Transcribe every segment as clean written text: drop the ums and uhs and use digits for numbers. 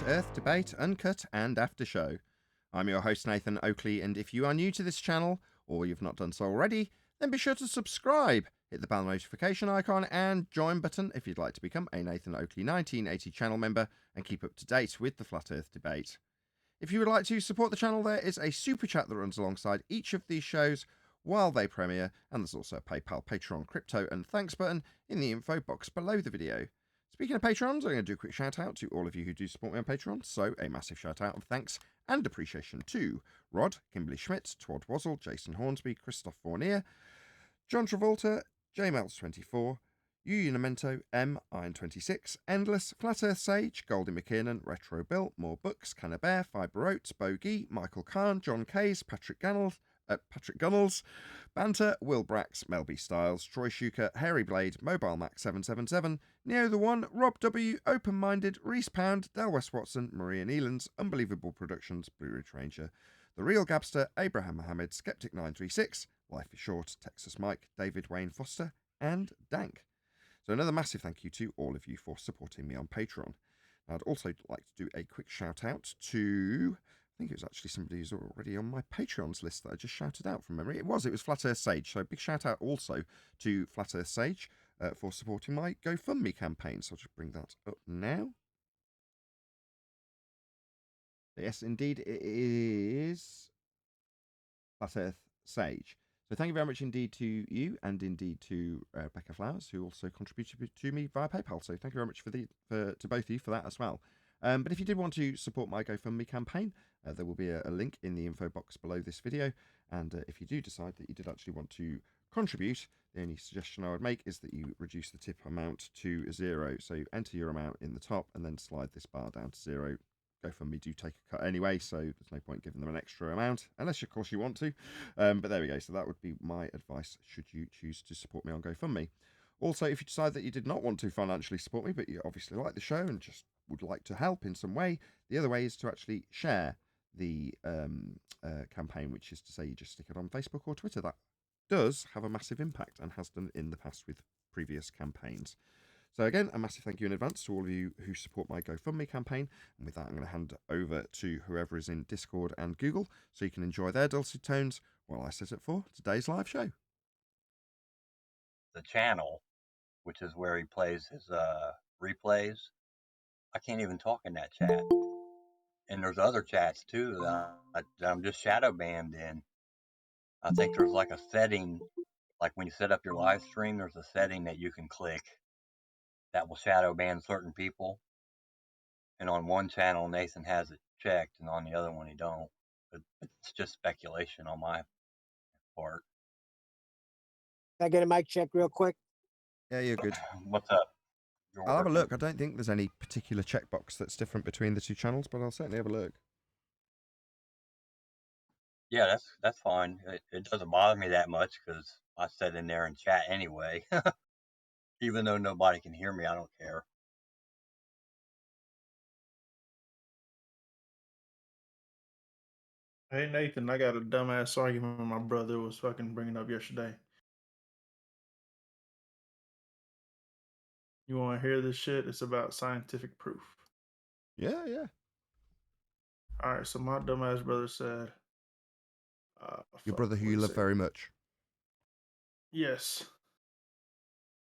Earth Debate, Uncut and After Show. I'm your host Nathan Oakley, and if you are new to this channel, or you've not done so already, then be sure to subscribe, hit the bell notification icon and join button if you'd like to become a Nathan Oakley 1980 channel member and keep up to date with the Flat Earth Debate. If you would like to support the channel, there is a super chat that runs alongside each of these shows while they premiere, and there's also a PayPal, Patreon, crypto and thanks button in the info box below the video. Speaking of Patrons, I'm going to do a quick shout out to all of you who do support me on Patreon, so a massive shout out of thanks and appreciation to Rod, Kimberly Schmidt, Todd Wazzle, Jason Hornsby, Christoph Fournier, John Travolta, JMels24, Unamento, M, Iron26, Endless, Flat Earth Sage, Goldie McKiernan, Retro Bill, More Books, Canna Bear, Fiber Oats, Bogey, Michael Kahn, John Kays, Patrick Gunnels, Banter, Will Brax, Melby Styles, Troy Shuker, Hairy Blade, Mobile Mac 777, Neo the One, Rob W, Open Minded, Reese Pound, Del West Watson, Maria Neelands, Unbelievable Productions, Blue Ridge Ranger, The Real Gabster, Abraham Mohammed, Skeptic 936, Life is Short, Texas Mike, David Wayne Foster, and Dank. So another massive thank you to all of you for supporting me on Patreon. I'd also like to do a quick shout out to, I think it was actually somebody who's already on my Patreons list that I just shouted out from memory. It was Flat Earth Sage. So big shout out also to Flat Earth Sage for supporting my GoFundMe campaign. So I'll just bring that up now. Yes, indeed, it is Flat Earth Sage. So thank you very much indeed to you and indeed to Becca Flowers, who also contributed to me via PayPal. So thank you very much to both of you for that as well. But if you did want to support my GoFundMe campaign, there will be a link in the info box below this video. And if you do decide that you did actually want to contribute, the only suggestion I would make is that you reduce the tip amount to 0. So you enter your amount in the top and then slide this bar down to 0. GoFundMe do take a cut anyway, so there's no point giving them an extra amount, unless of course you want to. But there we go. So that would be my advice should you choose to support me on GoFundMe. Also, if you decide that you did not want to financially support me, but you obviously like the show and just would like to help in some way, the other way is to actually share the campaign, which is to say you just stick it on Facebook or Twitter. That does have a massive impact and has done in the past with previous campaigns. So again, a massive thank you in advance to all of you who support my GoFundMe campaign. And with that, I'm going to hand over to whoever is in Discord and Google so you can enjoy their dulcet tones while I set up for today's live show. The channel, which is where he plays his replays. I can't even talk in that chat. And there's other chats too that I'm just shadow banned in. I think there's like a setting, like when you set up your live stream, there's a setting that you can click that will shadow ban certain people. And on one channel, Nathan has it checked, and on the other one, he don't. But it's just speculation on my part. Can I get a mic check real quick? Yeah, you're good. What's up? I'll have a look. I don't think there's any particular checkbox that's different between the two channels, but I'll certainly have a look. Yeah, that's fine. It doesn't bother me that much because I sit in there and chat anyway. Even though nobody can hear me, I don't care. Hey Nathan, I got a dumbass argument my brother was fucking bringing up yesterday. You want to hear this shit? It's about scientific proof. Yeah, yeah. All right, so my dumbass brother said, your brother who you love very much. Yes.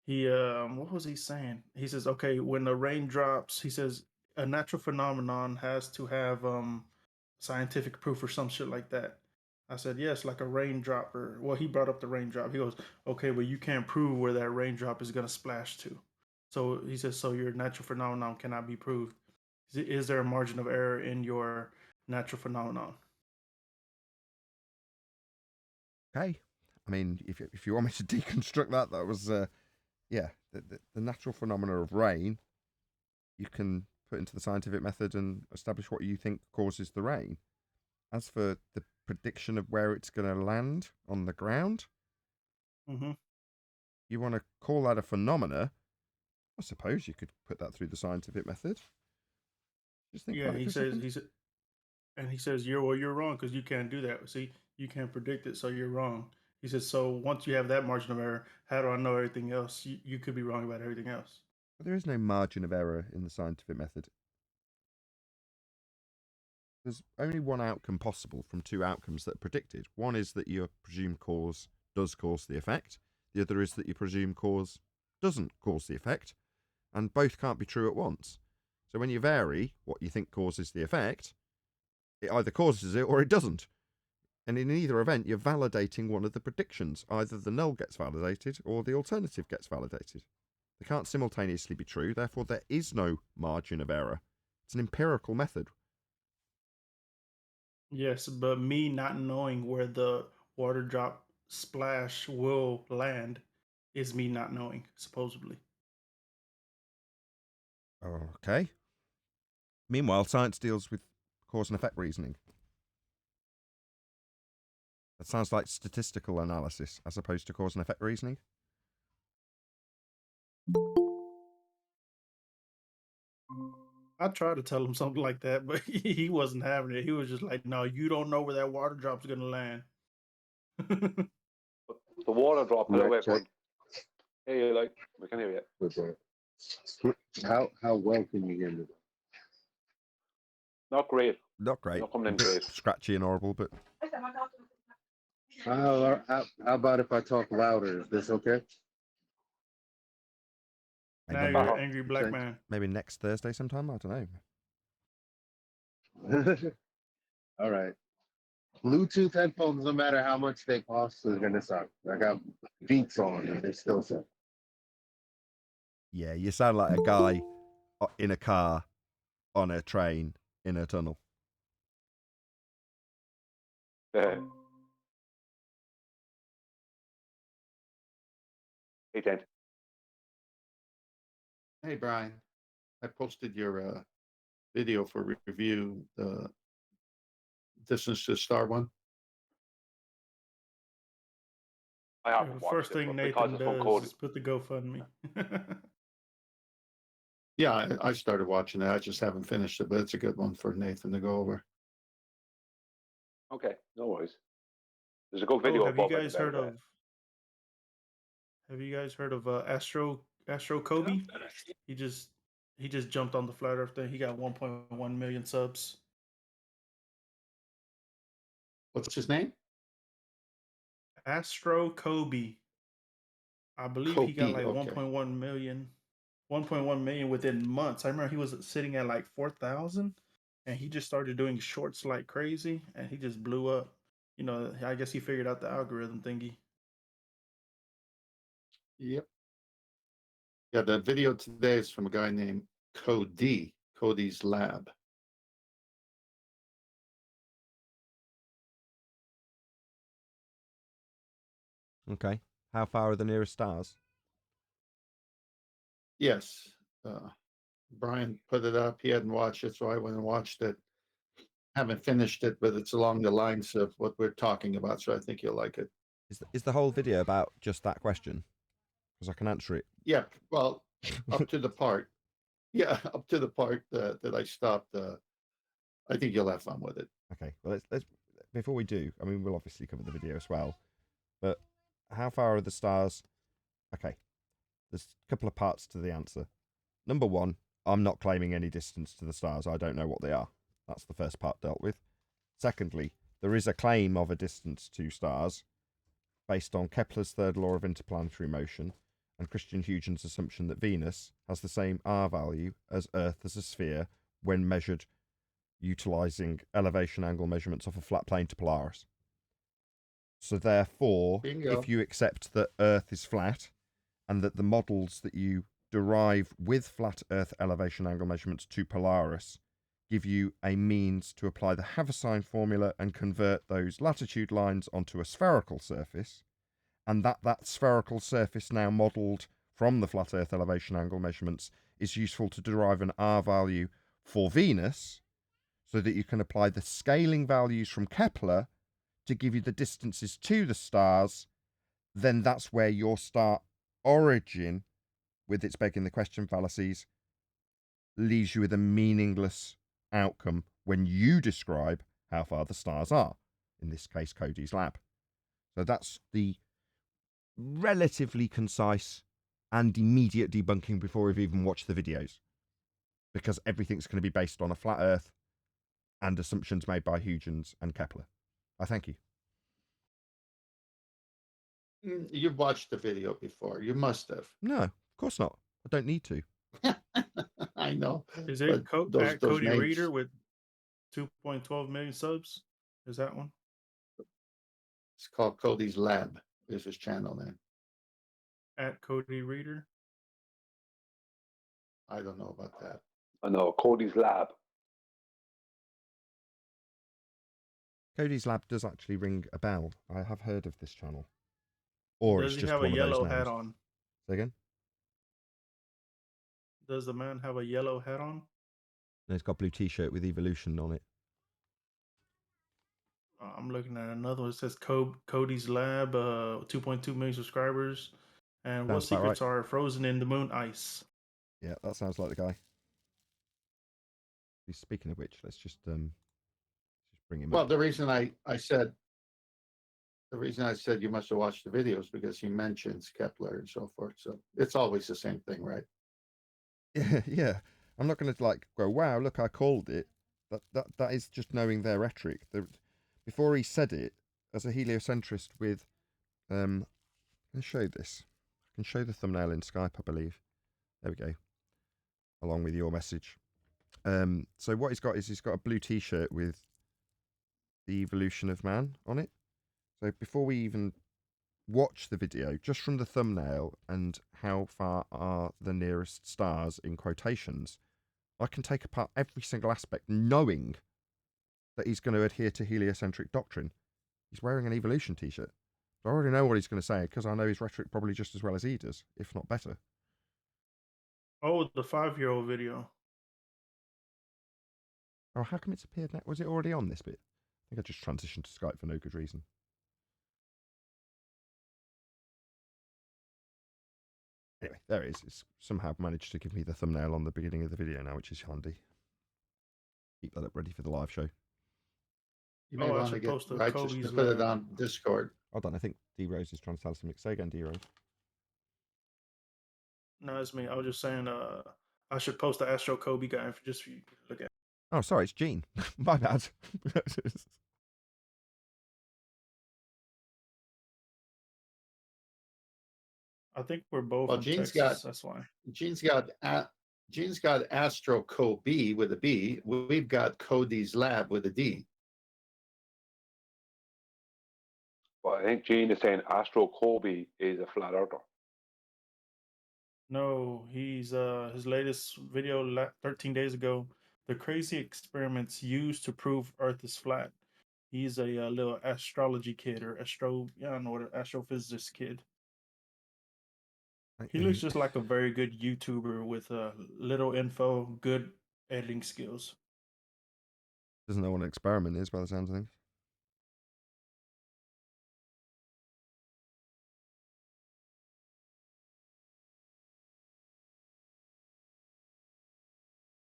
He what was he saying? He says, okay, when the rain drops, he says a natural phenomenon has to have scientific proof or some shit like that. I said, yes, like a raindrop, or well, he brought up the raindrop. He goes, okay, but you can't prove where that raindrop is gonna splash to. So he says, so your natural phenomenon cannot be proved. Is there a margin of error in your natural phenomenon? Okay. I mean, if you want me to deconstruct that, that was, yeah, the natural phenomena of rain, you can put into the scientific method and establish what you think causes the rain. As for the prediction of where it's going to land on the ground, you want to call that a phenomena, I suppose you could put that through the scientific method. Just think about it. He says, you're wrong because you can't do that. See, you can't predict it, so you're wrong. He says, so once you have that margin of error, how do I know everything else? You could be wrong about everything else. But there is no margin of error in the scientific method. there's only one outcome possible from two outcomes that are predicted. One is that your presumed cause does cause the effect. The other is that your presumed cause doesn't cause the effect. And both can't be true at once. So when you vary what you think causes the effect, it either causes it or it doesn't. And in either event, you're validating one of the predictions. Either the null gets validated or the alternative gets validated. They can't simultaneously be true, therefore there is no margin of error. It's an empirical method. Yes, but me not knowing where the water drop splash will land is me not knowing, supposedly. Okay. Meanwhile, science deals with cause and effect reasoning. That sounds like statistical analysis as opposed to cause and effect reasoning. I tried to tell him something like that, but he wasn't having it. He was just like, "No, you don't know where that water drop's gonna land." The water drop, by the way, Check. Hey, like, we can hear you. With how well can you hear me? Not great. Not great. Not coming in great. Scratchy and horrible, but How about if I talk louder? Is this okay? Now maybe, you're an angry black Okay. man. maybe next Thursday sometime. I don't know. All right. Bluetooth headphones, no matter how much they cost, are gonna suck. I got Beats on and they still suck. Yeah, you sound like a guy in a car on a train in a tunnel. Hey, Dent. Hey, Brian. I posted your video for review, the distance to the star one. I The haven't watched first it, thing but because Nathan it's from does Codys. is put the GoFundMe. Yeah, I started watching it. I just haven't finished it, but it's a good one for Nathan to go over. Okay, no worries. There's a good video Oh, of both. Have you guys heard of Astro Kobe? He just jumped on the flat Earth thing. He got 1.1 million subs. What's his name? Astro Kobe. I believe he got Kobe, like okay. 1.1 million. 1.1 million within months. I remember he was sitting at like 4,000 and he just started doing shorts like crazy and he just blew up. You know, I guess he figured out the algorithm thingy. Yep. Yeah, the video today is from a guy named Codys Lab. Okay. How far are the nearest stars? Yes. Brian put it up. He hadn't watched it, so I went and watched it. Haven't finished it, but it's along the lines of what we're talking about, so I think you'll like it. Is the whole video about just that question? Because I can answer it. Yeah, well, up to the part. Yeah, up to the part that I stopped. I think you'll have fun with it. Okay. Well, let's before we do. I mean, we'll obviously cover the video as well. But how far are the stars? Okay. There's a couple of parts to the answer. Number one, I'm not claiming any distance to the stars. I don't know what they are. That's the first part dealt with. Secondly, there is a claim of a distance to stars based on Kepler's third law of interplanetary motion and Christian Huygens' assumption that Venus has the same R value as Earth as a sphere when measured utilizing elevation angle measurements off a flat plane to Polaris. So therefore, Bingo. if you accept that Earth is flat and that the models that you derive with flat Earth elevation angle measurements to Polaris give you a means to apply the Haversine formula and convert those latitude lines onto a spherical surface, and that spherical surface now modelled from the flat Earth elevation angle measurements is useful to derive an R value for Venus, so that you can apply the scaling values from Kepler to give you the distances to the stars, then that's where your star origin, with its begging the question fallacies, leaves you with a meaningless outcome when you describe how far the stars are, in this case Codys Lab. So that's the relatively concise and immediate debunking before we've even watched the videos, because everything's going to be based on a flat Earth and assumptions made by Huygens and Kepler. I thank you. You've watched the video before. You must have. No, of course not. I don't need to. I know. Is but it those Cody names- Reader with 2.12 million subs? Is that one? It's called Codys Lab. Is his channel name. At Cody Reader? I don't know about that. I know, Codys Lab. Codys Lab does actually ring a bell. I have heard of this channel. Or Does it's he just have one a of those yellow names. hat on? Say again? Does the man have a yellow hat on? No, he's got a blue t-shirt with evolution on it. I'm looking at another one. It says Cody's Lab, 2.2 million subscribers. And what Sounds about secrets right. are frozen in the moon ice? Yeah, that sounds like the guy. Speaking of which, let's just bring him Well, up. the reason I said you must have watched the videos because he mentions Kepler and so forth. So it's always the same thing, right? Yeah. I'm not going to like go, wow, look, I called it. That is just knowing their rhetoric. Before he said it, as a heliocentrist with, let me show this. I can show the thumbnail in Skype, I believe. There we go. Along with your message. So what he's got is he's got a blue t-shirt with the evolution of man on it. So before we even watch the video, just from the thumbnail and how far are the nearest stars in quotations, I can take apart every single aspect, knowing that he's going to adhere to heliocentric doctrine. He's wearing an evolution t-shirt. So I already know what he's going to say because I know his rhetoric probably just as well as he does, if not better. Oh, the 5-year-old video. Oh, how come it's appeared now? Was it already on this bit? I think I just transitioned to Skype for no good reason. Anyway, there it is. It's somehow managed to give me the thumbnail on the beginning of the video now, which is handy. Keep that up ready for the live show. You may I want to should get post a righteous Cody's to put it Lab. on Discord. Hold on, I think D-Rose is trying to tell us something. Say again, D-Rose. No, it's me. I was just saying I should post the Astro Kobe guy just for you to look at. Oh, sorry, it's Gene. My bad. I think we're both Well, in Gene's Texas. That's why. Gene's got Astro Co B with a B. We've got Codys Lab with a D. But I think Gene is saying Astro Kobe is a flat earther. No, he's his latest video 13 days ago. The crazy experiments used to prove Earth is flat. He's a little astrology kid or I don't know what, an astrophysicist kid. He looks just like a very good YouTuber with little info, good editing skills. Doesn't know what an experiment is by the sounds of things.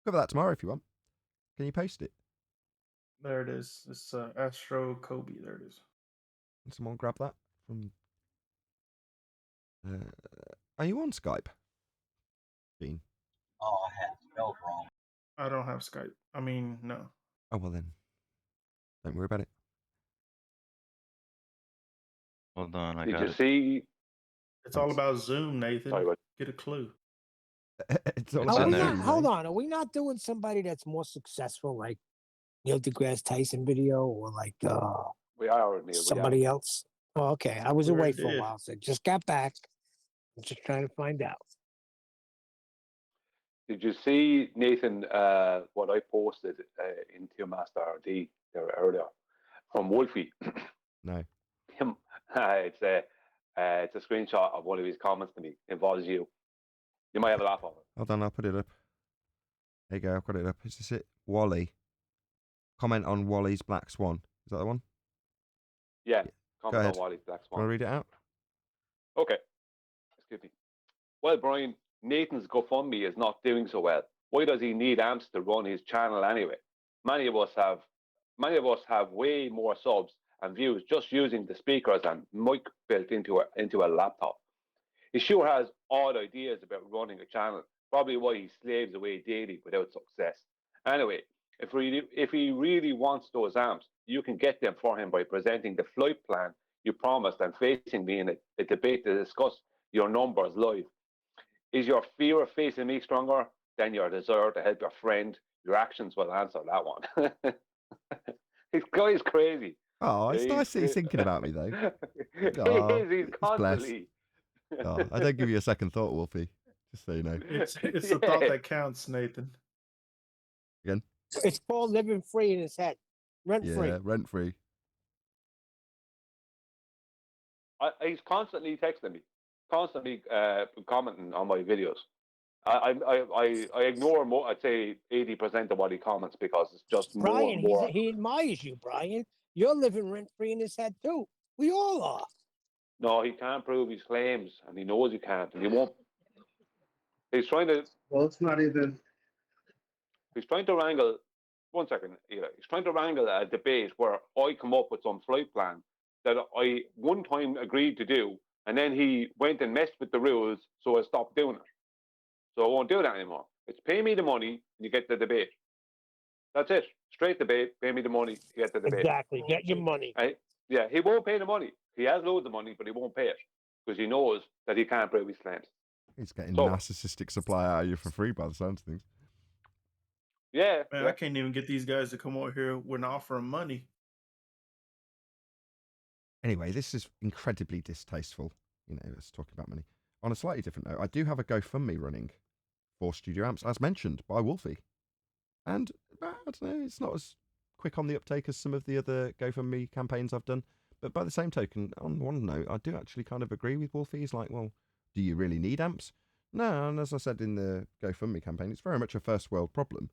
Cover that tomorrow if you want. Can you post it? There it is. It's Astro Kobe. There it is. Can someone grab that from? Are you on Skype, Gene? Oh, I had it spelled wrong. I don't have Skype. I mean, no. Oh well then. Don't worry about it. Hold on, I Did got you it. see? It's all about Zoom, Nathan. Sorry, what? Get a clue. It's all It's Are in we about there. not, Zoom, hold eh? on. Are we not doing somebody that's more successful, like Neil deGrasse Tyson video, or like We are, Neil. somebody else? Oh, okay. I was We away already for a did. while, so just got back. I'm just trying to find out. Did you see, Nathan, what I posted into Master RD there earlier from Wolfie? No. Him. It's a screenshot of one of his comments to me. Involves you. You might have a laugh of it. Hold on, I'll put it up. There you go, I've got it up. Is this it? Wally. Comment on Wally's Black Swan. Is that the one? Yeah. Comment ahead. on Wally's Black Want to Swan. read it out? Okay. Excuse me. Well, Brian, Nathan's GoFundMe is not doing so well. Why does he need amps to run his channel anyway? Many of us have way more subs and views just using the speakers and mic built into a laptop. He sure has odd ideas about running a channel, probably why he slaves away daily without success. Anyway, If he really wants those amps, you can get them for him by presenting the flight plan you promised and facing me in a debate to discuss your numbers live. Is your fear of facing me stronger than your desire to help your friend? Your actions will answer that one. This guy's crazy. Oh, it's nice that he's thinking about me, though. He Oh, is. He's he's blessed. constantly. Oh, I don't give you a second thought, Wolfie. Just so you know. It's the thought that counts, Nathan. It's called living free in his head, rent free. Yeah, rent free. He's constantly texting me, constantly commenting on my videos. I ignore more. I'd say 80% of what he comments because it's just Brian, more. he admires you, Brian. You're living rent free in his head too. We all are. No, he can't prove his claims, and he knows he can't, and he won't. He's trying to. Well, it's not even. He's trying to wrangle. One second, Eli. He's trying to wrangle a debate where I come up with some flight plan that I one time agreed to do, and then he went and messed with the rules, so I stopped doing it. So I won't do that anymore. It's pay me the money, and you get the debate. That's it. Straight debate. Pay me the money, you get the debate. Exactly. Get your money. Yeah, he won't pay the money. He has loads of money, but he won't pay it because he knows that he can't prove his claims. He's getting So- narcissistic supply out of you for free by the sounds of things. Yeah, Man, yeah. I can't even get these guys to come over here when offering money. Anyway, this is incredibly distasteful. You know, let's talk about money. On a slightly different note, I do have a GoFundMe running for studio amps, as mentioned by Wolfie. And I don't know, it's not as quick on the uptake as some of the other GoFundMe campaigns I've done. But by the same token, on one note, I do actually kind of agree with Wolfie. He's like, well, do you really need amps? No, and as I said in the GoFundMe campaign, it's very much a first world problem.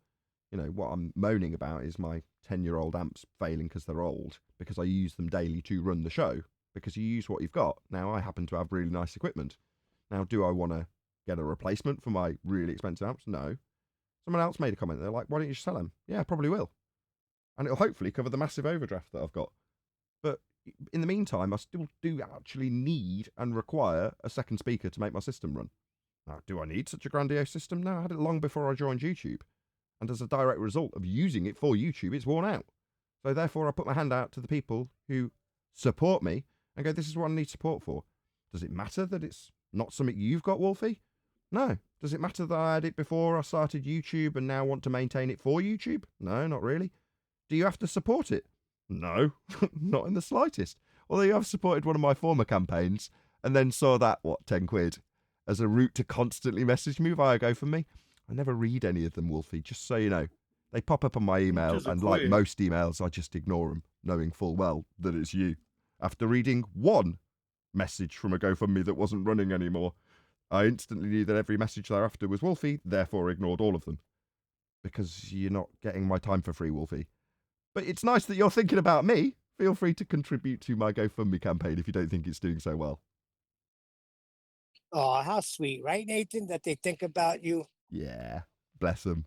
You know, what I'm moaning about is my 10-year-old amps failing because they're old, because I use them daily to run the show, because you use what you've got. Now, I happen to have really nice equipment. Now, do I want to get a replacement for my really expensive amps? No. Someone else made a comment. They're like, why don't you just sell them? Yeah, I probably will. And it'll hopefully cover the massive overdraft that I've got. But in the meantime, I still do actually need and require a second speaker to make my system run. Now, do I need such a grandiose system? No, I had it long before I joined YouTube. And as a direct result of using it for YouTube, it's worn out. So therefore, I put my hand out to the people who support me and go, this is what I need support for. Does it matter that it's not something you've got, Wolfie? No. Does it matter that I had it before I started YouTube and now want to maintain it for YouTube? No, not really. Do you have to support it? No, not in the slightest. Although you have supported one of my former campaigns and then saw that, 10 quid, as a route to constantly message me via GoFundMe. I never read any of them, Wolfie, just so you know. They pop up on my email, Just a and like quiz. most emails, I just ignore them, knowing full well that it's you. After reading one message from a GoFundMe that wasn't running anymore, I instantly knew that every message thereafter was Wolfie, therefore ignored all of them. Because you're not getting my time for free, Wolfie. But it's nice that you're thinking about me. Feel free to contribute to my GoFundMe campaign if you don't think it's doing so well. Oh, how sweet, right, Nathan? That they think about you. Yeah, bless them.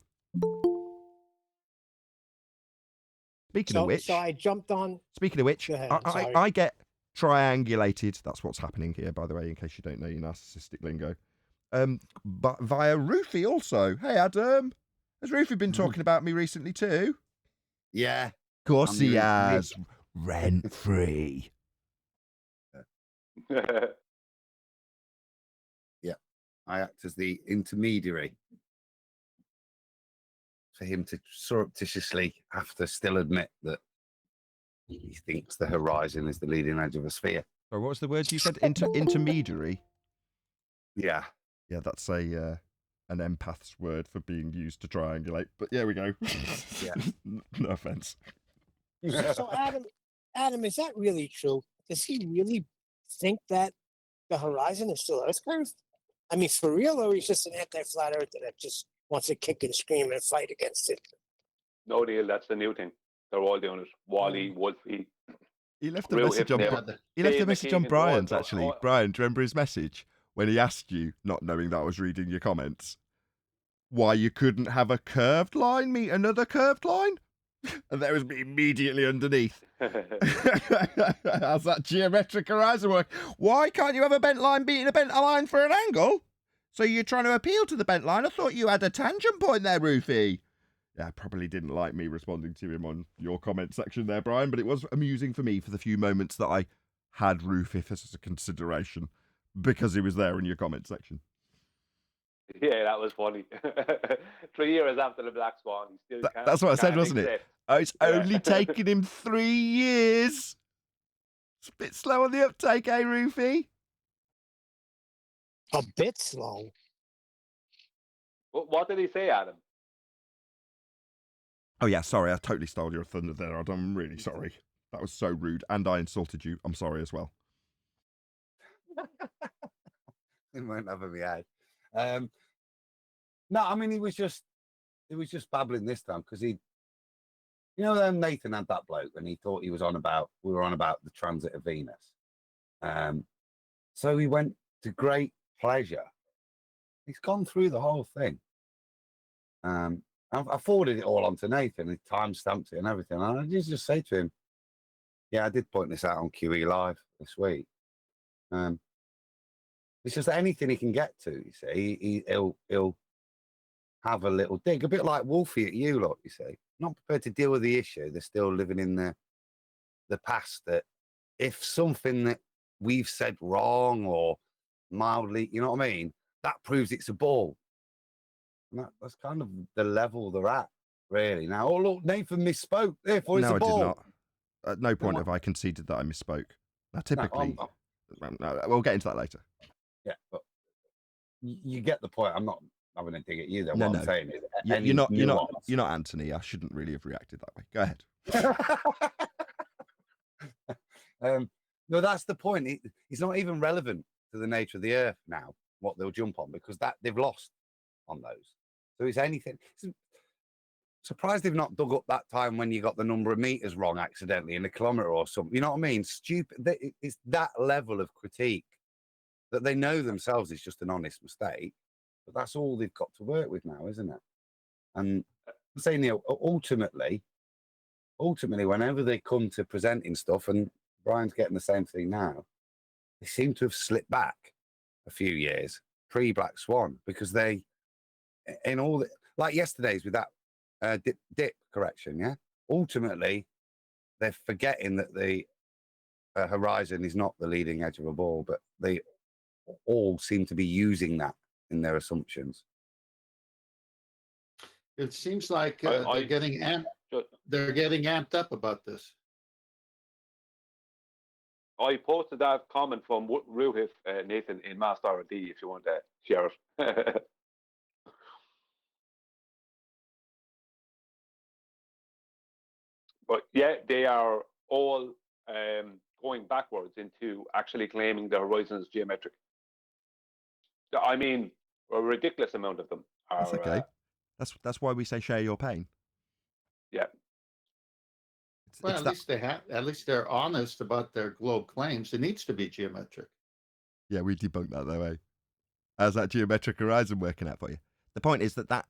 Speaking of which, So I jumped on. Speaking of which, Go ahead, I sorry. I get triangulated. That's what's happening here, by the way, in case you don't know your narcissistic lingo. But via Roofy also. Hey, Adam. Has Roofy been talking about me recently too? Yeah. Of course I'm he your- has. Rent free. I act as the intermediary for him to surreptitiously have to still admit that he thinks the horizon is the leading edge of a sphere. Sorry, what was the word you said? Intermediary. Yeah. Yeah, that's a an empath's word for being used to triangulate. But there we go. Yeah. No offense. So Adam, is that really true? Does he really think that the horizon is still Earth curve? I mean, for real, or he's just an anti-flat earther that just wants to kick and scream and fight against it? No deal. That's the new thing. They're all doing it. Wally, Wolfie. He left a Real message on. hip He left a Dave message on McKeegan's Brian's all- actually. all- Brian, do you remember his message when he asked you, not knowing that I was reading your comments, why you couldn't have a curved line meet another curved line? And there was me immediately underneath. How's that geometric horizon work? Why can't you have a bent line beating a bent line for an angle? So you're trying to appeal to the bent line? I thought you had a tangent point there, Roofy. Yeah, probably didn't like me responding to him on your comment section there, Brian, but it was amusing for me for the few moments that I had Rufus as a consideration because he was there in your comment section. Yeah, that was funny. 3 years after the Black Swan, he still can't. That's what I said, can't wasn't it? accept. Oh, it's only taken him 3 years. It's a bit slow on the uptake, eh, Rufy? A bit slow. What did he say, Adam? Oh, yeah, sorry, I totally stole your thunder there. I'm really sorry. That was so rude, and I insulted you. I'm sorry as well. He won't have me out. No, I mean, he was just babbling this time because Nathan had that bloke and he thought we were on about the transit of Venus. So he went to great pleasure. He's gone through the whole thing. I forwarded it all on to Nathan. He time-stamped it and everything. And I just say to him, yeah, I did point this out on QE Live this week. It's just anything he can get to, you see, he'll have a little dig, a bit like Wolfie at you lot, you see. Not prepared to deal with the issue. They're still living in the past, that if something that we've said wrong or mildly, you know what I mean, that proves it's a ball. And that's kind of the level they're at, really. Now, oh, look, Nathan misspoke. Therefore, it's a ball. No, I did not. At no point have I conceded that I misspoke. Now, typically, no, we'll get into that later. Yeah, but you get the point. I'm not having a dig at you, though. No, what I'm saying is, you're not Anthony. I shouldn't really have reacted that way. Go ahead. No, that's the point. It's not even relevant to the nature of the Earth now, what they'll jump on, because that they've lost on those. So it's anything. Surprised they've not dug up that time when you got the number of meters wrong accidentally in a kilometer or something. You know what I mean? Stupid. It's that level of critique that they know themselves is just an honest mistake. But that's all they've got to work with now, isn't it? And I'm saying, ultimately, whenever they come to presenting stuff, and Brian's getting the same thing now, they seem to have slipped back a few years pre-Black Swan, because they, in all the, like yesterday's with that dip correction, yeah. Ultimately, they're forgetting that the horizon is not the leading edge of a ball, but they all seem to be using that in their assumptions. It seems like they're getting amped up about this. I posted that comment from Ruhif, Nathan, in Master D if you want to share it. But yeah, they are all going backwards into actually claiming the horizon is geometric. I mean, a ridiculous amount of them are. That's okay. That's why we say share your pain. Yeah. Well, at least they're honest about their globe claims. It needs to be geometric. Yeah, we debunked that though, eh? How's that geometric horizon working out for you? The point is that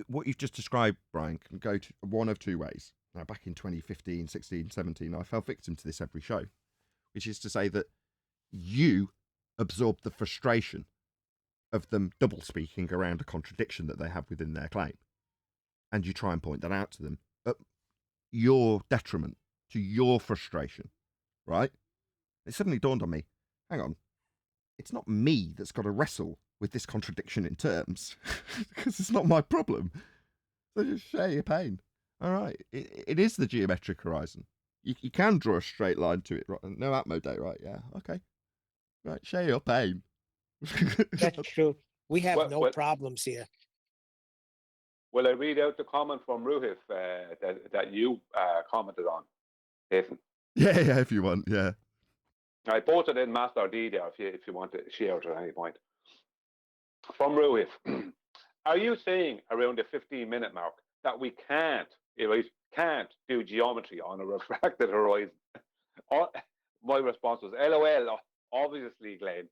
what you've just described, Brian, can go to one of two ways. Now, back in 2015, 16, 17, I fell victim to this every show, which is to say that you absorbed the frustration of them double speaking around a contradiction that they have within their claim. And you try and point that out to them at your detriment, to your frustration, right? It suddenly dawned on me, hang on, it's not me that's got to wrestle with this contradiction in terms, because it's not my problem. So just share your pain. All right, it is the geometric horizon. You can draw a straight line to it, right? No Atmo day, right? Yeah, okay. Right, share your pain. That's true. We have no problems here. Will I read out the comment from Ruhif that you commented on, Nathan? Yeah, if you want, yeah. I posted in Master D there if you want to share it at any point. From Ruhif, are you saying around the 15-minute mark that we can't do geometry on a refracted horizon? My response was, LOL, obviously, Glenn.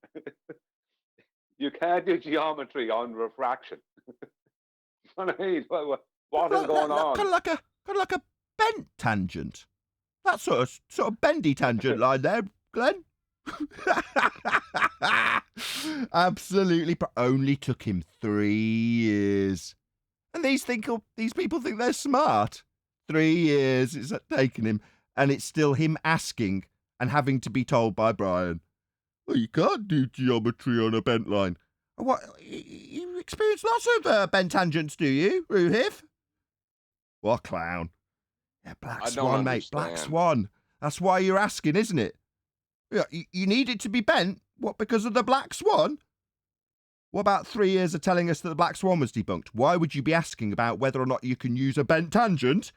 You can't do geometry on refraction. What is going on? Kind of like a bent tangent. That sort of bendy tangent line there, Glenn. Absolutely. Only took him 3 years. And these people think they're smart. 3 years it's taken him, and it's still him asking and having to be told by Brian, well, you can't do geometry on a bent line. What? You experience lots of bent tangents, do you, Ruhif? What a clown. Yeah, Black I don't Swan, mate. Black understand. Swan. That's why you're asking, isn't it? Yeah, you need it to be bent. What, because of the Black Swan? What about 3 years of telling us that the Black Swan was debunked? Why would you be asking about whether or not you can use a bent tangent?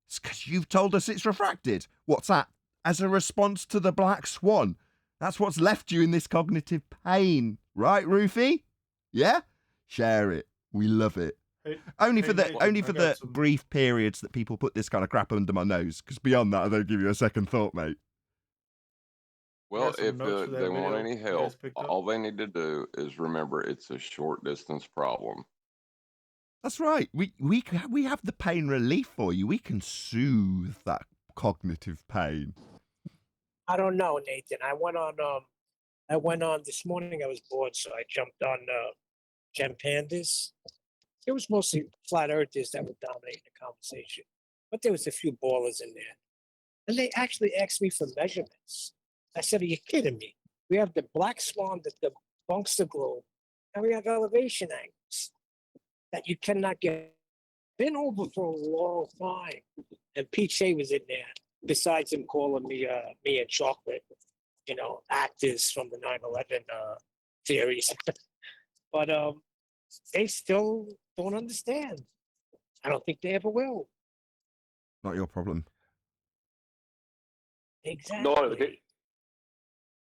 It's because you've told us it's refracted. What's that? As a response to the Black Swan. That's what's left you in this cognitive pain. Right, Rufy? Yeah? Share it. We love it. Hey, Only hey, for the Nathan, only I for got the some- brief periods that people put this kind of crap under my nose. Because beyond that, I don't give you a second thought, mate. Well, some if notes for that they want video any you guys help, picked up. all they need to do is remember it's a short distance problem. That's right. We have the pain relief for you. We can soothe that cognitive pain. I don't know, Nathan. I went on this morning. I was bored, so I jumped on Gem Pandas. It was mostly flat earthers that were dominating the conversation, but there was a few ballers in there, and they actually asked me for measurements. I said, "Are you kidding me? We have the Black Swan that debunks the globe, and we have elevation angles that you cannot get. Been over for a long time." And Pete Shea was in there. Besides him calling me and Chocolate, actors from the 9/11 theories, but they still don't understand. I don't think they ever will. Not your problem. Exactly. No,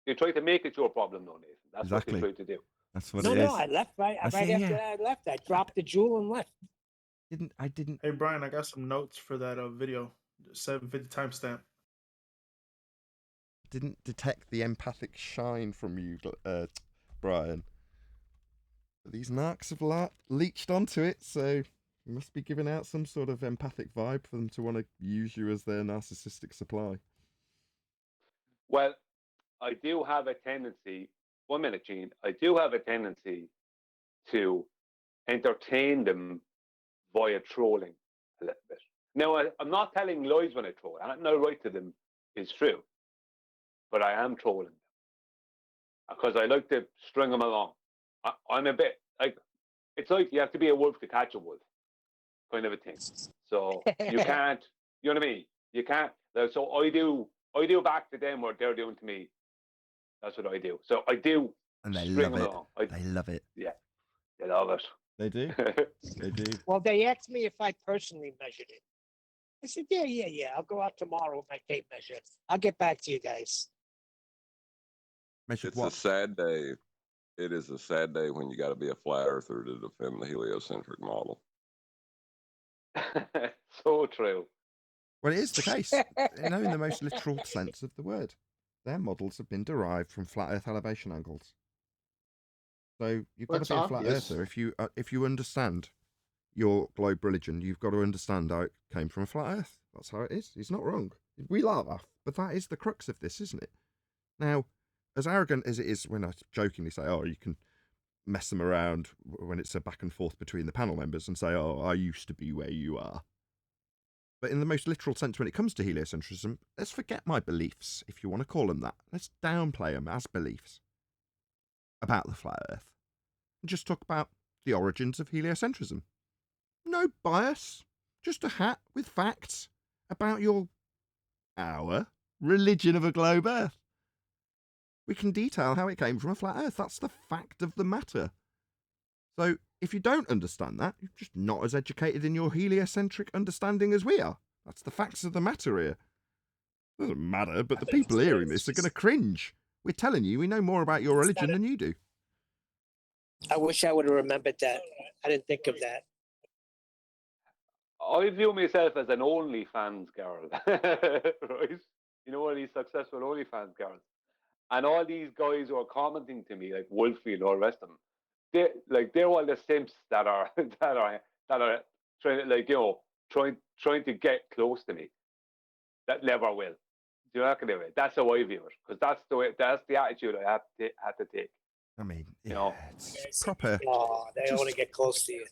they try to make it your problem, though, Nathan. That's Exactly. what they try to do. That's what No, it is. no, I left right I see, after yeah. that. I left. I dropped the jewel and left. I didn't Hey, Brian, I got some notes for that video. 750 timestamp. detect the empathic shine from you, Brian. But these narcs have leached onto it, so you must be giving out some sort of empathic vibe for them to want to use you as their narcissistic supply. Well, I do have a tendency, 1 minute, Gene, I do have a tendency to entertain them via trolling a little bit. Now, I'm not telling lies when I troll. No right to them is true, but I am trolling them because I like to string them along. I'm a bit like, it's like you have to be a wolf to catch a wolf, kind of a thing. So you can't, you know what I mean? You can't. So I do back to them what they're doing to me. That's what I do. So I do And they string love them it. along. They love it. Yeah, they love it. They do. They do. Well, they asked me if I personally measured it. I said, yeah. I'll go out tomorrow with my tape measure. I'll get back to you guys. Measured It's what? a sad day. It is a sad day when you got to be a flat earther to defend the heliocentric model. So true. Well, it is the case. In the most literal sense of the word. Their models have been derived from flat Earth elevation angles. So you've got That's to be a flat obvious. earther if you understand your globe religion. You've got to understand how it came from a flat Earth. That's how it is. He's not wrong. We laugh, but that is the crux of this, isn't it? Now, as arrogant as it is when I jokingly say, "Oh, you can mess them around," when it's a back and forth between the panel members and say, "Oh, I used to be where you are." But in the most literal sense, when it comes to heliocentrism, let's forget my beliefs, if you want to call them that. Let's downplay them as beliefs about the flat Earth. And just talk about the origins of heliocentrism. No bias, just a hat with facts about our religion of a globe Earth. We can detail how it came from a flat Earth. That's the fact of the matter. So, if you don't understand that, you're just not as educated in your heliocentric understanding as we are. That's the facts of the matter here. Doesn't matter, but the people hearing this are going to cringe. We're telling you we know more about your religion than you do. I wish I would have remembered that. I didn't think of that. I view myself as an OnlyFans girl, right? You know, all these successful OnlyFans girls. And all these guys who are commenting to me, like Wolfie and all the rest of them, they're all the simps that are trying to, trying to get close to me. That never will. You're not gonna do it. That's how I view it, because that's the attitude I have to take. I mean, You know, it's proper. Oh, they Just- want to get close to you.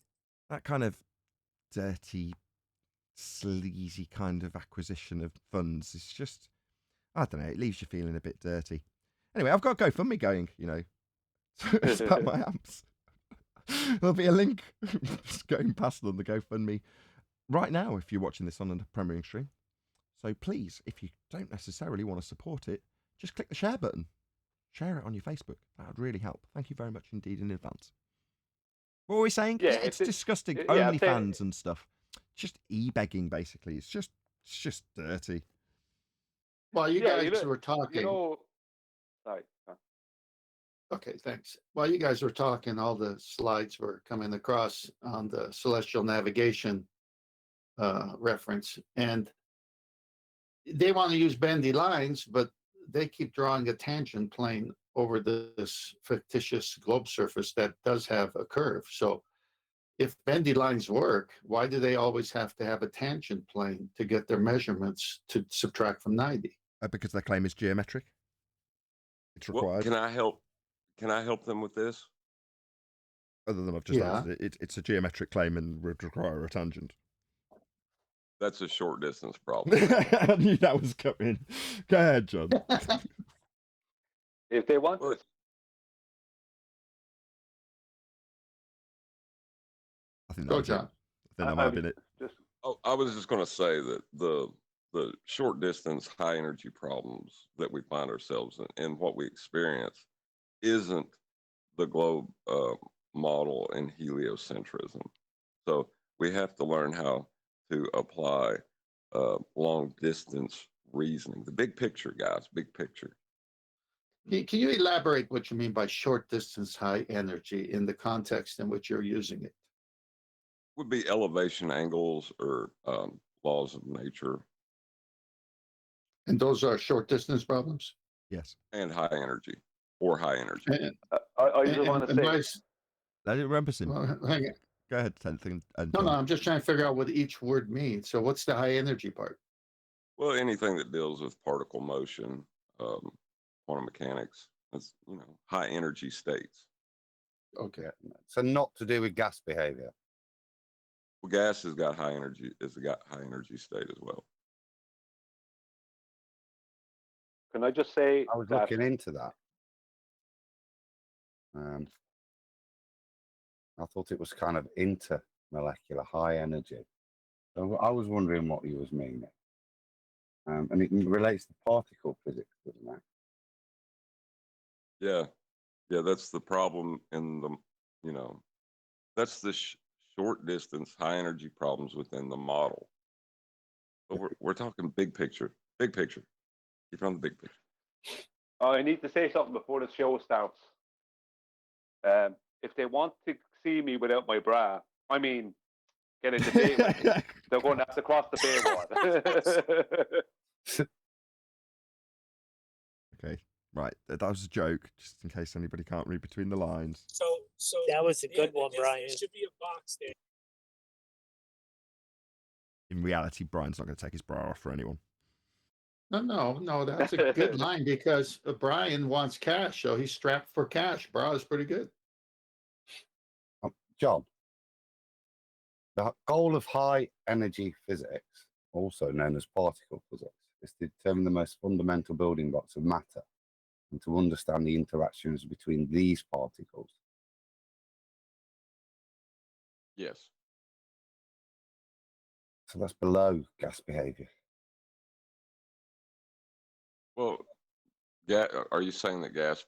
That kind of dirty, sleazy kind of acquisition of funds. It's just, I don't know, it leaves you feeling a bit dirty. Anyway, I've got GoFundMe going, you know, to start my amps. There'll be a link just going past on the GoFundMe right now if you're watching this on a premiering stream. So please, if you don't necessarily want to support it, just click the share button. Share it on your Facebook. That would really help. Thank you very much indeed in advance. What were we saying? Yeah, It's disgusting. yeah, I'd say- OnlyFans and stuff. Just e-begging, basically. It's just dirty. While you Yeah, guys were talking, Sorry. okay, thanks. While you guys were talking, all the slides were coming across on the celestial navigation reference, and they want to use bendy lines, but they keep drawing a tangent plane over this fictitious globe surface that does have a curve. So if bendy lines work, why do they always have to have a tangent plane to get their measurements to subtract from 90? Because their claim is geometric. It's Well, required. can I help? Can I help them with this? Other than I've just Yeah. answered it, it's a geometric claim and would require a tangent. That's a short distance problem. I knew that was coming. Go ahead, John. If they want Well, it, I think that Go, was it. John. I think that might have been it. just Oh, I was just going to say that the short distance high energy problems that we find ourselves in and what we experience isn't the globe model and heliocentrism. So we have to learn how to apply long distance reasoning. The big picture, guys, big picture. Can you elaborate what you mean by short distance high energy in the context in which you're using it? Would be elevation angles or laws of nature And those are short distance problems? Yes. and high energy or high energy. And, I just want to say, Bryce, I didn't remember him. well, hang on. Go ahead, Nathan. And No, John. I'm just trying to figure out what each word means. So what's the high energy part? Well, anything that deals with particle motion, quantum mechanics, that's, high energy states. Okay. So not to do with gas behavior. Well, gas has got high energy, state as well. can I just say I was that looking into that. I thought it was kind of intermolecular high energy. So I was wondering what he was meaning. And it relates to particle physics, doesn't it? Yeah, that's the problem in the, that's the short distance high energy problems within the model. But we're talking big picture. Keep on the big picture. I need to say something before the show starts. If they want to see me without my bra, I mean, get a debate with me, they're going to have to cross the paywall. Okay. Right. That was a joke, just in case anybody can't read between the lines. So that was a good one, Brian. There should be a box there. In reality, Brian's not going to take his bra off for anyone. No, that's a good line because Brian wants cash, so he's strapped for cash. Bra is pretty good. John, the goal of high energy physics, also known as particle physics, is to determine the most fundamental building blocks of matter and to understand the interactions between these particles. Yes. So that's below gas behavior. Well, are you saying that gas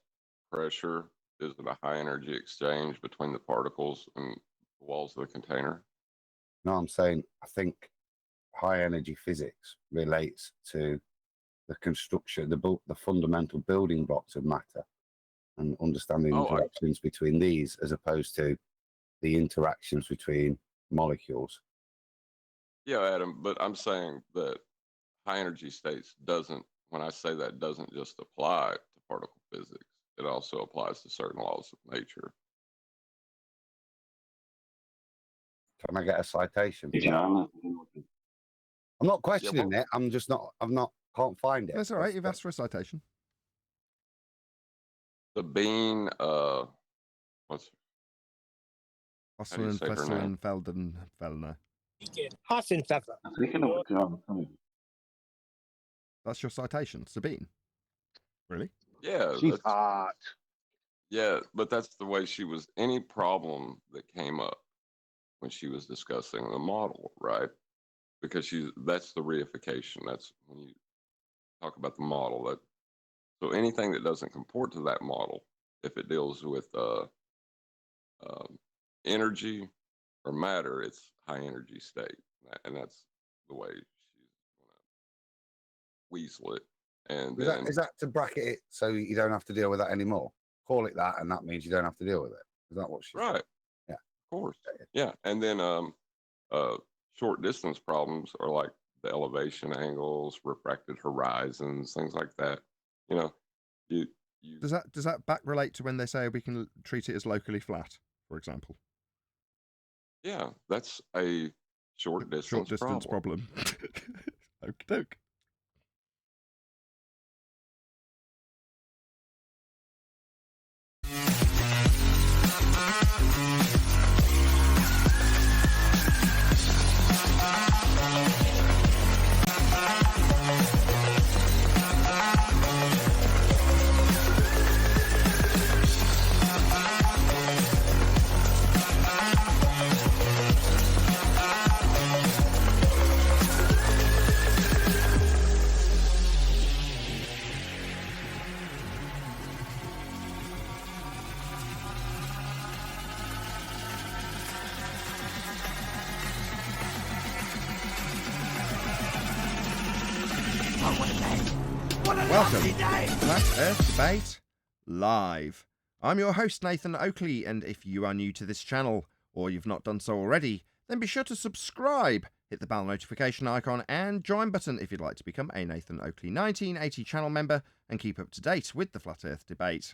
pressure isn't a high energy exchange between the particles and the walls of the container? No, I'm saying I think high energy physics relates to the construction, the fundamental building blocks of matter and understanding the interactions between these as opposed to the interactions between molecules. Yeah, Adam, but I'm saying that high energy states when I say that, doesn't just apply to particle physics. It also applies to certain laws of nature. Can I get a citation? John. I'm not questioning it. Can't find it. That's all right. You've asked for a citation. The bean, what's Osselin, Fesselin, Felden, Fellner. Hot and pepper. Speaking of which, That's your citation, Sabine. Really? Yeah, She's that's, hot. yeah, but that's the way she was. Any problem that came up when she was discussing the model, right? Because that's the reification. That's when you talk about the model. That so anything that doesn't comport to that model, if it deals with energy or matter, it's high energy state, and that's the way she's gonna weasel it. And Is then that to bracket it so you don't have to deal with that anymore? Call it that, and that means you don't have to deal with it. Is that what she's saying? right, Yeah, of course, yeah. And then short distance problems are like the elevation angles, refracted horizons, things like that. You know, you Does that back relate to when they say we can treat it as locally flat, for example? yeah, that's a short distance problem. Okie doke. Welcome to Flat Earth Debate Live. I'm your host, Nathan Oakley, and if you are new to this channel, or you've not done so already, then be sure to subscribe, hit the bell notification icon, and join button if you'd like to become a Nathan Oakley 1980 channel member and keep up to date with the Flat Earth Debate.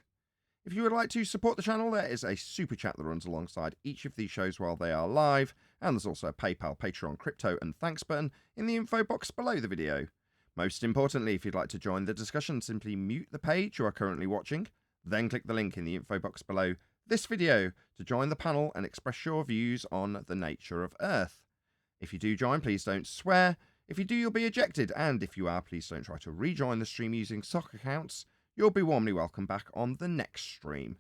If you would like to support the channel, there is a super chat that runs alongside each of these shows while they are live, and there's also a PayPal, Patreon, crypto, and thanks button in the info box below the video. Most importantly, if you'd like to join the discussion, simply mute the page you are currently watching, then click the link in the info box below this video to join the panel and express your views on the nature of Earth. If you do join, please don't swear. If you do, you'll be ejected, and if you are, please don't try to rejoin the stream using sock accounts. You'll be warmly welcome back on the next stream.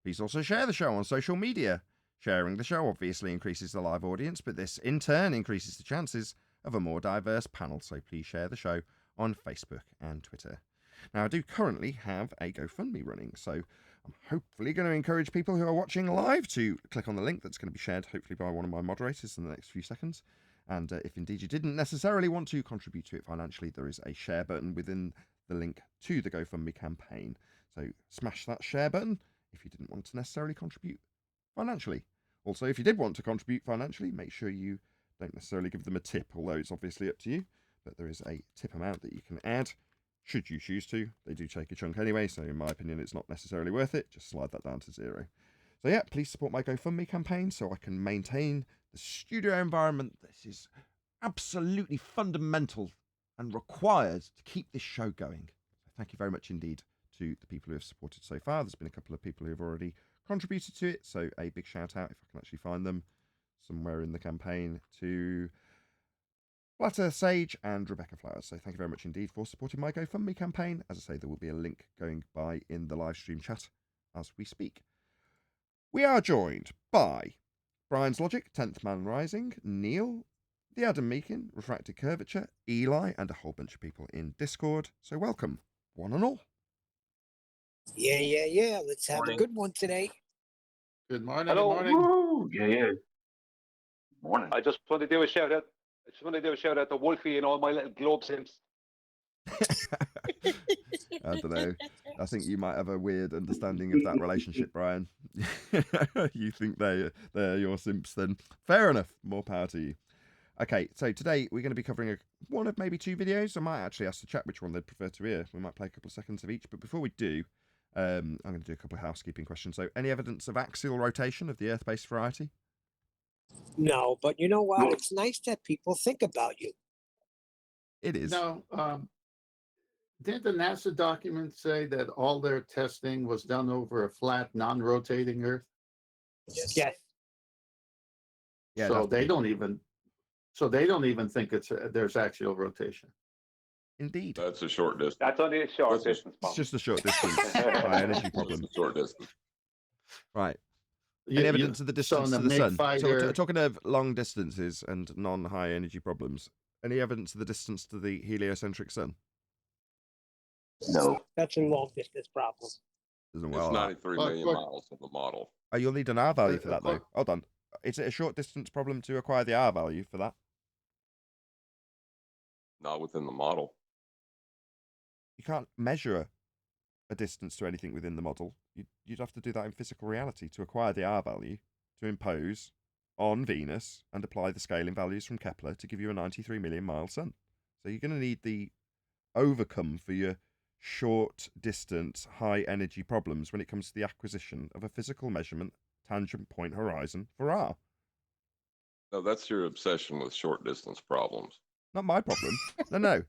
Please also share the show on social media. Sharing the show obviously increases the live audience, but this in turn increases the chances of a more diverse panel, so please share the show on Facebook and Twitter. Now, I do currently have a GoFundMe running, so I'm hopefully going to encourage people who are watching live to click on the link that's going to be shared, hopefully by one of my moderators in the next few seconds. And if indeed you didn't necessarily want to contribute to it financially, there is a share button within the link to the GoFundMe campaign. So smash that share button if you didn't want to necessarily contribute financially. Also, if you did want to contribute financially, make sure you don't necessarily give them a tip, although it's obviously up to you. But there is a tip amount that you can add, should you choose to. They do take a chunk anyway, so in my opinion, it's not necessarily worth it. Just slide that down to 0. So yeah, please support my GoFundMe campaign so I can maintain the studio environment that is absolutely fundamental and required to keep this show going. So thank you very much indeed to the people who have supported so far. There's been a couple of people who have already contributed to it, so a big shout out, if I can actually find them somewhere in the campaign, to Flat Earth Sage and Rebecca Flowers. So thank you very much indeed for supporting my GoFundMe campaign. As I say, there will be a link going by in the live stream chat as we speak. We are joined by Brian's Logic, 10th Man Rising, Neil, the Adam Meakin, Refracted Curvature, Eli, and a whole bunch of people in Discord. So welcome, one and all. Yeah. Let's have a good one today. Good morning. Hello. Good morning. woo, yeah. Morning. I just want to do a shout out. I just want to do a shout out to Wolfie and all my little globe simps. I don't know. I think you might have a weird understanding of that relationship, Brian. You think they're your simps, then fair enough. More power to you. Okay, so today we're going to be covering one of maybe 2 videos. I might actually ask the chat which one they'd prefer to hear. We might play a couple of seconds of each, but before we do, I'm going to do a couple of housekeeping questions. So, any evidence of axial rotation of the Earth-based variety? No, but you know what? It's nice that people think about you. It is. No, didn't the NASA documents say that all their testing was done over a flat, non-rotating Earth? Yes. Yeah, So they don't even So they don't even think there's axial rotation. Indeed. That's a short distance. That's only a short That's a- distance It's problem. just a short distance high energy problem. It's a short distance. Right. Any evidence of the distance to the sun? So we're talking of long distances and non-high energy problems. Any evidence of the distance to the heliocentric sun? No. That's a long distance problem. Doesn't It's well. 93 million But- miles of the model. Oh, you'll need an R value for that though. Look. Hold on. Is it a short distance problem to acquire the R value for that? Not within the model. You can't measure a distance to anything within the model. You'd have to do that in physical reality to acquire the R value, to impose on Venus and apply the scaling values from Kepler to give you a 93 million mile sun. So you're going to need the overcome for your short distance, high energy problems when it comes to the acquisition of a physical measurement tangent point horizon for R. No, that's your obsession with short distance problems. Not my problem. No.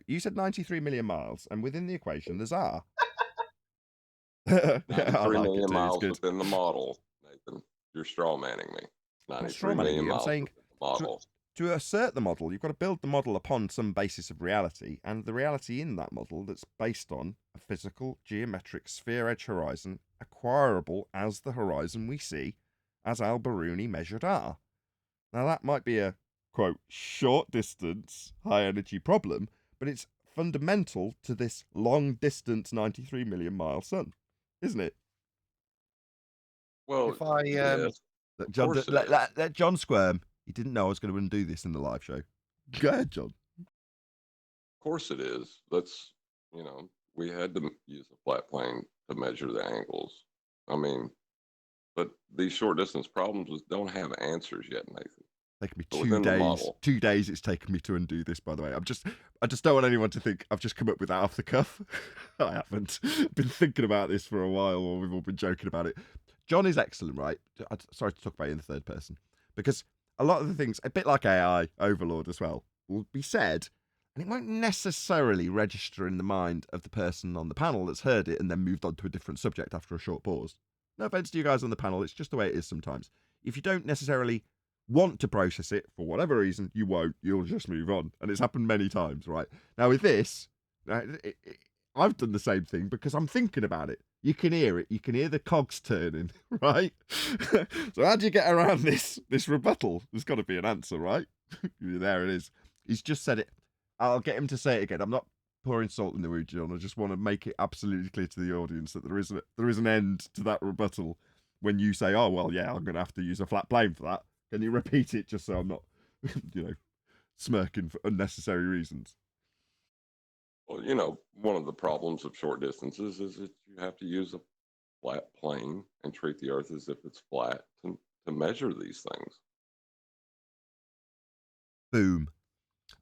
You said 93 million miles, and within the equation there's R. I 93 like it million too, it's miles good. within the model, Nathan. You're straw manning me. Not 93 strawmanning million you, I'm miles saying within the model. To assert the model, you've got to build the model upon some basis of reality, and the reality in that model that's based on a physical geometric sphere edge horizon acquirable as the horizon we see as Al-Biruni measured R. Now that might be a, quote, short distance, high energy problem, but it's fundamental to this long distance 93 million mile sun, isn't it? Well, If I yes, Let John, course it is. let John squirm. He didn't know I was going to undo this in the live show. Go ahead, John. of course it is. That's, we had to use a flat plane to measure the angles. I mean, but these short distance problems don't have answers yet, Nathan. Taken me But 2 within the days. model. 2 days it's taken me to undo this, by the way. I just don't want anyone to think I've just come up with that off the cuff. I haven't. Been thinking about this for a while, or we've all been joking about it. John is excellent, right? Sorry to talk about it in the third person. Because a lot of the things, a bit like AI, Overlord as well, will be said, and it won't necessarily register in the mind of the person on the panel that's heard it and then moved on to a different subject after a short pause. No offense to you guys on the panel, it's just the way it is sometimes. If you don't necessarily want to process it for whatever reason, you won't. You'll just move on. And it's happened many times, right? Now with this, I've done the same thing because I'm thinking about it. You can hear it. You can hear the cogs turning, right? So how do you get around this rebuttal? There's got to be an answer, right? There it is. He's just said it. I'll get him to say it again. I'm not pouring salt in the wound, John. I just want to make it absolutely clear to the audience that there is an end to that rebuttal when you say, oh, well, yeah, I'm going to have to use a flat plane for that. Can you repeat it just so I'm not, smirking for unnecessary reasons? Well, one of the problems of short distances is that you have to use a flat plane and treat the Earth as if it's flat to measure these things. Boom.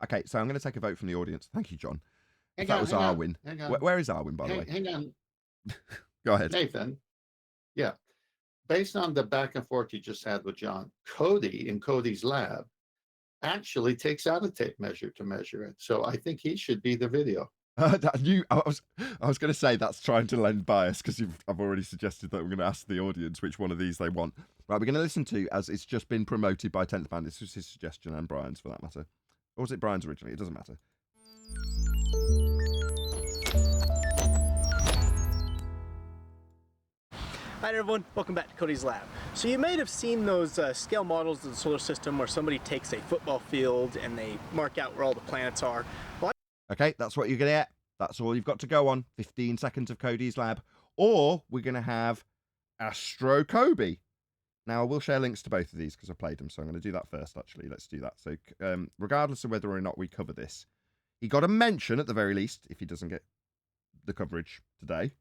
Okay, so I'm going to take a vote from the audience. Thank you, John. If that was Arwin. Where is Arwin, by the way? Hang on, Go ahead. Nathan. Yeah. Based on the back and forth you just had with John, Cody in Cody's lab actually takes out a tape measure to measure it. So I think he should be the video. I was going to say that's trying to lend bias because I've already suggested that we're going to ask the audience which one of these they want. Right, we're going to listen to, as it's just been promoted by 10th Man. This was his suggestion and Brian's for that matter. Or was it Brian's originally? It doesn't matter. Hi everyone, welcome back to Cody's Lab. So you might have seen those scale models of the solar system where somebody takes a football field and they mark out where all the planets are. Well, Okay, that's what you're going to get. That's all you've got to go on. 15 seconds of Cody's Lab. Or we're going to have Astro Kobe. Now, I will share links to both of these because I played them, so I'm going to do that first, actually. Let's do that. So, regardless of whether or not we cover this, he got a mention at the very least if he doesn't get the coverage today.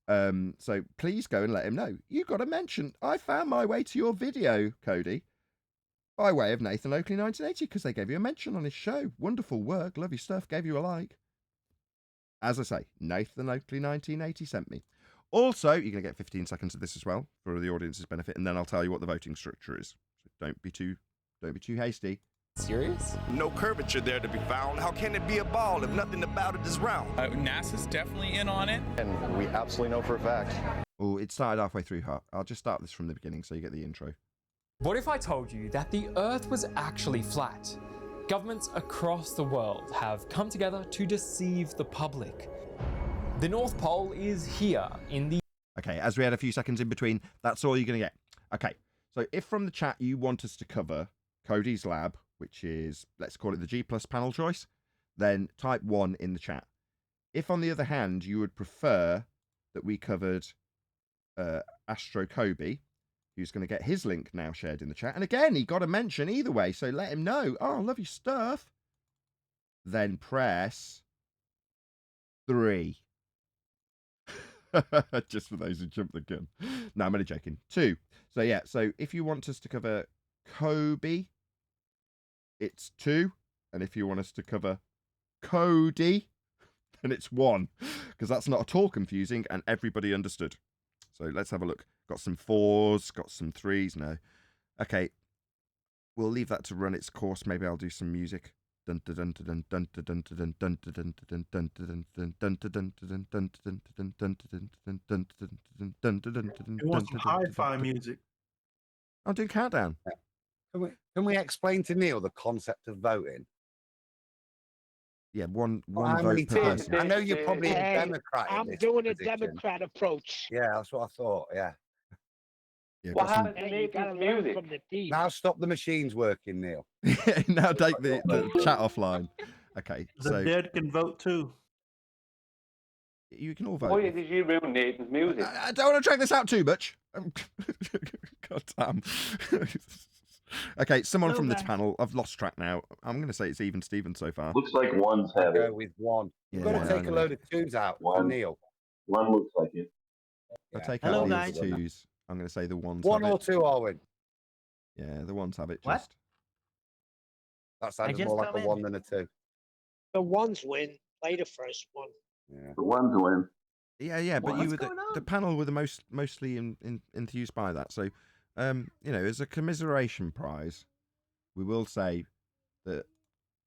So please go and let him know. You got a mention. I found my way to your video, Cody, by way of Nathan Oakley 1980, because they gave you a mention on his show. Wonderful work. Love your stuff. Gave you a like. As I say, Nathan Oakley 1980 sent me. Also, you're going to get 15 seconds of this as well for the audience's benefit, and then I'll tell you what the voting structure is. So don't be too hasty. Serious? No curvature there to be found. How can it be a ball if nothing about it is round? NASA's definitely in on it. And we absolutely know for a fact. Oh, it started halfway through. I'll just start this from the beginning so you get the intro. What if I told you that the Earth was actually flat? Governments across the world have come together to deceive the public. The North Pole is here in the... Okay, as we had a few seconds in between, that's all you're going to get. Okay, so if from the chat you want us to cover Codys lab, which is, let's call it the G+ panel choice, then type 1 in the chat. If, on the other hand, you would prefer that we covered Astro Kobe, who's going to get his link now shared in the chat, and again, he got a mention either way, so let him know. Oh, I love your stuff. Then press 3. Just for those who jumped the gun. No, I'm only joking. 2. So yeah, so if you want us to cover Kobe, it's 2. And if you want us to cover Cody, then it's 1. Because that's not at all confusing and everybody understood. So let's have a look. Got some 4s, got some 3s. No. Okay. We'll leave that to run its course. Maybe I'll do some music. It wants some hi-fi music. I'll do countdown. Can we explain to Neil the concept of voting? Yeah, one How vote many per times? person. I know you're probably a Hey, Democrat. in I'm this doing a position. Democrat approach. Yeah, that's what I thought. Yeah. Yeah, What got some- happened to Hey, you gotta Nathan's learn music? from the team. Now stop the machines working, Neil. Now take the chat offline. Okay, The so dead can vote too. you can all vote. Why did you ruin Nathan's music? I don't want to drag this out too much. God damn. Okay, someone from this panel. I've lost track now. I'm going to say it's even Steven so far. Looks like one's I'll have go it. with 1. You've Yeah, got to take a load of 2s out for One. Neil. One looks like it. I'll Yeah. take Hello, out guys. these 2s. I'm going to say the 1s 1 have or it. 2, Owen. Yeah, the 1s have it. What? Just. That sounds just more like come a in. 1 than a 2. The ones win. Play the first one. Yeah. The one's win. Yeah, but What's you were going the panel were the mostly enthused by that. So, you know, as a commiseration prize, we will say that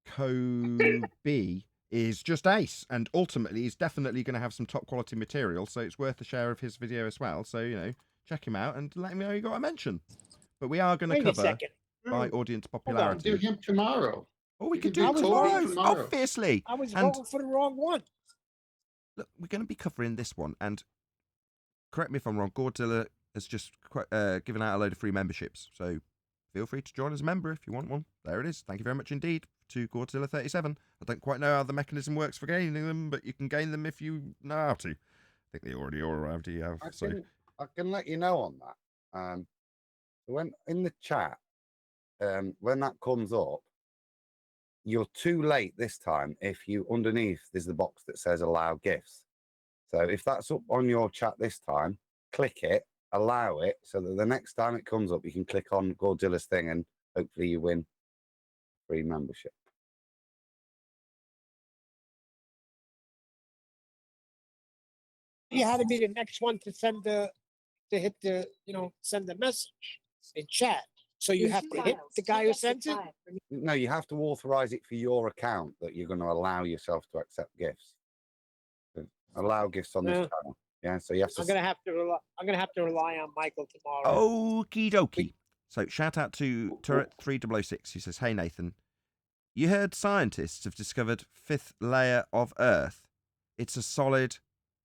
Kobe is just ace, and ultimately he's definitely going to have some top quality material. So it's worth a share of his video as well. So you know, check him out and let him know you got a mention. But we are going to Wait a cover second. by audience I'll popularity. do him tomorrow. Oh, we You could can do do tomorrow, Kobe tomorrow. obviously. I was And voting for the wrong one. look, we're going to be covering this one, and correct me if I'm wrong, Godzilla has just given out a load of free memberships, so feel free to join as a member if you want one. There it is. Thank you very much indeed to Godzilla 37. I don't quite know how the mechanism works for gaining them, but you can gain them if you know how to. I think they already all arrived. You have. I can let you know on that. When in the chat, when that comes up, you're too late this time. If you underneath, there's the box that says allow gifts. So if that's up on your chat this time, click it, allow it, so that the next time it comes up, you can click on Godzilla's thing and hopefully you win free membership. You had to be the next one to send hit the send the message in chat. So you have to hit the guy who sends it. No, you have to authorize it for your account that you're going to allow yourself to accept gifts. Allow gifts on this Yeah. channel. Yeah, so you have to. I'm gonna have to rely on Michael tomorrow. Okie dokie. So shout out to Turret 3006 who says, "Hey Nathan, you heard scientists have discovered 5th layer of Earth. It's a solid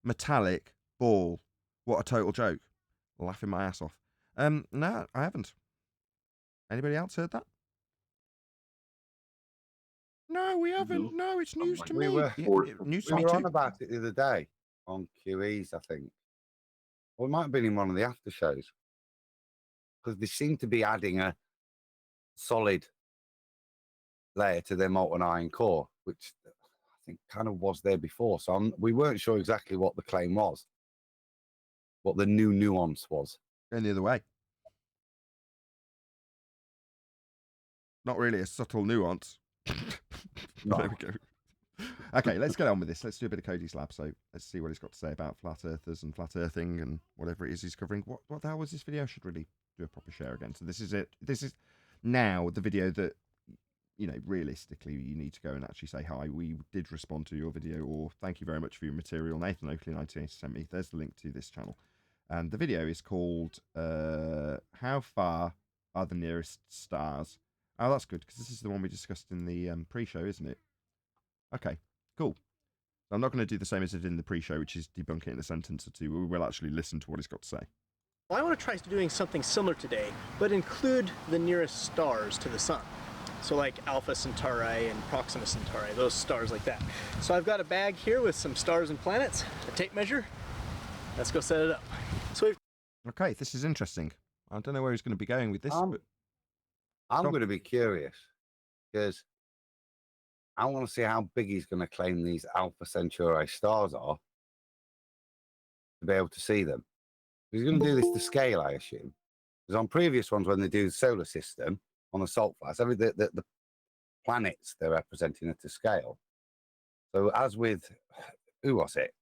metallic ball. What a total joke." Laughing my ass off. No, I haven't. Anybody else heard that? No, we haven't. No, it's news to me. News to We me were too. on about it the other day on QEs, I think. Or it might have been in one of the after shows. Because they seem to be adding a solid layer to their molten iron core, which I think kind of was there before. So we weren't sure exactly what the claim was, what the new nuance was. Going the other way. Not really a subtle nuance. No. There we go. Okay, let's get on with this. Let's do a bit of Codys lab. So let's see what he's got to say about flat earthers and flat earthing and whatever it is he's covering. What the hell was this video? I should really do a proper share again. So this is it. This is now the video that, you know, realistically you need to go and actually say hi. We did respond to your video, or thank you very much for your material. Nathan Oakley 1980 sent me. There's the link to this channel. And the video is called How Far Are the Nearest Stars? Oh, that's good, because this is the one we discussed in the pre-show, isn't it? Okay, cool. I'm not going to do the same as I did in the pre-show, which is debunk it in a sentence or two. We will actually listen to what he's got to say. Well, I want to try doing something similar today, but include the nearest stars to the sun. So like Alpha Centauri and Proxima Centauri, those stars like that. So I've got a bag here with some stars and planets, a tape measure. Let's go set it up. So Okay, this is interesting. I don't know where he's going to be going with this, but I'm going to be curious because I want to see how big he's going to claim these Alpha Centauri stars are to be able to see them. He's going to do this to scale, I assume. Because on previous ones, when they do the solar system on the salt flats, the planets they're representing are to scale. So as with, who was it?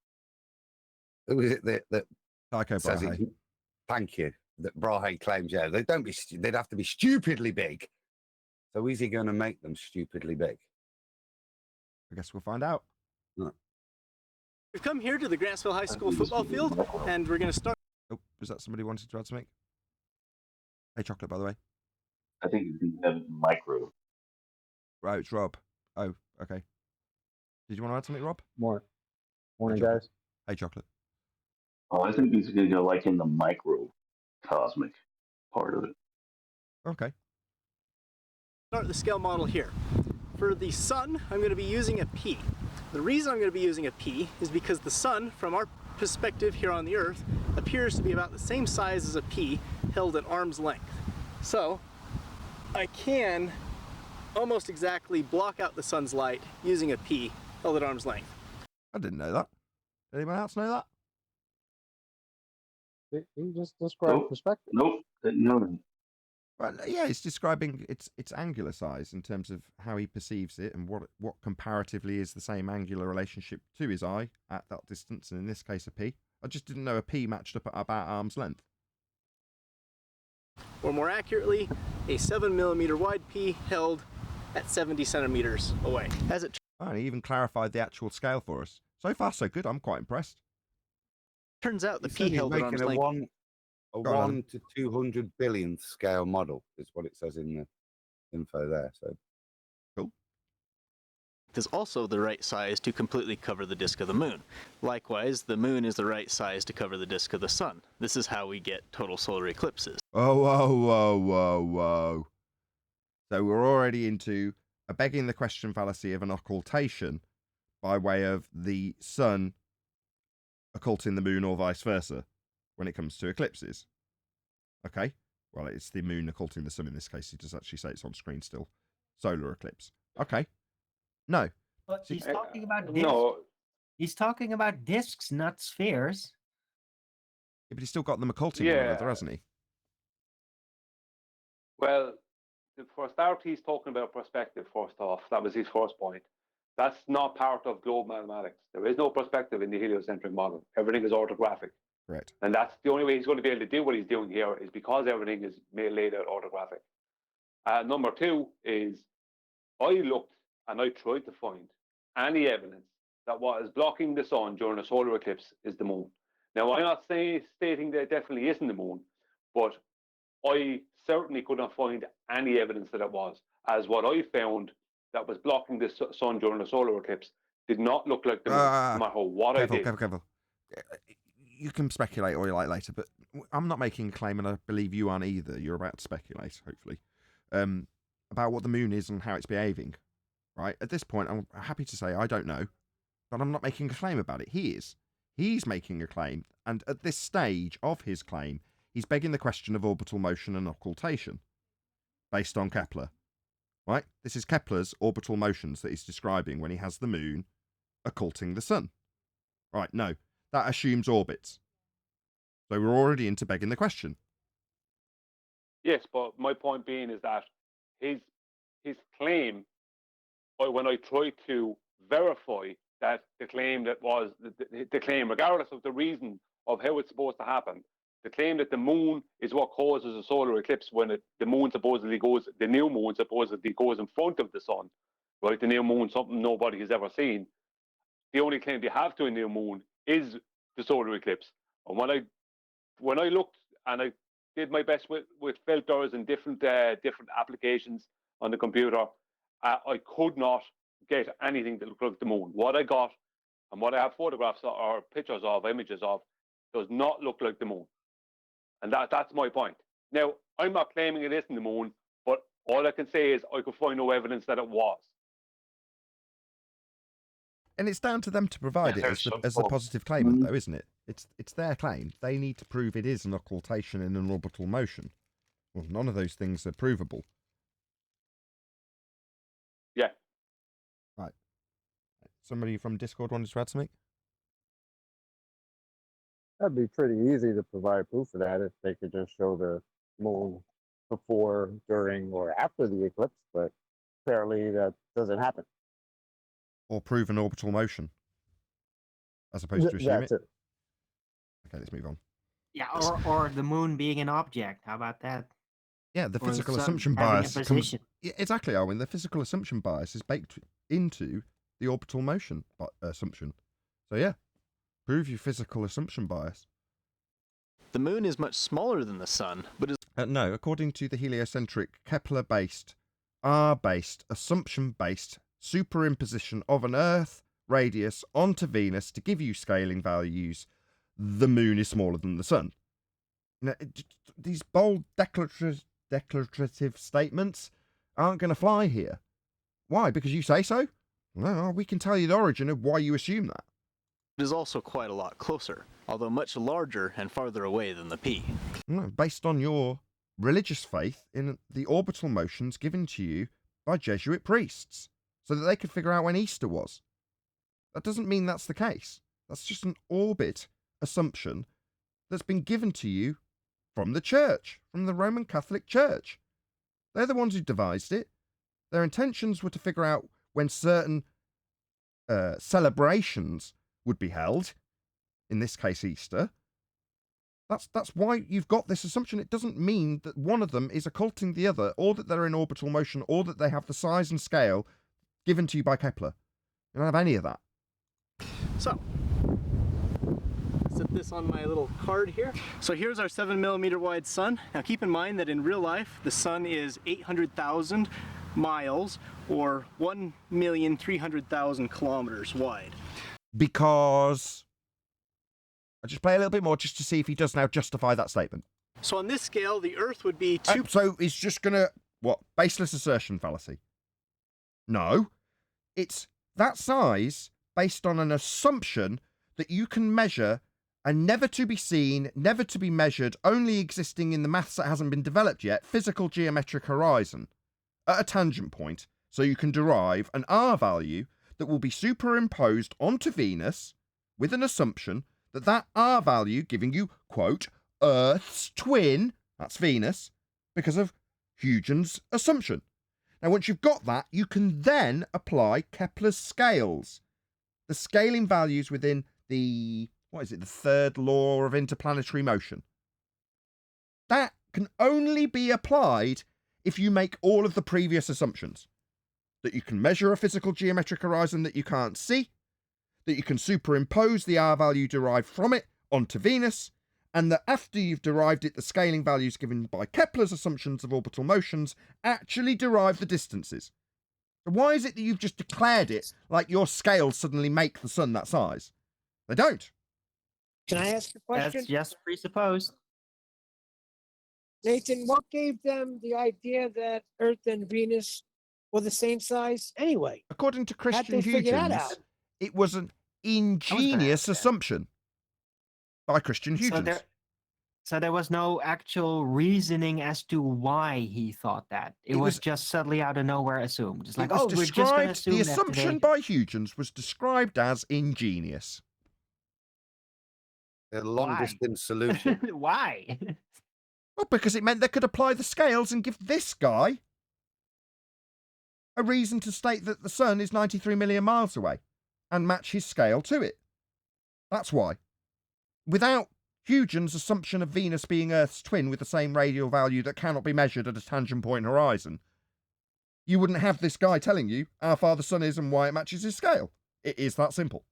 Who is it that Tycho says Brahe. it? Thank you. That Brahe claims, yeah, they'd have to be stupidly big. So is he going to make them stupidly big? I guess we'll find out. we've come here to the Grantsville High School football field, and we're going to start. Oh, was that somebody wanted to add something? Hey, Chocolate, by the way. I think it's the micro. Right, it's Rob. Oh, okay. Did you want to add something, Rob? Morning, Hey, guys. Hey, Chocolate. Oh, I think he's going to go like in the microcosmic part of it. Okay. Start the scale model here. For the sun, I'm going to be using a P. The reason I'm going to be using a P is because the sun, from our perspective here on the Earth, appears to be about the same size as a pea held at arm's length. So I can almost exactly block out the sun's light using a P held at arm's length. I didn't know that. Did anyone else know that? He just described perspective. Nope, didn't know that. Well, yeah, it's describing its angular size in terms of how he perceives it and what comparatively is the same angular relationship to his eye at that distance, and in this case a P. I just didn't know a P matched up at about arm's length. Or more accurately, a 7mm wide P held at 70 centimeters away. As it and he even clarified the actual scale for us. So far, so good. I'm quite impressed. turns out the He P said he's held at arm's making length. a Go on, 1 to 200 billionth scale model is what it says in the info there. So cool. Is also the right size to completely cover the disk of the moon. Likewise, the moon is the right size to cover the disk of the sun. This is how we get total solar eclipses. Oh, whoa, whoa, whoa, whoa. So we're already into a begging the question fallacy of an occultation by way of the sun occulting the moon or vice versa when it comes to eclipses. Okay. Well, it's the moon occulting the sun in this case. He does actually say it's on screen still. Solar eclipse. Okay. No. But he's talking about discs. No. He's talking about discs, not spheres. Yeah, but he's still got them occulting one another, hasn't he? Well, for a start, he's talking about perspective first off. That was his first point. That's not part of globe mathematics. There is no perspective in the heliocentric model. Everything is orthographic. Right. And that's the only way he's going to be able to do what he's doing here is because everything is laid out orthographic. Number two is I looked and I tried to find any evidence that what is blocking the sun during a solar eclipse is the moon. Now, I'm not stating that it definitely isn't the moon, but I certainly could not find any evidence that it was, as what I found that was blocking the sun during a solar eclipse did not look like the moon, no matter what I did. Careful. You can speculate all you like later, but I'm not making a claim, and I believe you aren't either. You're about to speculate, hopefully, about what the moon is and how it's behaving. Right? At this point, I'm happy to say I don't know, but I'm not making a claim about it. He is. He's making a claim, and at this stage of his claim, he's begging the question of orbital motion and occultation, based on Kepler. Right? This is Kepler's orbital motions that he's describing when he has the moon occulting the sun. Right, no. That assumes orbits. So we're already into begging the question. Yes, but my point being is that his claim, when I tried to verify that the claim that was the claim, regardless of the reason of how it's supposed to happen, the claim that the moon is what causes a solar eclipse when the new moon supposedly goes in front of the sun, right? The new moon, something nobody has ever seen. The only claim they have to a new moon is the solar eclipse. And when I looked and I did my best with filters and different applications, on the computer, I could not get anything that looked like the moon. What I got and what I have photographs or pictures of, images of, does not look like the moon. And that's my point. Now, I'm not claiming it isn't the moon, but all I can say is I could find no evidence that it was. And it's down to them to provide it as the positive claimant, though, isn't it? It's their claim. They need to prove it is an occultation in an orbital motion. Well, none of those things are provable. Yeah. Right. Somebody from Discord wanted to add something? That'd be pretty easy to provide proof of that if they could just show the moon before, during, or after the eclipse, but apparently that doesn't happen. Or prove an orbital motion, as opposed to assume it. That's it. Okay, let's move on. Yeah, or the moon being an object. How about that? Yeah, the Or physical sun assumption having a bias comes... position. Yeah, exactly, Arwin. The physical assumption bias is baked into the orbital motion assumption. So yeah, prove your physical assumption bias. The moon is much smaller than the sun, but is No, according to the heliocentric, Kepler-based, R-based, assumption-based superimposition of an Earth radius onto Venus to give you scaling values, the moon is smaller than the sun. Now, these bold declarative statements aren't going to fly here. Why? Because you say so? No, we can tell you the origin of why you assume that. It is also quite a lot closer, although much larger and farther away than the P. No, based on your religious faith in the orbital motions given to you by Jesuit priests, so that they could figure out when Easter was. That doesn't mean that's the case. That's just an orbit assumption that's been given to you from the church, from the Roman Catholic Church. They're the ones who devised it. Their intentions were to figure out when certain celebrations would be held, in this case Easter. That's why you've got this assumption. It doesn't mean that one of them is occulting the other, or that they're in orbital motion, or that they have the size and scale given to you by Kepler. You don't have any of that. So, set this on my little card here. So here's our 7mm wide sun. Now keep in mind that in real life, the sun is 800,000 miles or 1,300,000 kilometers wide. Because... I'll just play a little bit more just to see if he does now justify that statement. So on this scale, the Earth would be two... So he's just going to... What? Baseless assertion fallacy? No. It's that size based on an assumption that you can measure a never to be seen, never to be measured, only existing in the maths that hasn't been developed yet, physical geometric horizon at a tangent point, so you can derive an R value that will be superimposed onto Venus with an assumption that that R value giving you, quote, Earth's twin, that's Venus, because of Huygens' assumption. Now, once you've got that, you can then apply Kepler's scales. The scaling values within the, the third law of interplanetary motion. That can only be applied if you make all of the previous assumptions. That you can measure a physical geometric horizon that you can't see, that you can superimpose the R value derived from it onto Venus, and that after you've derived it, the scaling values given by Kepler's assumptions of orbital motions actually derive the distances. So why is it that you've just declared it like your scales suddenly make the sun that size? They don't. Can I ask a question? That's just presupposed. Nathan, what gave them the idea that Earth and Venus were the same size anyway? According to How'd Christian they figure that Huygens, out? it was an ingenious assumption by Christian Huygens. So there was no actual reasoning as to why he thought that. It was just suddenly out of nowhere assumed. It's like, It was oh, we're just going to described, assume the that assumption today. by Huygens was described as ingenious. A long distance solution. Why? Well, because it meant they could apply the scales and give this guy a reason to state that the sun is 93 million miles away and match his scale to it. That's why. Without Huygens' assumption of Venus being Earth's twin with the same radial value that cannot be measured at a tangent point horizon, you wouldn't have this guy telling you how far the sun is and why it matches his scale. It is that simple.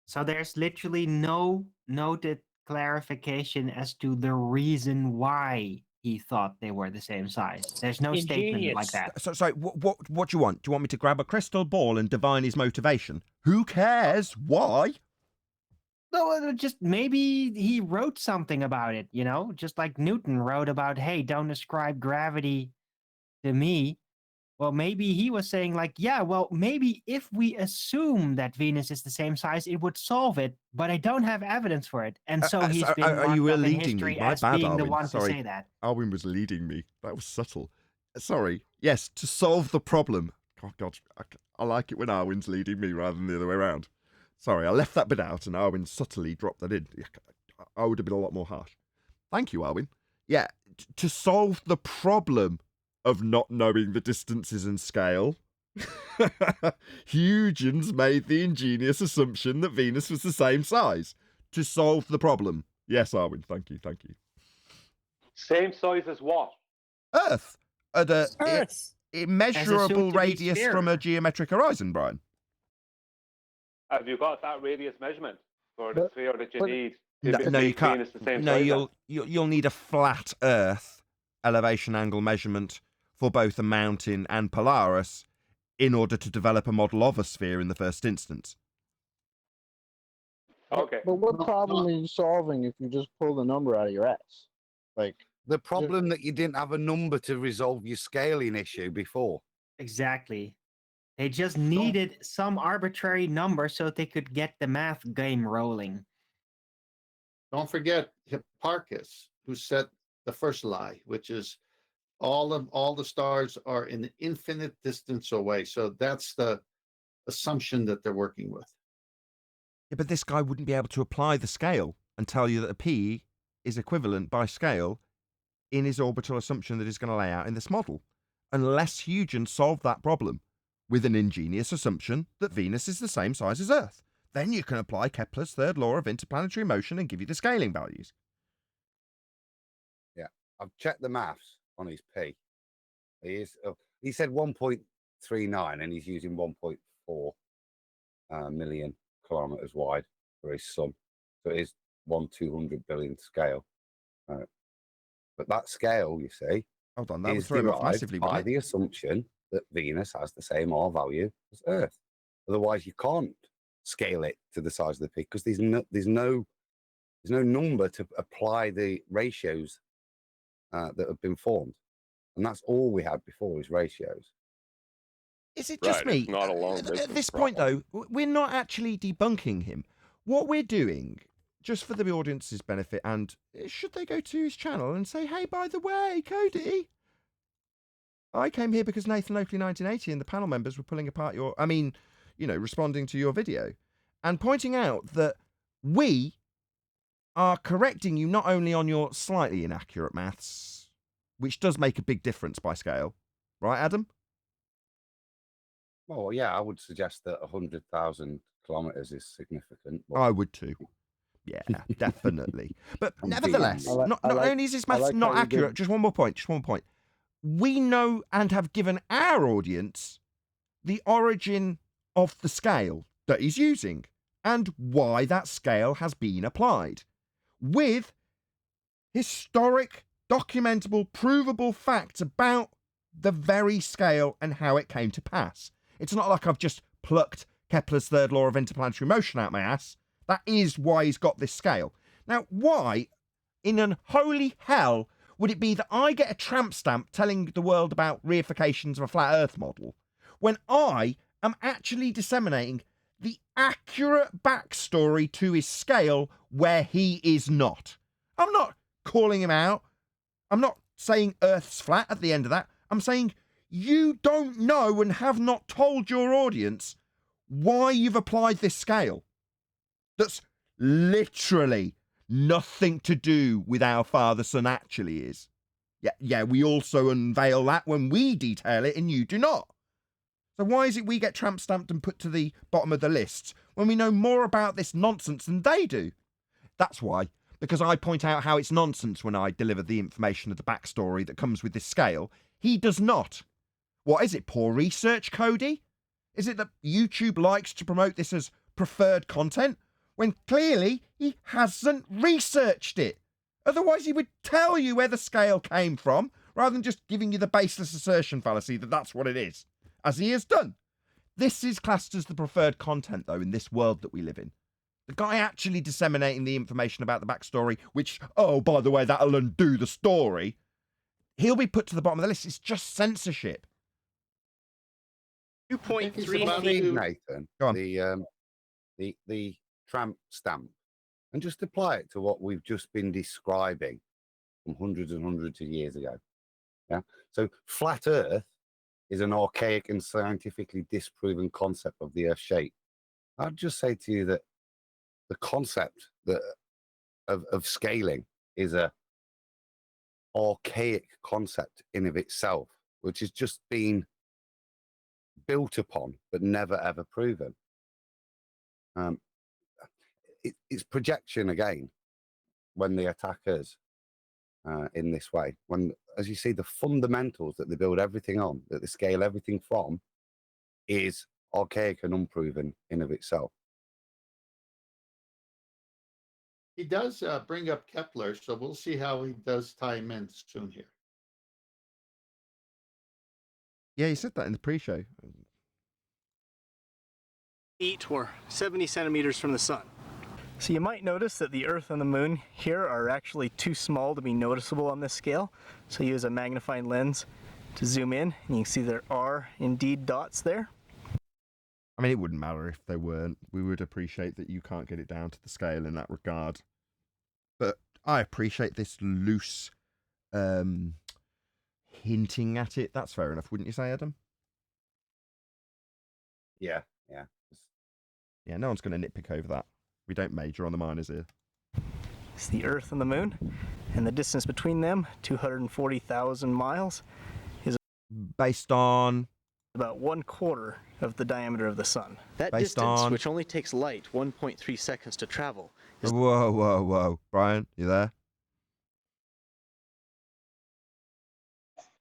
So there's literally no noted clarification as to the reason why he thought they were the same size. There's no statement like that. So what do you want? Do you want me to grab a crystal ball and divine his motivation? Who cares? Why? No, just maybe he wrote something about it, you know? Just like Newton wrote about, hey, don't ascribe gravity to me. Well, maybe he was saying like, yeah, well, maybe if we assume that Venus is the same size, it would solve it, but I don't have evidence for it. And so he's been are you marked up in leading history me? My as bad, being the Arwin. one Sorry. to say that. Arwin was leading me. That was subtle. Sorry. Yes, to solve the problem. Oh, God, I like it when Arwin's leading me rather than the other way around. Sorry, I left that bit out and Arwin subtly dropped that in. I would have been a lot more harsh. Thank you, Arwin. Yeah, to solve the problem of not knowing the distances and scale, Huygens made the ingenious assumption that Venus was the same size. To solve the problem. Yes, Arwin, thank you. Same size as what? Earth. At a Earth. immeasurable radius sphere. from a geometric horizon, Brian. Have you got that radius measurement for the sphere that you need? No, you can't. Venus the same No, size you'll need a flat Earth elevation angle measurement for both a mountain and Polaris in order to develop a model of a sphere in the first instance. Okay. But what problem are you solving if you just pull the number out of your ass? Like the problem that you didn't have a number to resolve your scaling issue before. Exactly. They just needed some arbitrary number so they could get the math game rolling. Don't forget Hipparchus, who set the first lie, which is all the stars are in infinite distance away. So that's the assumption that they're working with. Yeah, but this guy wouldn't be able to apply the scale and tell you that a P is equivalent by scale in his orbital assumption that he's going to lay out in this model, unless Huygens solved that problem with an ingenious assumption that Venus is the same size as Earth. Then you can apply Kepler's third law of interplanetary motion and give you the scaling values. Yeah, I've checked the maths on his P. He said 1.39 and he's using 1.4 million kilometers wide for his sun. So it is 1/200 billion scale. But that scale, you see, hold on, that is throw him off derived massively, by the assumption that Venus has the same R value as Earth. Otherwise, you can't scale it to the size of the peak because there's no number to apply the ratios that have been formed, and that's all we had before is ratios. Is it just me? It's not a long At this point, though, we're not actually debunking him. What we're doing, just for the audience's benefit, and should they go to his channel and say, hey, by the way, Cody, I came here because Nathan Oakley 1980 and the panel members were pulling apart responding to your video and pointing out that we are correcting you not only on your slightly inaccurate maths, which does make a big difference by scale. Right, Adam? Well, yeah, I would suggest that 100,000 kilometers is significant. I would too. Yeah, definitely. But nevertheless, I not only is his maths not accurate, just one more point. We know and have given our audience the origin of the scale that he's using and why that scale has been applied with historic, documentable, provable facts about the very scale and how it came to pass. It's not like I've just plucked Kepler's third law of interplanetary motion out my ass. That is why he's got this scale. Now, why in unholy hell would it be that I get a tramp stamp telling the world about reifications of a flat Earth model when I am actually disseminating the accurate backstory to his scale where he is not? I'm not calling him out. I'm not saying Earth's flat at the end of that. I'm saying you don't know and have not told your audience why you've applied this scale. That's literally nothing to do with how far the sun actually is. Yeah, we also unveil that when we detail it and you do not. So why is it we get tramp stamped and put to the bottom of the lists when we know more about this nonsense than they do? That's why. Because I point out how it's nonsense when I deliver the information of the backstory that comes with this scale. He does not. What is it, poor research, Cody? Is it that YouTube likes to promote this as preferred content when clearly he hasn't researched it? Otherwise, he would tell you where the scale came from, rather than just giving you the baseless assertion fallacy that that's what it is, as he has done. This is classed as the preferred content, though, in this world that we live in. The guy actually disseminating the information about the backstory, which, oh, by the way, that'll undo the story, he'll be put to the bottom of the list. It's just censorship. 2.3 feet, Nathan. Go on. The tramp stamp, and just apply it to what we've just been describing from hundreds and hundreds of years ago. Yeah. So flat Earth is an archaic and scientifically disproven concept of the Earth's shape. I'd just say to you that the concept of scaling is a archaic concept in of itself, which has just been built upon but never ever proven. It's projection again when they attack us in this way. When, as you see, the fundamentals that they build everything on, that they scale everything from, is archaic and unproven in of itself. He does bring up Kepler, so we'll see how he does tie him in soon here. Yeah, he said that in the pre-show. Feet or 70 centimeters from the sun. So you might notice that the Earth and the Moon here are actually too small to be noticeable on this scale. So use a magnifying lens to zoom in, and you can see there are indeed dots there. I mean, it wouldn't matter if they weren't. We would appreciate that you can't get it down to the scale in that regard. But I appreciate this loose hinting at it. That's fair enough, wouldn't you say, Adam? Yeah. Yeah, no one's going to nitpick over that. We don't major on the minors here. It's the Earth and the Moon, and the distance between them, 240,000 miles, is based on about 1/4 of the diameter of the sun. That Based distance, on- which only takes light 1.3 seconds to travel, is Whoa. Brian, you there?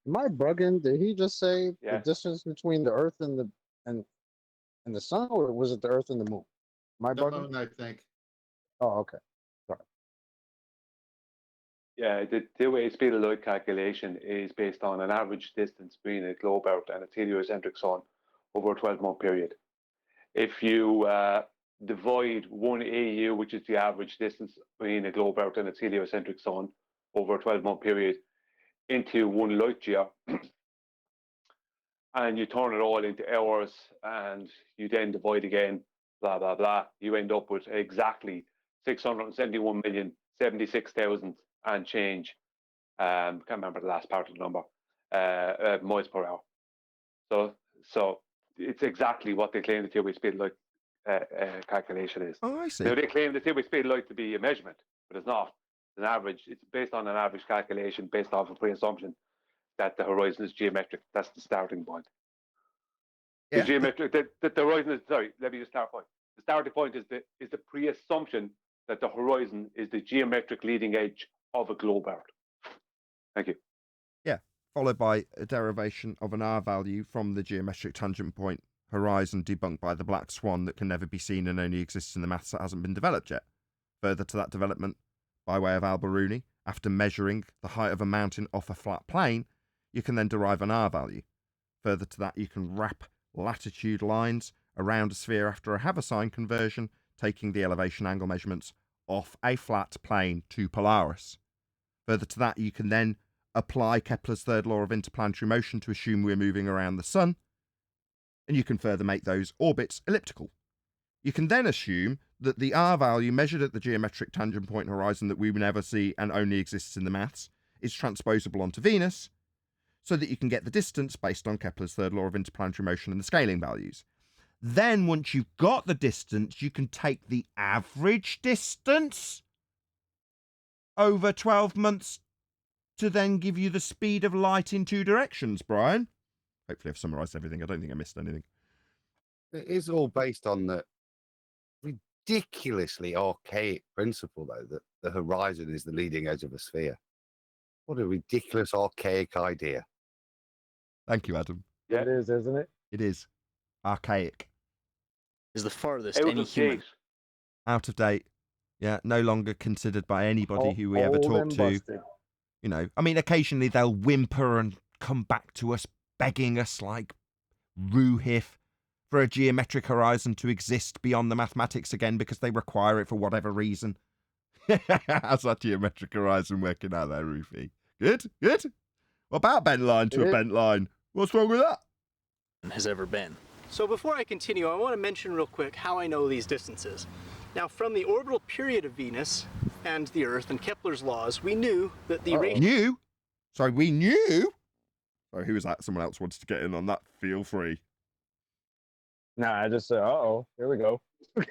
Am I bugging? Did he just say Yeah. the distance between the Earth and the sun, or was it the Earth and the Moon? Am I The bugging? Moon, I think. Oh, okay. Sorry. Yeah, the way speed of light calculation is based on an average distance between a globe Earth and its heliocentric sun over a 12-month period. If you divide 1 AU, which is the average distance between a globe Earth and its heliocentric sun over a 12-month period, into 1 light year, and you turn it all into hours, and you then divide again, blah, blah, blah, you end up with exactly 671,076,000 and change. Can't remember the last part of the number, miles per hour. So it's exactly what they claim the theory of speed of light calculation is. Oh, I see. Now, they claim the theory of speed of light to be a measurement, but it's not. It's an average. It's based on an average calculation based off a pre-assumption that the horizon is geometric. That's the starting point. Yeah. The geometric, the horizon is, sorry, let me just clarify. The starting point is the pre-assumption that the horizon is the geometric leading edge of a globe Earth. Thank you. Yeah, followed by a derivation of an R value from the geometric tangent point horizon debunked by the black swan that can never be seen and only exists in the maths that hasn't been developed yet. Further to that development, by way of Al-Biruni, after measuring the height of a mountain off a flat plane, you can then derive an R value. Further to that, you can wrap latitude lines around a sphere after a Haversine conversion, taking the elevation angle measurements off a flat plane to Polaris. Further to that, you can then apply Kepler's third law of interplanetary motion to assume we're moving around the sun, and you can further make those orbits elliptical. You can then assume that the R value measured at the geometric tangent point horizon that we will never see and only exists in the maths is transposable onto Venus, so that you can get the distance based on Kepler's third law of interplanetary motion and the scaling values. Then, once you've got the distance, you can take the average distance over 12 months to then give you the speed of light in 2 directions, Brian. Hopefully I've summarised everything. I don't think I missed anything. It is all based on the ridiculously archaic principle, though, that the horizon is the leading edge of a sphere. What a ridiculous, archaic idea. Thank you, Adam. It is, isn't it? It is. Archaic. is the farthest Out any of human. date. Out of date. Yeah, no longer considered by anybody who we ever Old talk and to. busted. You know, I mean, occasionally they'll whimper and come back to us, begging us like Ruhif for a geometric horizon to exist beyond the mathematics again because they require it for whatever reason. How's that geometric horizon working out there, Rufy? Good, good. What about bent line to a bent line? What's wrong with that? Has ever been. So before I continue, I want to mention real quick how I know these distances. Now, from the orbital period of Venus and the Earth and Kepler's laws, we knew that the ratio... Knew? Sorry, we knew? Sorry, who was that? Someone else wanted to get in on that. Feel free. Nah, I just said, uh-oh, here we go. Yeah,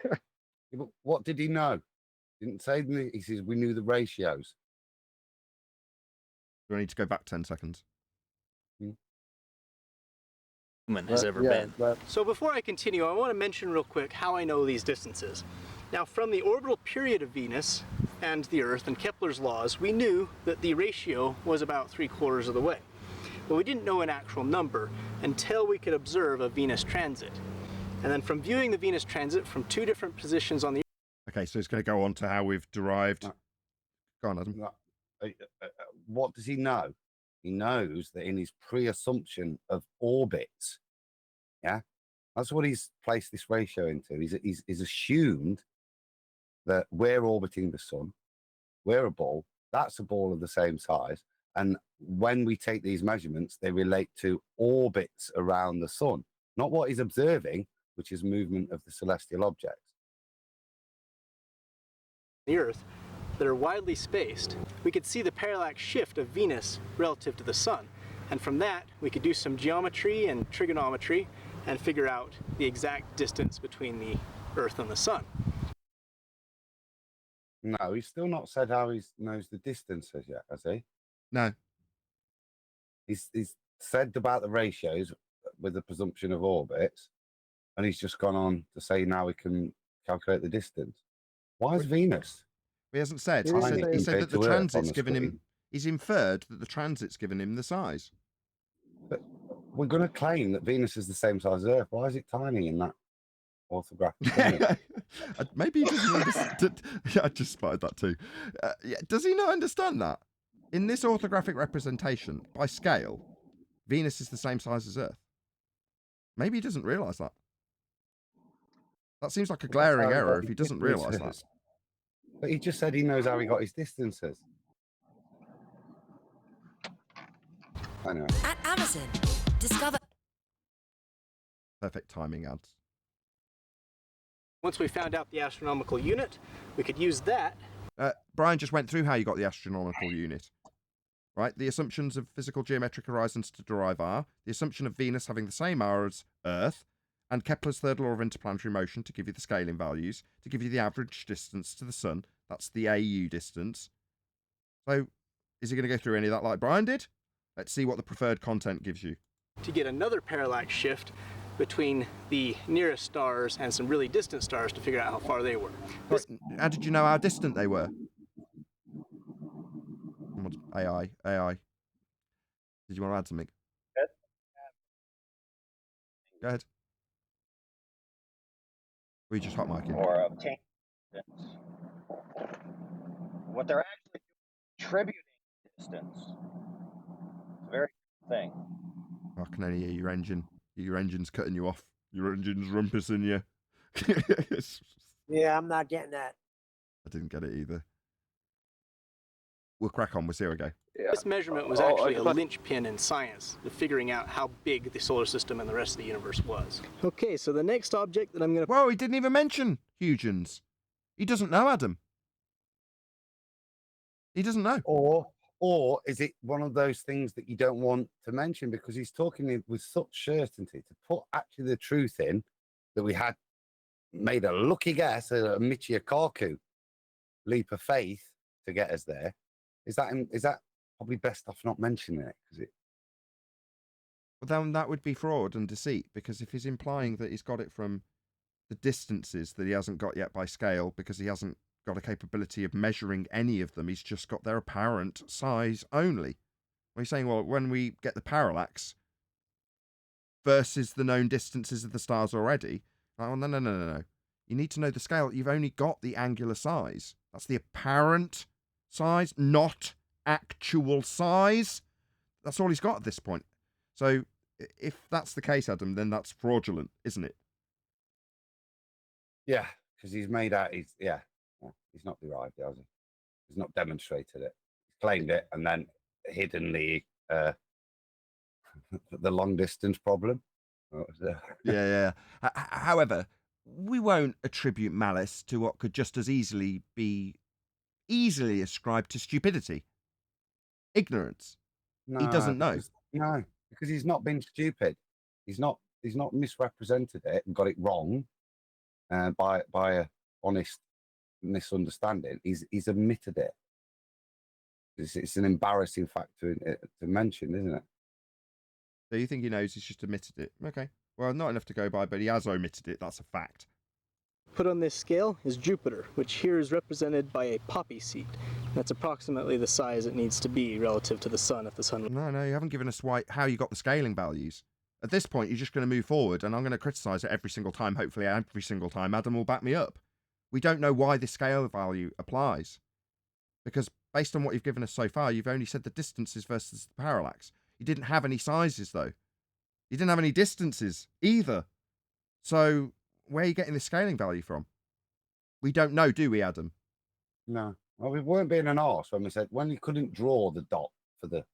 but what did he know? Didn't say. He says we knew the ratios. Do I need to go back 10 seconds? has ever been. So before I continue, I want to mention real quick how I know these distances. Now, from the orbital period of Venus and the Earth and Kepler's laws, we knew that the ratio was about 3/4 of the way. But we didn't know an actual number until we could observe a Venus transit. And then from viewing the Venus transit from two different positions on the... Okay, so it's going to go on to how we've derived... Go on, Adam. What does he know? He knows that in his pre-assumption of orbits, yeah, that's what he's placed this ratio into. He's assumed that we're orbiting the sun, we're a ball, that's a ball of the same size, and when we take these measurements, they relate to orbits around the sun, not what he's observing, which is movement of the celestial objects. The Earth that are widely spaced, we could see the parallax shift of Venus relative to the sun. And from that, we could do some geometry and trigonometry and figure out the exact distance between the Earth and the sun. No, he's still not said how he knows the distances yet, has he? No. He's said about the ratios with the presumption of orbits, and he's just gone on to say now we can calculate the distance. Why is Venus? He hasn't said. He said that the transit's given him... He's inferred that the transit's given him the size. But we're going to claim that Venus is the same size as Earth. Why is it tiny in that orthographic? Maybe he doesn't understand. Yeah, I just spotted that too. Does he not understand that? In this orthographic representation, by scale, Venus is the same size as Earth. Maybe he doesn't realise that. That seems like a glaring error if he doesn't realise that. But he just said he knows how he got his distances. Anyway. At Amazon, discover... Perfect timing, ads. Once we found out the astronomical unit, we could use that. Brian just went through how you got the astronomical unit. Right? The assumptions of physical geometric horizons to derive are the assumption of Venus having the same hour as Earth, and Kepler's third law of interplanetary motion to give you the scaling values, to give you the average distance to the sun. That's the AU distance. So, is he going to go through any of that like Brian did? Let's see what the preferred content gives you. To get another parallax shift between the nearest stars and some really distant stars to figure out how far they were. How did you know how distant they were? AI. Did you want to add something? Go ahead. Or you just hot micing? Or obtain distance. What they're actually attributing distance. It's a very good thing. I can only hear your engine. Your engine's cutting you off. Your engine's rumpusing you. Yeah, I'm not getting that. I didn't get it either. We'll crack on. We'll see how we go. This measurement was actually a linchpin in science, of figuring out how big the solar system and the rest of the universe was. Okay, so the next object that I'm going to... Whoa, he didn't even mention Huygens. He doesn't know, Adam. He doesn't know. Or is it one of those things that you don't want to mention because he's talking with such certainty to put actually the truth in that we had made a lucky guess, a Michio Kaku leap of faith to get us there. Is that probably best off not mentioning it? Well, then that would be fraud and deceit, because if he's implying that he's got it from the distances that he hasn't got yet by scale, because he hasn't got a capability of measuring any of them, he's just got their apparent size only. Well, he's saying, well, when we get the parallax versus the known distances of the stars already, oh, no. You need to know the scale. You've only got the angular size. That's the apparent size, not actual size. That's all he's got at this point. So if that's the case, Adam, then that's fraudulent, isn't it? Yeah, because he's made out. He's not derived it, has he? He's not demonstrated it. He's claimed it and then hidden the the long distance problem. Yeah. However, we won't attribute malice to what could just as easily be ascribed to stupidity, ignorance. He doesn't know. Because he's not been stupid. He's not misrepresented it and got it wrong by a honest misunderstanding. He's admitted it. It's an embarrassing fact to mention, isn't it? So you think he knows? He's just admitted it. Okay. Well, not enough to go by, but he has omitted it. That's a fact. Put on this scale is Jupiter, which here is represented by a poppy seed. That's approximately the size it needs to be relative to the sun if the sun... No, you haven't given us how you got the scaling values. At this point, you're just going to move forward, and I'm going to criticise it every single time. Hopefully, every single time, Adam will back me up. We don't know why this scale value applies. Because based on what you've given us so far, you've only said the distances versus the parallax. You didn't have any sizes, though. You didn't have any distances either. So where are you getting the scaling value from? We don't know, do we, Adam? No. Well, we weren't being an arse when we said when you couldn't draw the dot for the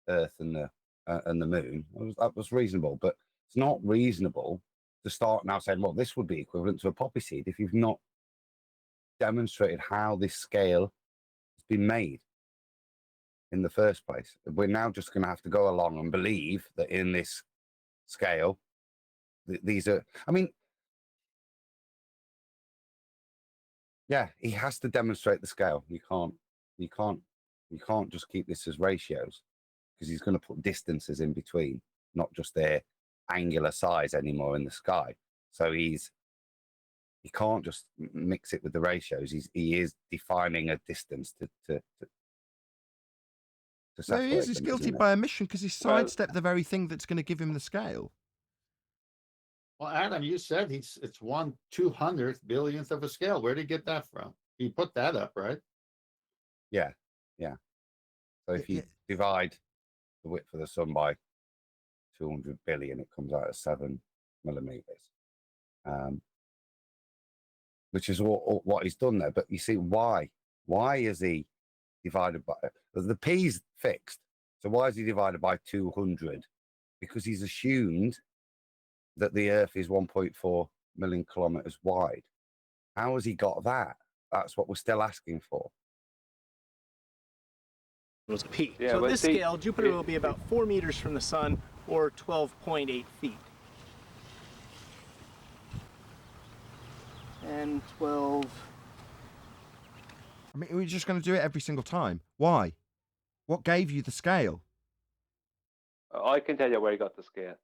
Earth and the Moon. That was reasonable, but it's not reasonable to start now saying, well, this would be equivalent to a poppy seed if you've not demonstrated how this scale has been made in the first place. We're now just going to have to go along and believe that in this scale, these are, I mean, yeah, he has to demonstrate the scale. You can't just keep this as ratios because he's going to put distances in between, not just their angular size anymore in the sky. So he can't just mix it with the ratios. He is defining a distance to So he's guilty by omission because he sidestepped the very thing that's going to give him the scale. Well, Adam, you said it's 1/200th billionth of a scale. Where did he get that from? He put that up, right? Yeah. So if you divide the width of the sun by 200 billion, it comes out at 7 millimeters, which is what he's done there. But you see, why is he divided by the P's fixed? So why is he divided by 200? Because he's assumed that the Earth is 1.4 million kilometers wide. How has he got that? That's what we're still asking for. It was P. Yeah, so at this see, scale, Jupiter will be about 4 meters from the sun, or 12.8 feet. And 12... I mean, we're just going to do it every single time. Why? What gave you the scale? I can tell you where he got the scale.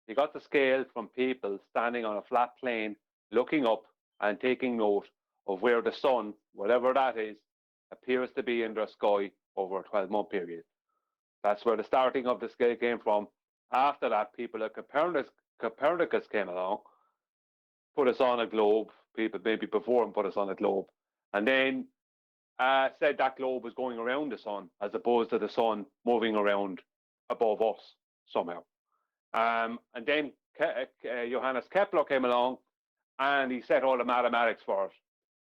He got the scale from people standing on a flat plane, looking up and taking note of where the sun, whatever that is, appears to be in the sky over a 12-month period. That's where the starting of the scale came from. After that, people like Copernicus came along, put us on a globe. People maybe before him put us on a globe. And then said that globe was going around the sun as opposed to the sun moving around above us somehow. And then Johannes Kepler came along and he set all the mathematics for it,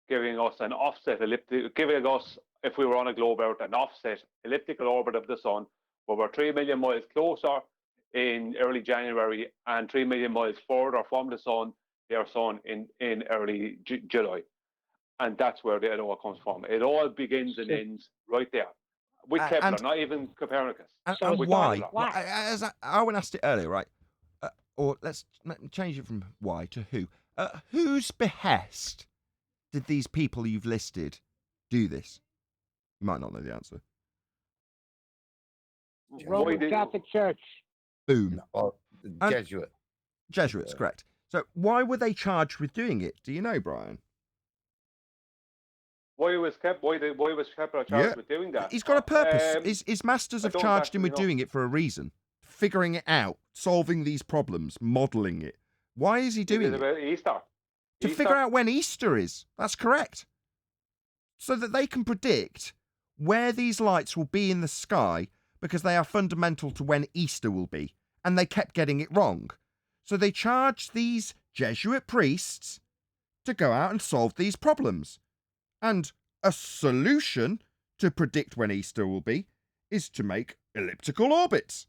giving us an offset giving us, if we were on a globe Earth, an offset elliptical orbit of the sun, where we're 3 million miles closer in early January and 3 million miles further from the sun, their sun in early July. And that's where it all comes from. It all begins and ends right there. With Kepler, not even Copernicus. And why? As Owen asked it earlier, right? Or let's change it from why to who. Whose behest did these people you've listed do this? You might not know the answer. Roman Catholic Church. Boom. Jesuits, correct. So why were they charged with doing it? Do you know, Brian? Why was Kepler charged with doing that? He's got a purpose. His masters have charged him with doing it for a reason. Figuring it out, solving these problems, modelling it. Why is he doing it? About Easter. to figure out when Easter is. That's correct. So that they can predict where these lights will be in the sky because they are fundamental to when Easter will be. And they kept getting it wrong. So they charged these Jesuit priests to go out and solve these problems. And a solution to predict when Easter will be is to make elliptical orbits.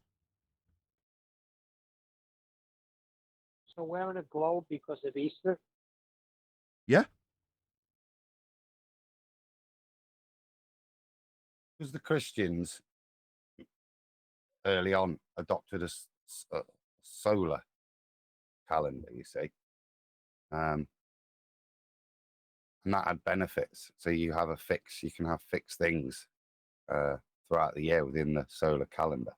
So we're in a globe because of Easter? Yeah. Because the Christians early on adopted a solar calendar, you see. And that had benefits. So you can have fixed things throughout the year within the solar calendar.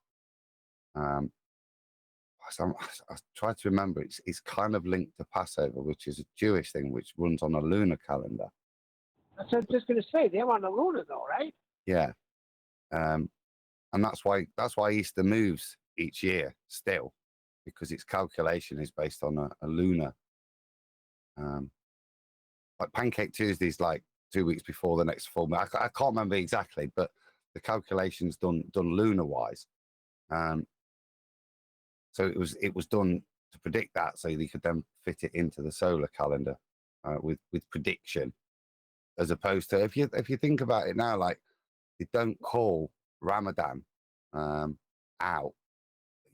So I try to remember, it's kind of linked to Passover, which is a Jewish thing, which runs on a lunar calendar. That's what I'm just going to say. They're on the lunar, though, right? Yeah. And that's why Easter moves each year still, because its calculation is based on a lunar. Like Pancake Tuesday is like 2 weeks before the next full moon. I can't remember exactly, but the calculation's done lunar wise. So it was done to predict that, so you could then fit it into the solar calendar with prediction, as opposed to if you think about it now, like they don't call Ramadan out.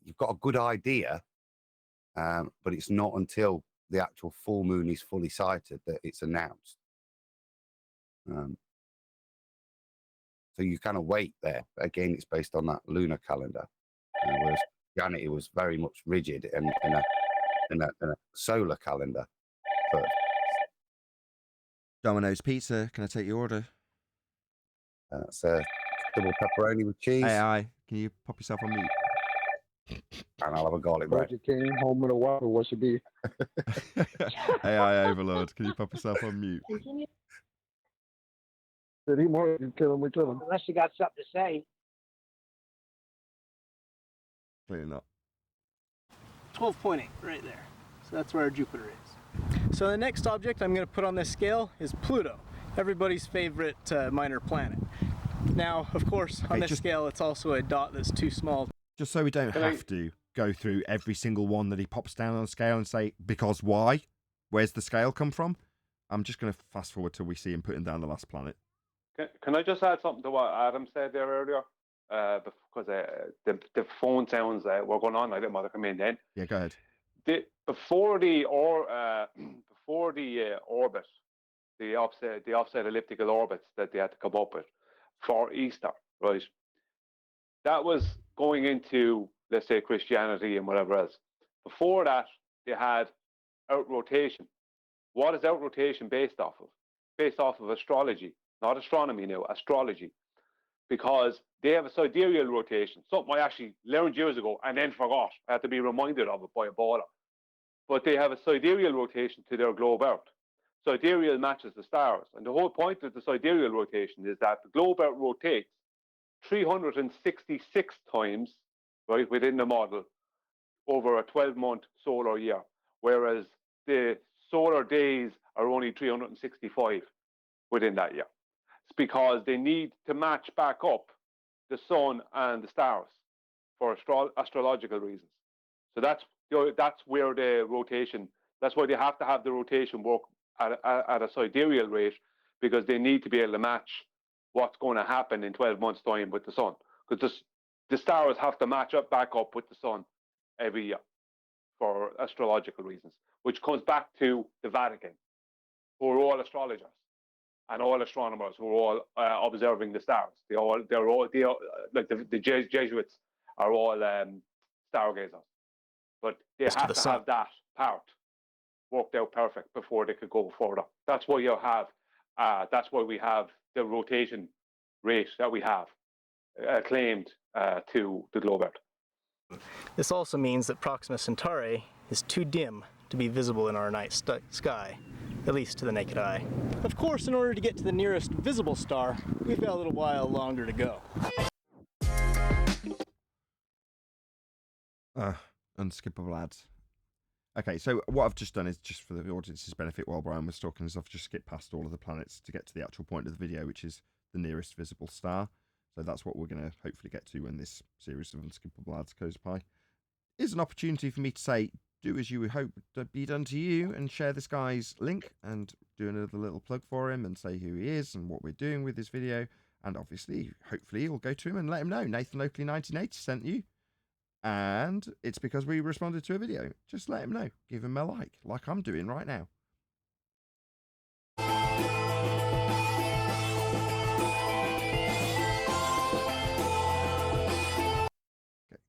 You've got a good idea, but it's not until the actual full moon is fully sighted that it's announced. So you kind of wait there. Again, it's based on that lunar calendar, whereas Christianity was very much rigid and in a solar calendar. First. Domino's Pizza, can I take your order? That's a double pepperoni with cheese. AI, can you pop yourself on mute? And I'll have a garlic bread. Burger King, home of the water, what should be? AI overlord, can you pop yourself on mute? Did he more? You kill him, we kill him. Unless you got something to say. Clearly not. 12.8 right there. So that's where our Jupiter is. So the next object I'm going to put on this scale is Pluto, everybody's favorite minor planet. Now, of course, on this scale, it's also a dot that's too small. Just so we don't have to go through every single one that he pops down on the scale and say, because why? Where's the scale come from? I'm just going to fast forward till we see him putting down the last planet. Can I just add something to what Adam said there earlier? Because the phone sounds were going on. I didn't want to come in then. Yeah, go ahead. Before the orbit, the offset elliptical orbits that they had to come up with for Easter, right? That was going into, let's say, Christianity and whatever else. Before that, they had out rotation. What is out rotation based off of? Based off of astrology, not astronomy now, astrology. Because they have a sidereal rotation, something I actually learned years ago and then forgot. I had to be reminded of it by a baller. But they have a sidereal rotation to their globe Earth. Sidereal matches the stars. And the whole point of the sidereal rotation is that the globe Earth rotates 366 times, right, within the model over a 12-month solar year, whereas the solar days are only 365 within that year. It's because they need to match back up the sun and the stars for astrological reasons. So that's where the rotation, that's why they have to have the rotation work at a sidereal rate, because they need to be able to match what's going to happen in 12 months' time with the sun. Because the stars have to match up back up with the sun every year for astrological reasons, which comes back to the Vatican, who are all astrologers and all astronomers who are all observing the stars. They're all like the Jesuits are all stargazers, but they have to have that part worked out perfect before they could go further. That's why you have. That's why we have the rotation rate that we have claimed to the globe Earth. This also means that Proxima Centauri is too dim to be visible in our night sky, at least to the naked eye. Of course, in order to get to the nearest visible star, we've got a little while longer to go. Unskippable ads. Okay, so what I've just done is, just for the audience's benefit, while Brian was talking, is I've just skipped past all of the planets to get to the actual point of the video, which is the nearest visible star. So that's what we're going to hopefully get to when this series of unskippable ads goes by. Is an opportunity for me to say, do as you would hope to be done to you, and share this guy's link and do another little plug for him and say who he is and what we're doing with this video. And obviously, hopefully, you'll go to him and let him know Nathan Oakley 1980 sent you. And it's because we responded to a video. Just let him know. Give him a like I'm doing right now.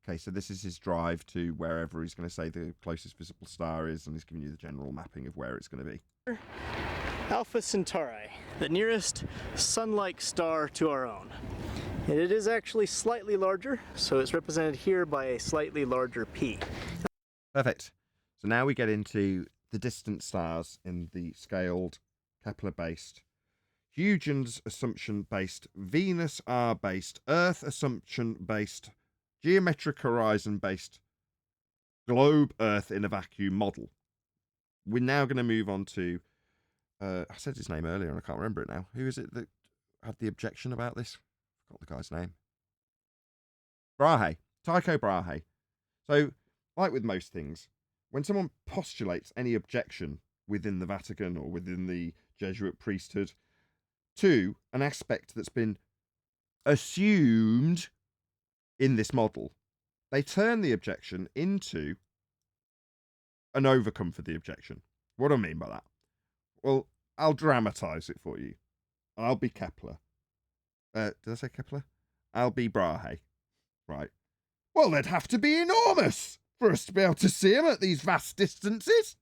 Okay, so this is his drive to wherever he's going to say the closest visible star is, and he's giving you the general mapping of where it's going to be. Alpha Centauri, the nearest sun-like star to our own. And it is actually slightly larger, so it's represented here by a slightly larger P. Perfect. So now we get into the distant stars in the scaled, Kepler-based, Huygens assumption-based, Venus R-based, Earth assumption-based, geometric horizon-based, globe Earth in a vacuum model. We're now going to move on to, I said his name earlier and I can't remember it now. Who is it that had the objection about this? Got the guy's name. Brahe. Tycho Brahe. So, like with most things, when someone postulates any objection within the Vatican or within the Jesuit priesthood to an aspect that's been assumed in this model, they turn the objection into an overcome for the objection. What do I mean by that? Well, I'll dramatize it for you. I'll be Kepler. Did I say Kepler? I'll be Brahe. Right. Well, they'd have to be enormous for us to be able to see them at these vast distances.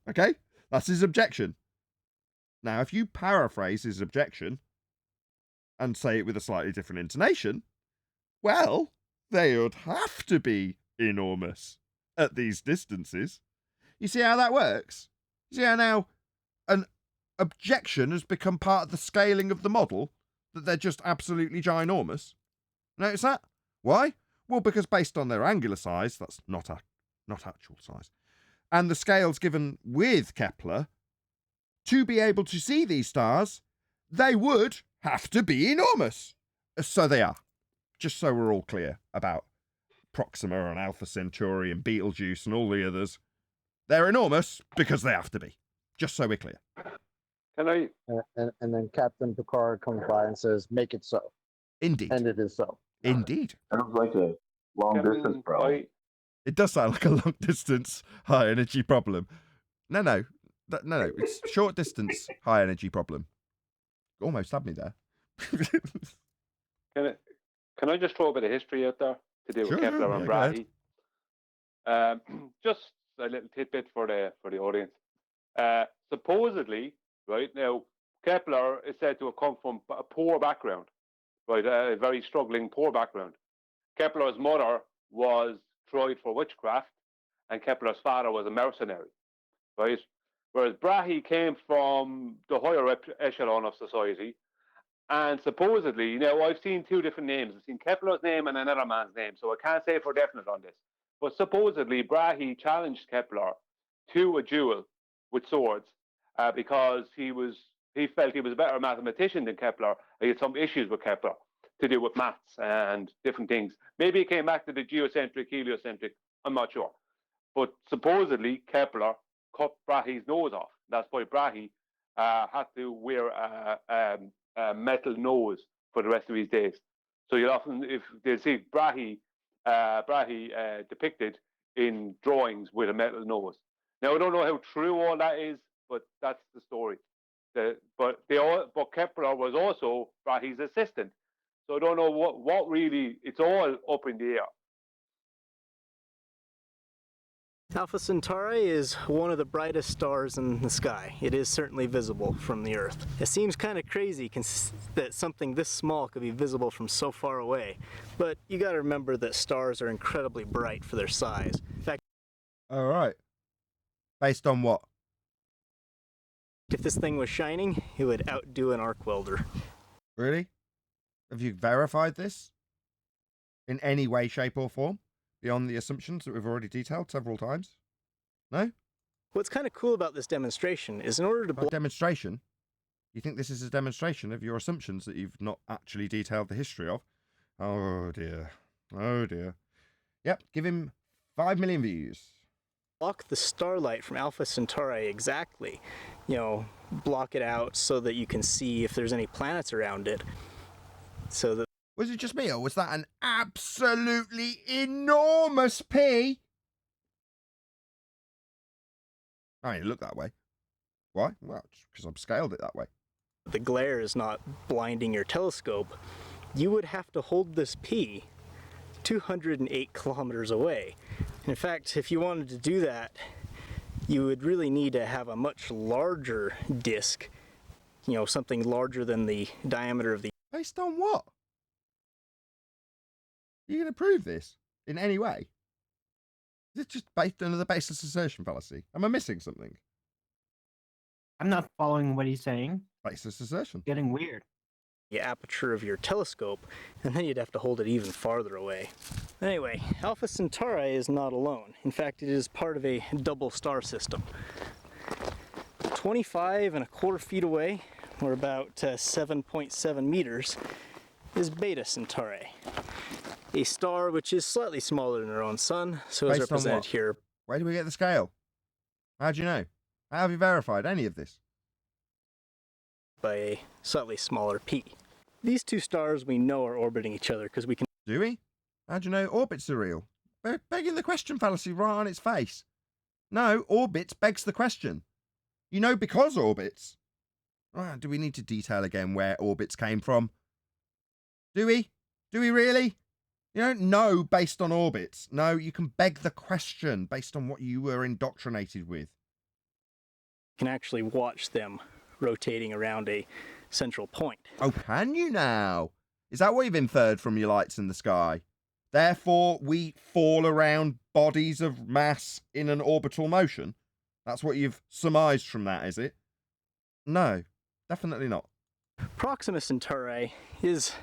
Okay? That's his objection. Now, if you paraphrase his objection and say it with a slightly different intonation, well, they would have to be enormous at these distances. You see how that works? You see how now an objection has become part of the scaling of the model, that they're just absolutely ginormous? Notice that? Why? Well, because based on their angular size, that's not actual size, and the scales given with Kepler, to be able to see these stars, they would have to be enormous. So they are. Just so we're all clear about Proxima and Alpha Centauri and Betelgeuse and all the others. They're enormous because they have to be. Just so we're clear. Can I? And then Captain Picard comes by and says, "Make it so." Indeed. And it is so. Indeed. Sounds like a long distance problem. It does sound like a long distance high energy problem. No. It's short distance high energy problem. Almost had me there. Can I just throw a bit of history out there to do with Kepler and Brahe? Just a little tidbit for the audience. Supposedly, right now, Kepler is said to have come from a poor background, right? A very struggling poor background. Kepler's mother was tried for witchcraft, and Kepler's father was a mercenary, right? Whereas Brahe came from the higher echelon of society, and supposedly, now I've seen two different names. I've seen Kepler's name and another man's name, so I can't say for definite on this. But supposedly, Brahe challenged Kepler to a duel with swords because he felt he was a better mathematician than Kepler. He had some issues with Kepler to do with maths and different things. Maybe it came back to the geocentric, heliocentric, I'm not sure. But supposedly, Kepler cut Brahe's nose off. That's why Brahe had to wear a metal nose for the rest of his days. So you'll often, if they see Brahe depicted in drawings with a metal nose. Now I don't know how true all that is, but that's the story. But Kepler was also Brahe's assistant. So I don't know what really. It's all up in the air. Alpha Centauri is one of the brightest stars in the sky. It is certainly visible from the Earth. It seems kind of crazy that something this small could be visible from so far away, but you got to remember that stars are incredibly bright for their size. In fact, all right. Based on what? If this thing was shining, it would outdo an arc welder. Really? Have you verified this in any way, shape, or form? beyond the assumptions that we've already detailed several times? No? What's kind of cool about this demonstration is in order to demonstration? You think this is a demonstration of your assumptions that you've not actually detailed the history of? Oh dear. Oh dear. Yep, give him 5 million views. block the starlight from Alpha Centauri exactly, you know, block it out so that you can see if there's any planets around it. So that Was it just me, or was that an absolutely enormous P? I mean, it looked that way. Why? Well, because I've scaled it that way. the glare is not blinding your telescope, you would have to hold this P 208 kilometers away. In fact, if you wanted to do that, you would really need to have a much larger disk, you know, something larger than the diameter of the... Based on what? Are you going to prove this in any way? Is it just based under the baseless assertion fallacy? Am I missing something? I'm not following what he's saying. Baseless assertion. Getting weird. The aperture of your telescope, and then you'd have to hold it even farther away. Anyway, Alpha Centauri is not alone. In fact, it is part of a double star system. 25.25 feet away, or about 7.7 meters, is Beta Centauri, a star which is slightly smaller than our own sun, so is Based on represented what? here Where do we get the scale? How do you know? How have you verified any of this? by a slightly smaller P. These two stars we know are orbiting each other because we can... Do we? How do you know orbits are real? Begging the question fallacy right on its face. No, orbits begs the question. You know because orbits. Do we need to detail again where orbits came from? Do we? Do we really? You don't know based on orbits. No, you can beg the question based on what you were indoctrinated with. can actually watch them rotating around a central point. Oh, can you now? Is that what you've inferred from your lights in the sky? Therefore, we fall around bodies of mass in an orbital motion? That's what you've surmised from that, is it? No, definitely not. Proxima Centauri is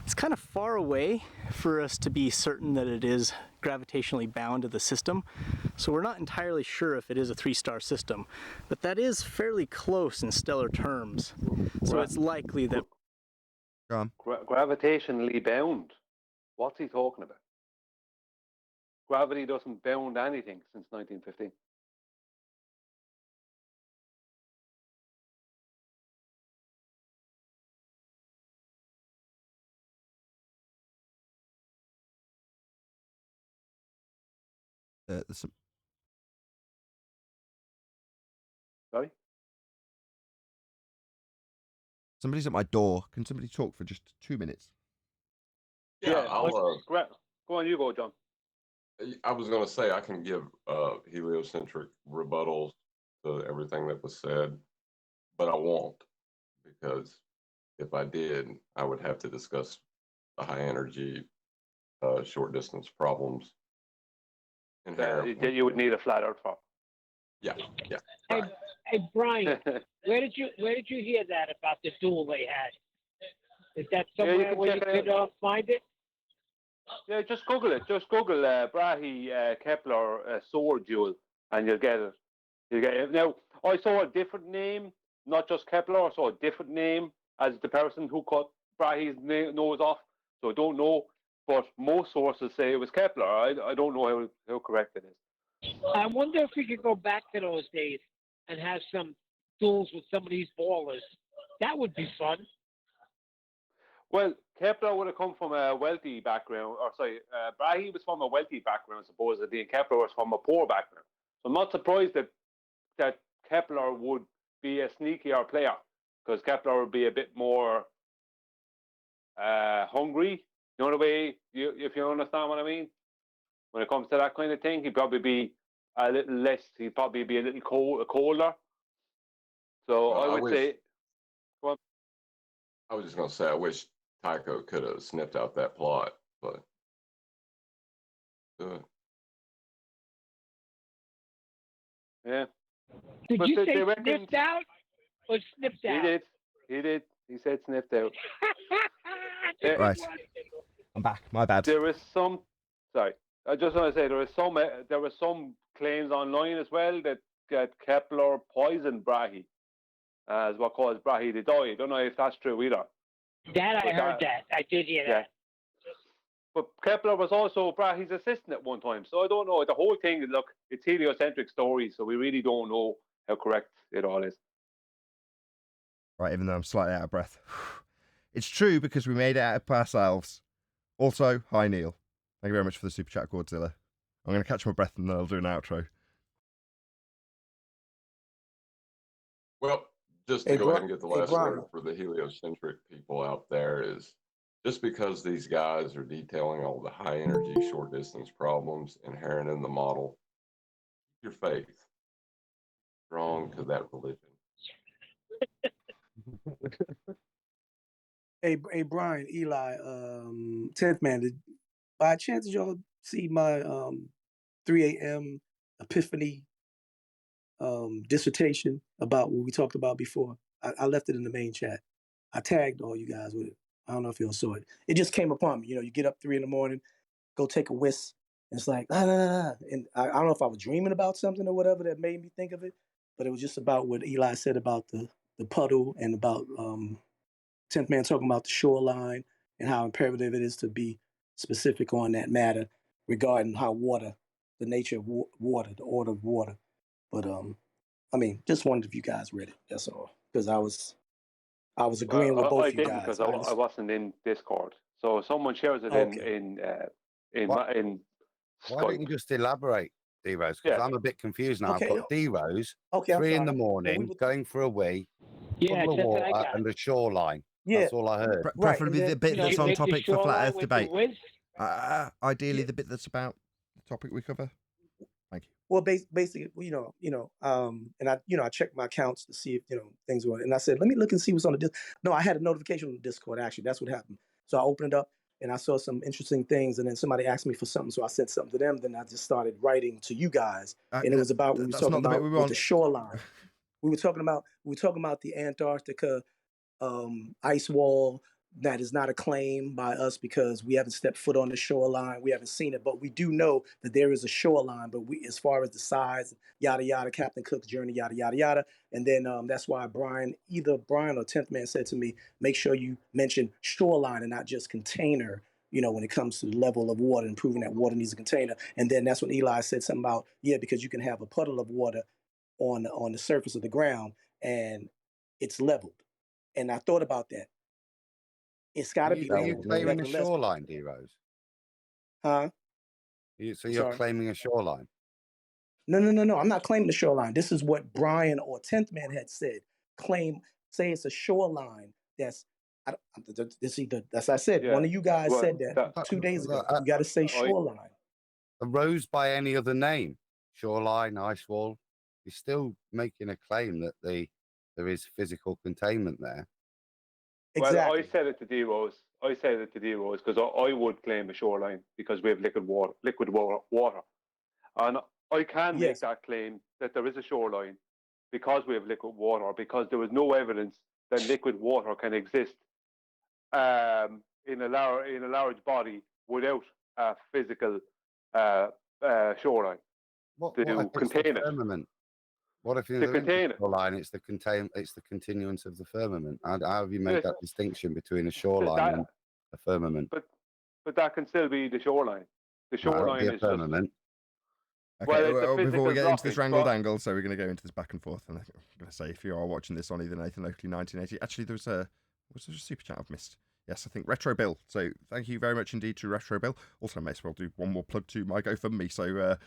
it's kind of far away for us to be certain that it is gravitationally bound to the system. So we're not entirely sure if it is a 3-star system, but that is fairly close in stellar terms. So it's likely that... Go on. Gravitationally bound? What's he talking about? Gravity doesn't bound anything since 1915. Sorry? Somebody's at my door. Can somebody talk for just 2 minutes? Yeah, go on, you go, John. I was going to say I can give heliocentric rebuttals to everything that was said, but I won't, because if I did, I would have to discuss the high energy, short distance problems. You would need a flat Earth for. Yeah, yeah. Hey, Brian, where did you hear that about the duel they had? Is that somewhere where you could find it? Yeah, just Google it. Just Google Brahe Kepler sword duel, and you'll get it. You get it. Now, I saw a different name, not just Kepler. I saw a different name as the person who cut Brahe's nose off. So I don't know, but most sources say it was Kepler. I don't know how correct it is. I wonder if we could go back to those days and have some duels with some of these ballers. That would be fun. Well, Kepler would have come from a wealthy background, Brahe was from a wealthy background, supposedly, and Kepler was from a poor background. So I'm not surprised that Kepler would be a sneakier player, because Kepler would be a bit more hungry, you know the way, if you understand what I mean? When it comes to that kind of thing, he'd probably be a little less, he'd probably be a little colder. So I would say... Well, I was just going to say, I wish Tycho could have snipped out that plot, but yeah. Did but you say reckon, snipped out or snipped out? He did. He said snipped out. Right. I'm back. My bad. There is some... Sorry. I just want to say there were some claims online as well that Kepler poisoned Brahe as what caused Brahe to die. I don't know if that's true either. I heard that. I did hear that. But Kepler was also Brahe's assistant at one time, so I don't know. The whole thing, look, it's heliocentric story, so we really don't know how correct it all is. Right, even though I'm slightly out of breath. It's true because we made it out of ourselves. Also, hi Neil. Thank you very much for the super chat, Godzilla. I'm going to catch my breath and then I'll do an outro. Well, just to go ahead and get the last word for the heliocentric people out there is just because these guys are detailing all the high energy, short distance problems inherent in the model, keep your faith strong to that religion. Hey, Brian, Eli, 10th man, by chance did y'all see my 3 a.m. epiphany dissertation about what we talked about before? I left it in the main chat. I tagged all you guys with it. I don't know if y'all saw it. It just came upon me. You know, you get up 3 a.m, go take a whisk, and it's like, and I don't know if I was dreaming about something or whatever that made me think of it, but it was just about what Eli said about the puddle and about 10th man talking about the shoreline and how imperative it is to be specific on that matter regarding how water, the nature of water, the order of water. But I mean, just wondered if you guys read it. That's all, because I was agreeing with both I you didn't guys. because I wasn't in Discord, so someone shares it in Why Skype. don't you just elaborate, D-Rose? Because I'm a bit confused now. Okay. I've got D-Rose, Okay, I'm 3 in the sorry. morning, going for a wee, Yeah, puddle of that's what I water, got. and a shoreline. Yeah. That's all I heard. Preferably the bit that's on topic for flat Earth debate. Ideally, Yeah. the bit that's about the topic we cover. Thank you. Well, basically, and I checked my accounts to see if things were, and I said, let me look and see what's on the Discord. No, I had a notification on the Discord. Actually, that's what happened. So I opened it up and I saw some interesting things, and then somebody asked me for something, so I sent something to them. Then I just started writing to you guys, and it was about we were talking about with the shoreline. We were talking about the Antarctica ice wall. That is not a claim by us because we haven't stepped foot on the shoreline. We haven't seen it, but we do know that there is a shoreline. But as far as the size, yada yada, Captain Cook's journey, yada yada yada, and then that's why either Brian or 10th man said to me, make sure you mention shoreline and not just container. When it comes to the level of water and proving that water needs a container. And then that's when Eli said something about because you can have a puddle of water on the surface of the ground and it's leveled. And I thought about that. It's got to be. Are you claiming a shoreline, D-Rose? Huh? So you're claiming a shoreline? No. I'm not claiming the shoreline. This is what Brian or 10th man had said. Say it's a shoreline. That's I said. Yeah. One of you guys said that 2 days ago. You got to say shoreline. Arose by any other name, shoreline, ice wall. You're still making a claim that there is physical containment there. Exactly. Well, I said it to D-Rose because I would claim a shoreline because we have liquid water. And I can make that claim that there is a shoreline because we have liquid water, because there was no evidence that liquid water can exist in a large body without a physical shoreline to contain it. Firmament? What if you're in shoreline? It's the continuance of the firmament. How have you made that distinction between a shoreline and a firmament? But that can still be the shoreline. The shoreline is firmament. Okay, well, before we get into this wrangle dangle, so we're going to go into this back and forth. And I'm going to say, if you are watching this on either Nathan Oakley 1980, actually there was a super chat I've missed. Yes, I think Retro Bill. So thank you very much indeed to Retro Bill. Also, I may as well do one more plug to my GoFundMe. So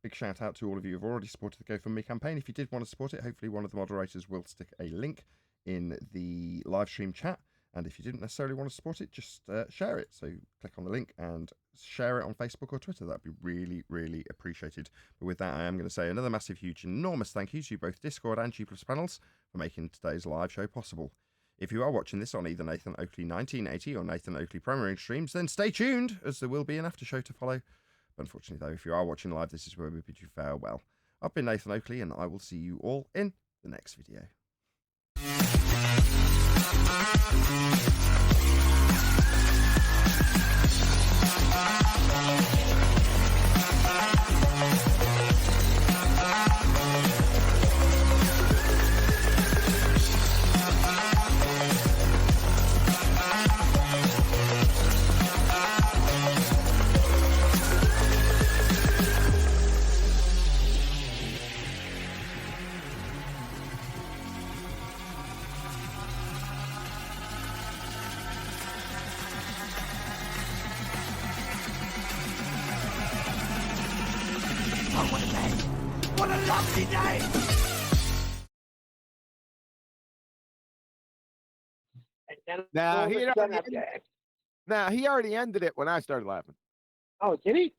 big shout out to all of you who've already supported the GoFundMe campaign. If you did want to support it, hopefully one of the moderators will stick a link in the live stream chat. And if you didn't necessarily want to support it, just share it. So click on the link and share it on Facebook or Twitter. That'd be really, really appreciated. But with that, I am going to say another massive, huge, enormous thank you to both Discord and G+ panels for making today's live show possible. If you are watching this on either Nathan Oakley 1980 or Nathan Oakley Premiering streams, then stay tuned, as there will be an after show to follow. But unfortunately, though, if you are watching live, this is where we bid you farewell. I've been Nathan Oakley, and I will see you all in the next video. And then Now all of he a sudden, he already ended it when I started laughing. oh, did he?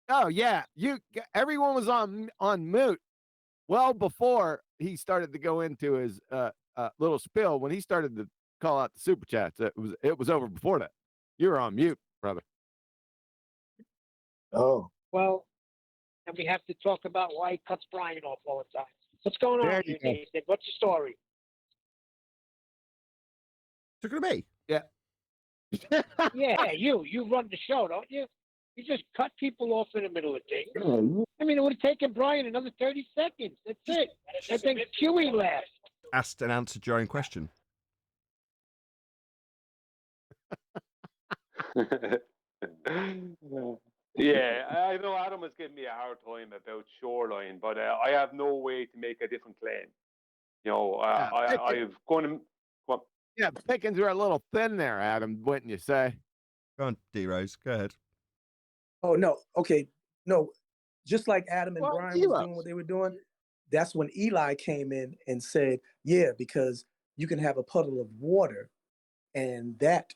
Oh yeah, everyone was on mute well before he started to go into his little spill. When he started to call out the super chats, it was over before that. You were on mute, brother. Oh, well, and we have to talk about why he cuts Brian off all the time. What's going There on you here, go. Nathan? What's the story? Took it to me. Yeah. Yeah, you run the show, don't you? You just cut people off in the middle of things. I mean, it would have taken Brian another 30 seconds. That's it. And then Huey left. Asked and answered your own question. Yeah, I know Adam was giving me a hard time about Shoreline, but I have no way to make a different claim. You know, I've gone to. Well, yeah, pickings are a little thin there, Adam. Wouldn't you say? Go on, D-Rose. Go ahead. Oh no. Okay. No. Just like Adam and Brian was Eli. doing what they were doing, that's when Eli came in and said, "Yeah, because you can have a puddle of water, and that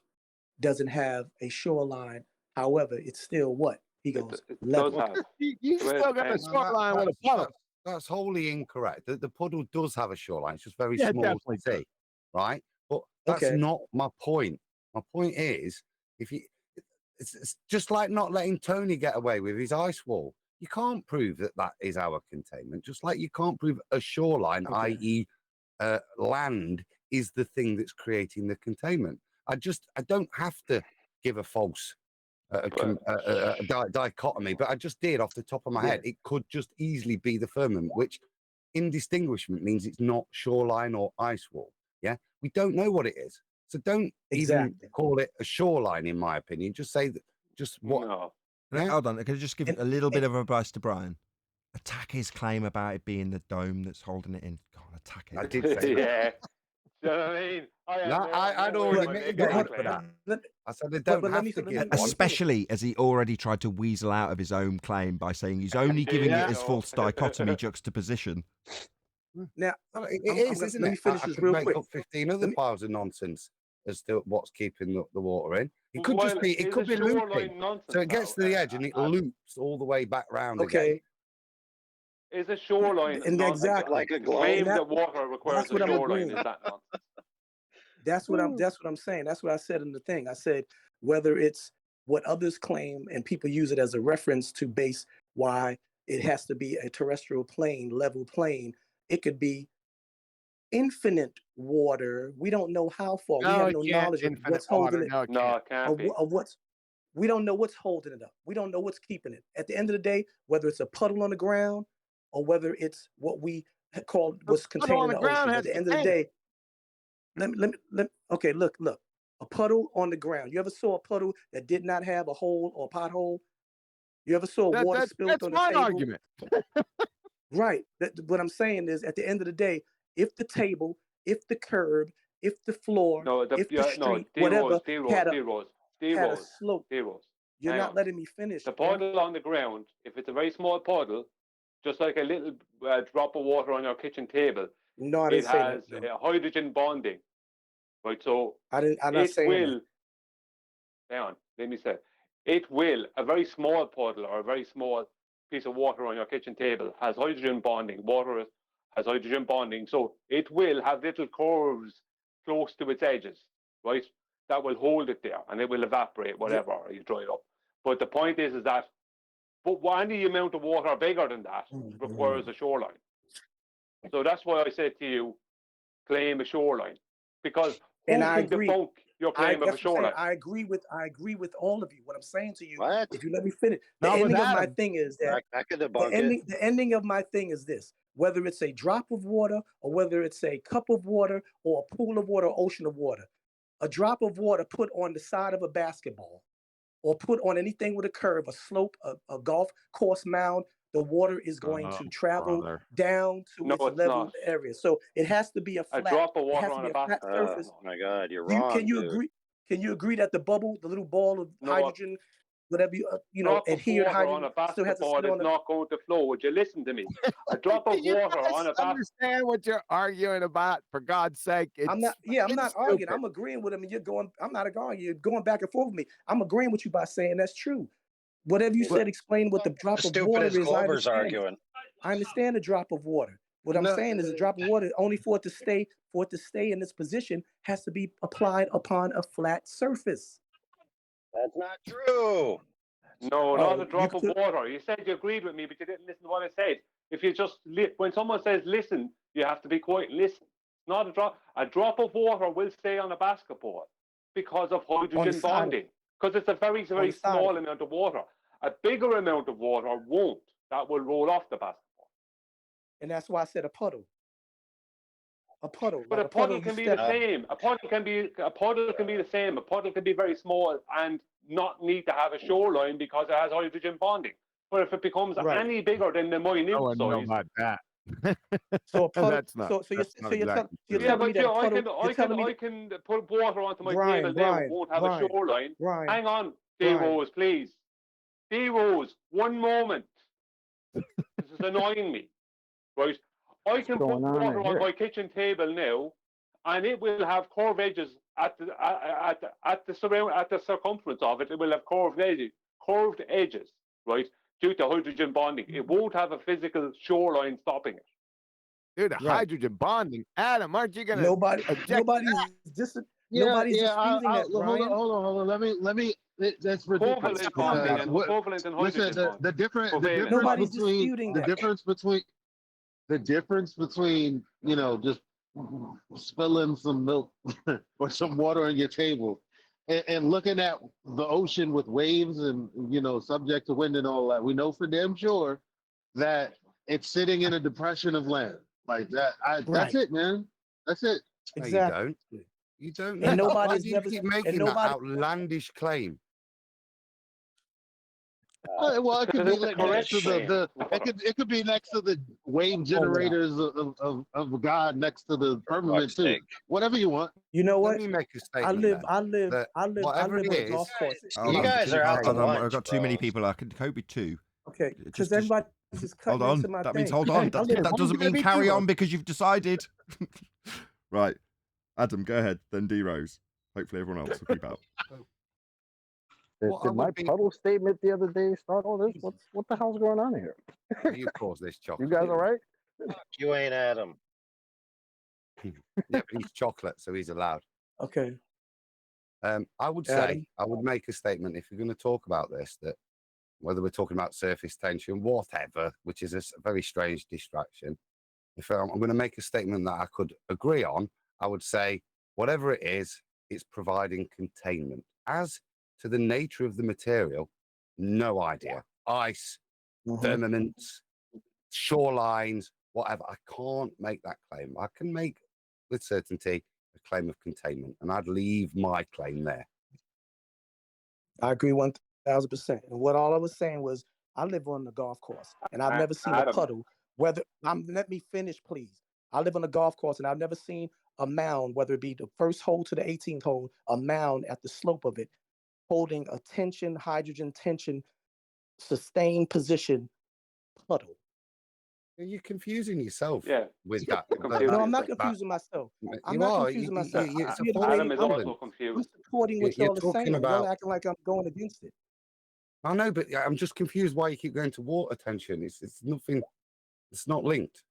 doesn't have a shoreline. However, it's still what?" He goes, level. You still got a shoreline with a puddle. That's wholly incorrect. The puddle does have a shoreline. It's just very Yeah, small definitely to see, right? But that's Okay. not my point. My point is, it's just like not letting Tony get away with his ice wall. You can't prove that is our containment, just like you can't prove a shoreline, i.e., land, is the thing that's creating the containment. I don't have to give a false dichotomy, but I just did off the top of my head. It could just easily be the firmament, which indistinguishment means it's not shoreline or ice wall. Yeah, we don't know what it is, so don't even call it a shoreline. In my opinion, just say that. Just what? No. Yeah? Hold on, can I just give a little bit of advice to Brian? Attack his claim about it being the dome that's holding it in. Go on, attack it. I did say yeah. Do you know what I mean? I'd already mitigated for that. I said they don't have to give Especially as he already tried to weasel out of his own claim by saying he's only giving it as false dichotomy juxtaposition. Now, it is, isn't let it? me finish I this could real make quick. up 15 other piles of nonsense as to what's keeping the water in. It could Well, just be, it is could the be shoreline looping. nonsense So it gets to the edge and it loops all the way back round again. Is a shoreline And not exactly. like a claim that water requires a shoreline? Is that nonsense? That's what I'm saying. That's what I said in the thing. I said whether it's what others claim and people use it as a reference to base why it has to be a terrestrial plane, level plane. It could be infinite water. We don't know how far. We have no knowledge of what's holding it. No, it can't be. Of what's we don't know what's holding it up. We don't know what's keeping it. At the end of the day, whether it's a puddle on the ground or whether it's what we call what's contained in the ocean. At the end of the day, okay, look. A puddle on the ground. You ever saw a puddle that did not have a hole or a pothole? You ever saw water spilled on the table? That's my argument. Right. What I'm saying is, at the end of the day, if the table, if the curb, if the floor, if the street, whatever had a slope, you're not letting me finish. The puddle on the ground, if it's a very small puddle, just like a little drop of water on your kitchen table, no, I it didn't say has that, no. hydrogen bonding. Right, so I'm not saying that. Hang on, let me say. It will, a very small puddle or a very small piece of water on your kitchen table has hydrogen bonding. Water has hydrogen bonding, so it will have little curves close to its edges, right? That will hold it there, and it will evaporate, whatever, or you dry it up. But the point is that, but any amount of water bigger than that requires a shoreline. So that's why I said to you, claim a shoreline, because who And I can agree. debunk your claim of a That's what I'm saying. shoreline? I agree with all of you. What I'm saying to you, if you let me finish, the Not with ending of my Adam. thing is that I could debunk it. the ending of my thing is this: whether it's a drop of water or whether it's a cup of water or a pool of water, or ocean of water, a drop of water put on the side of a basketball or put on anything with a curve, a slope, a golf course mound, the water is going to travel down to No, its it's level not. area. So it has to be a flat. drop of it water has to on be a flat basketball. surface. Oh my God, you're You- wrong. Can you dude. agree? Can you agree that the bubble, the little ball of No, hydrogen, whatever you know, Drop of adhered water on hydrogen a still has to basketball sit is on the. not going to flow. Would you listen to me? A drop of You water guys on a basketball. understand what you're arguing about, for God's sake. I'm not. Yeah, I'm fucking not arguing. stupid. I'm agreeing with him, and you're going. I'm not arguing. You're going back and forth with me. I'm agreeing with you by saying that's true. Whatever you said, explain what the drop of Stupid water as is. I Glover's understand. arguing. I understand the drop of water. What I'm No, saying is a drop of water, only for it to stay in its position, has to be applied upon a flat surface. That's not true. No, not a you drop of could- water. You said you agreed with me, but you didn't listen to what I said. If you just when someone says listen, you have to be quiet and listen. Not a drop. A drop of water will stay on a basketball because of hydrogen bonding. Because it's a very, very small amount of water. A bigger amount of water won't. That will roll off the basketball. And that's why I said a puddle. A puddle. But like a puddle you can be step- the same. A puddle can be the same. A puddle can be very small and not need to have a shoreline because it has hydrogen bonding. But if it becomes any bigger than the minute I wouldn't know size, about that. So a puddle. That's not. So you're that's not telling exactly you're true. telling me that a puddle. I can put water onto my table now. It won't have a shoreline. Hang on, D-Rose, please. D-Rose, one moment. This is annoying me. Right? I can put going on water in on here? my kitchen table now, and it will have curved edges at the circumference of it. It will have curved edges, right? Due to hydrogen bonding, it won't have a physical shoreline stopping it. Dude, the hydrogen bonding. Adam, aren't you gonna Nobody's disputing that, Brian. Hold on. Let me. That's ridiculous. Covalent bonding and What- covalent and listen, hydrogen bonding. the difference Nobody's between disputing that. the difference between just spilling some milk or some water on your table and looking at the ocean with waves and subject to wind and all that. We know for damn sure that it's sitting in a depression of land like that. That's it, man. That's it. No, Exactly. you don't. And know. Why nobody's do you never- keep and making that nobody- outlandish claim? Well, it could be next to claim. it could be next to the wave generators of God next to the firmament too. Whatever you want. You know Let what? me make a statement. I live that on whatever a it golf is, course. Hold You on, guys are out to hold on, I've lunch, got too many bros. people. I can cope with two. Okay, Just- because everybody's just cutting Hold on. into my That thing. means hold on. I That, live- that doesn't mean carry on because you've decided. Right. Adam, go ahead. Then D Rose. Hopefully everyone else will keep up. Well, I Did my would be- puddle statement the other day start all this? What the hell's going on here? you cause this chocolate. You guys all right? You ain't Adam. Yeah, but he's chocolate, so he's allowed. Okay. I would Adam? say, I would make a statement if you're going to talk about this, that whether we're talking about surface tension, whatever, which is a very strange distraction, if I'm going to make a statement that I could agree on, I would say, whatever it is, it's providing containment. As to the nature of the material, no idea. Ice, firmaments, shorelines, whatever. I can't make that claim. I can make with certainty a claim of containment, and I'd leave my claim there. I agree 1,000%. And what all I was saying was, I live on the golf course, and I've never seen a Adam. puddle. Let me finish, please. I live on a golf course, and I've never seen a mound, whether it be the first hole to the 18th hole, a mound at the slope of it, holding a hydrogen tension, sustained position puddle. You're confusing yourself Yeah. with that. No, I'm not confusing myself. I'm not confusing myself. It's a I'm false Adam is also equivalent. confused. supporting what You're y'all are talking saying. about- Y'all acting like I'm going against it. I know, but I'm just confused why you keep going to water tension. It's nothing. It's not linked.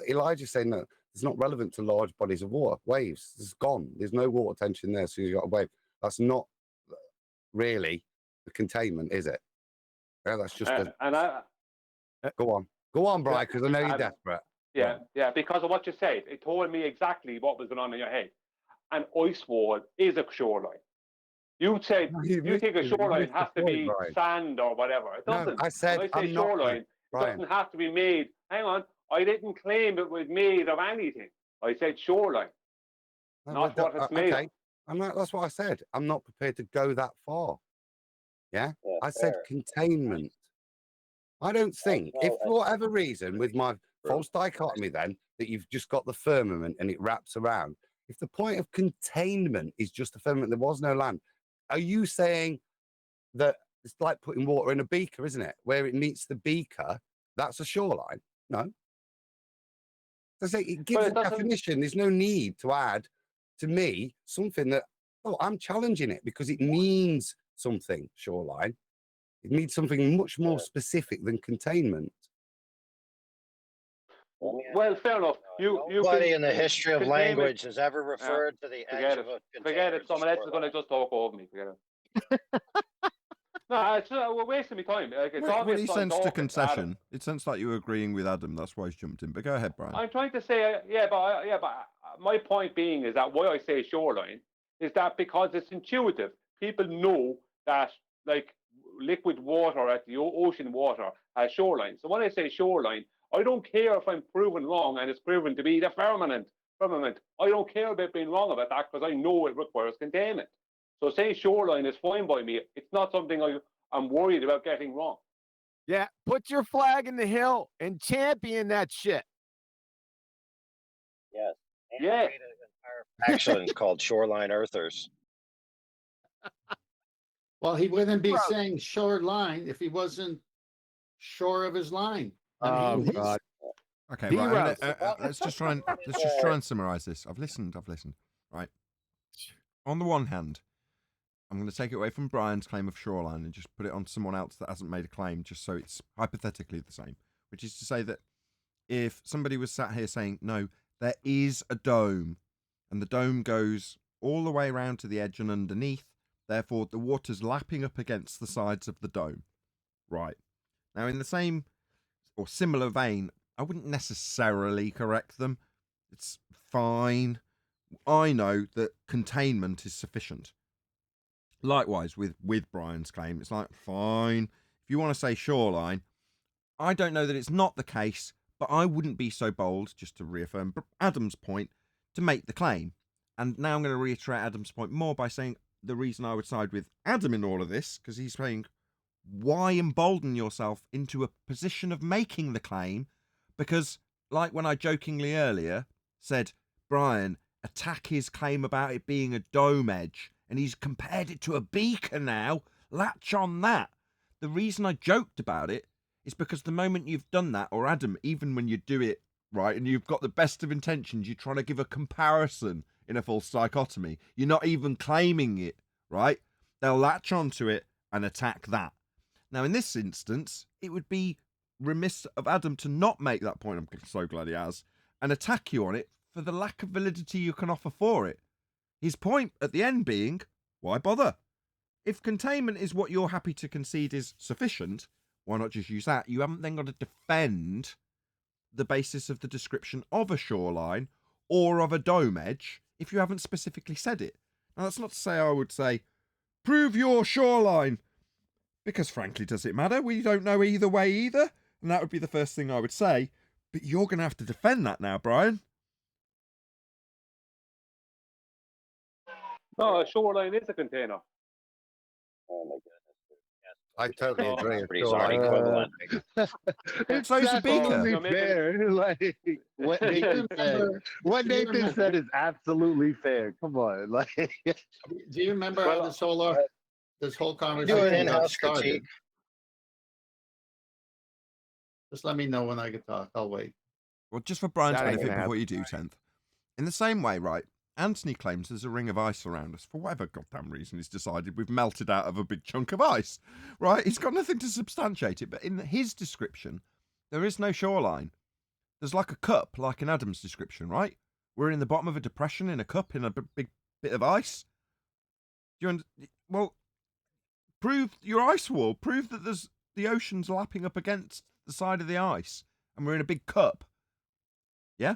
Elijah's saying that it's not relevant to large bodies of water. Waves, it's gone. There's no water tension there, so you've got a wave. That's not really the containment, is it? Yeah, that's just a. And I, Go on, Brian, because I know you're Adam. desperate. yeah, because of what you said, it told me exactly what was going on in your head. An ice wall is a shoreline. You said No, you think a missed the shoreline has to point, be Brian. sand or whatever. It No, doesn't. I said when I say I'm not, shoreline, it Brian. doesn't have to be made. Hang on, I didn't claim it was made of anything. I said shoreline, No, not but what it's made okay. That's what I said. I'm not prepared to go that far. Yeah, Yeah, I said fair. containment. I don't think, if well, for whatever reason, with my false dichotomy, then that you've just got the firmament and it wraps around. If the point of containment is just the firmament, there was no land. Are you saying that it's like putting water in a beaker, isn't it? Where it meets the beaker, that's a shoreline. No. It gives a definition. There's no need to add, to me, something that, oh, I'm challenging it because it means something, shoreline. It means something much more specific than containment. Well, fair enough. Nobody in the history of containment- language has ever referred to the edge of a Forget it. Someone else is going to just talk over me. Forget it. No, it's we're wasting my time. Like, it's When obvious he I'm sensed a talking to concession, Adam. it sensed like you were agreeing with Adam. That's why he's jumped in. But go ahead, Brian. I'm trying to say, but my point being is that why I say shoreline is that because it's intuitive. People know that, like, liquid water at the ocean water has shoreline. So when I say shoreline, I don't care if I'm proven wrong and it's proven to be the firmament. I don't care about being wrong about that because I know it requires containment. So saying shoreline is fine by me. It's not something I'm worried about getting wrong. Yeah, put your flag in the hill and champion that shit. Yes. Yeah. Actions called shoreline earthers. Well, he wouldn't be Bro. saying shoreline if he wasn't sure of his line. I Oh, mean, God. Okay, He right. wrote- Let's just try and summarize this. I've listened. Right. On the one hand, I'm going to take it away from Brian's claim of shoreline and just put it on someone else that hasn't made a claim, just so it's hypothetically the same. Which is to say that if somebody was sat here saying, no, there is a dome, and the dome goes all the way around to the edge and underneath, therefore the water's lapping up against the sides of the dome. Right. Now, in the same or similar vein, I wouldn't necessarily correct them. It's fine. I know that containment is sufficient. Likewise, with Brian's claim, it's like, fine. If you want to say shoreline, I don't know that it's not the case, but I wouldn't be so bold, just to reaffirm Adam's point, to make the claim. And now I'm going to reiterate Adam's point more by saying the reason I would side with Adam in all of this, because he's saying, why embolden yourself into a position of making the claim? Because, like when I jokingly earlier said, Brian, attack his claim about it being a dome edge, and he's compared it to a beaker now, latch on that. The reason I joked about it is because the moment you've done that, or Adam, even when you do it right, and you've got the best of intentions, you're trying to give a comparison in a false dichotomy. You're not even claiming it, right? They'll latch onto it and attack that. Now, in this instance, it would be remiss of Adam to not make that point, I'm so glad he has, and attack you on it for the lack of validity you can offer for it. His point at the end being, why bother? If containment is what you're happy to concede is sufficient, why not just use that? You haven't then got to defend the basis of the description of a shoreline or of a dome edge if you haven't specifically said it. Now, that's not to say I would say, prove your shoreline, because frankly, does it matter? We don't know either way either, and that would be the first thing I would say. But you're going to have to defend that now, Brian. No, a shoreline is a container. Oh my goodness. I totally agree. Properties aren't equivalent. It's so is a beaker. Absolutely fair. Like what Nathan said is absolutely fair. Come on, like. Do you remember how this whole Do an conversation got in-house started? critique. Just let me know when I can talk. I'll wait. Well, just for Brian's That ain't benefit gonna before you do, 10th. In the same way, right, Anthony claims there's a ring of ice around us. For whatever goddamn reason, he's decided we've melted out of a big chunk of ice, right? He's got nothing to substantiate it, but in his description, there is no shoreline. There's like a cup, like in Adam's description, right? We're in the bottom of a depression in a cup in a big bit of ice. Well, prove your ice wall. Prove that there's the ocean's lapping up against the side of the ice, and we're in a big cup. Yeah?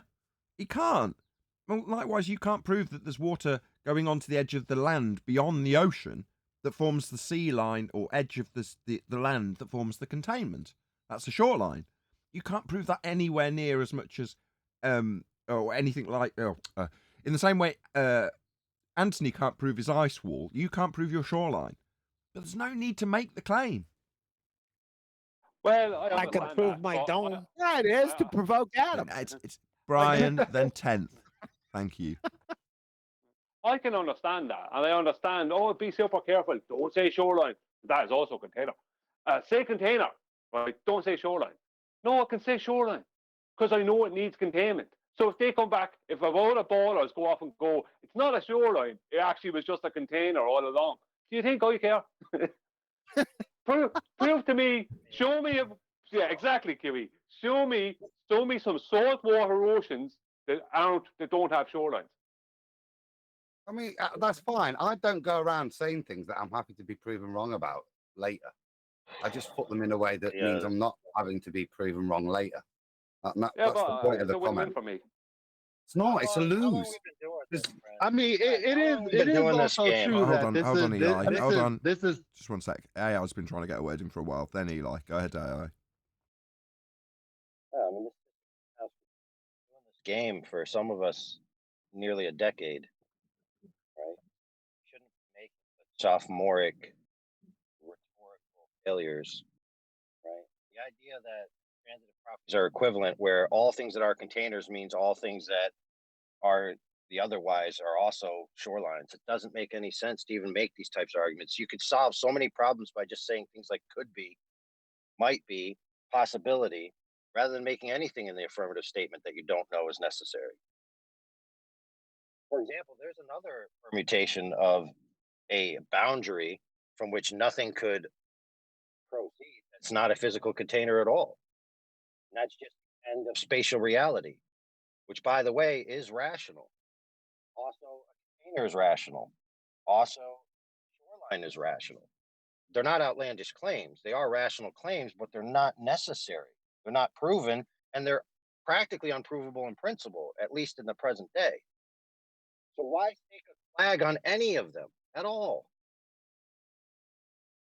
You can't. Well, likewise, you can't prove that there's water going onto the edge of the land beyond the ocean that forms the sea line or edge of the land that forms the containment. That's a shoreline. You can't prove that anywhere near as much as or anything like in the same way Anthony can't prove his ice wall. You can't prove your shoreline. But there's no need to make the claim. Well, I can prove my dome. Yeah, it is to provoke Adam. It's Brian, then 10th. Thank you. I can understand that, and I understand. Oh, be super careful. Don't say shoreline. That is also a container. Say container, right? Don't say shoreline. No, I can say shoreline because I know it needs containment. So if they come back, if a load of ballers go off and go, it's not a shoreline, it actually was just a container all along. Do you think I care? prove to me, show me, yeah, exactly, Kiwi. Show me some saltwater oceans that don't have shorelines. I mean, that's fine. I don't go around saying things that I'm happy to be proven wrong about later. I just put them in a way that means I'm not having to be proven wrong later. That's the point of the comment. For me. It's not. It's a lose. I mean, it is also true that this hold is on, Eli. Hold on. this is just one sec. AI's been trying to get a word in for a while. Then Eli, go ahead, AI. I mean, this game for some of us nearly a decade, right? Shouldn't make sophomoric rhetorical failures, right? The idea that transitive properties are equivalent, where all things that are containers means all things that are the otherwise are also shorelines. It doesn't make any sense to even make these types of arguments. You could solve so many problems by just saying things like could be, might be, possibility, rather than making anything in the affirmative statement that you don't know is necessary. For example, there's another permutation of a boundary from which nothing could proceed. It's not a physical container at all. And that's just the end of spatial reality, which, by the way, is rational. Also, a container is rational. Also, shoreline is rational. They're not outlandish claims. They are rational claims, but they're not necessary. They're not proven, and they're practically unprovable in principle, at least in the present day. So why take a flag on any of them at all?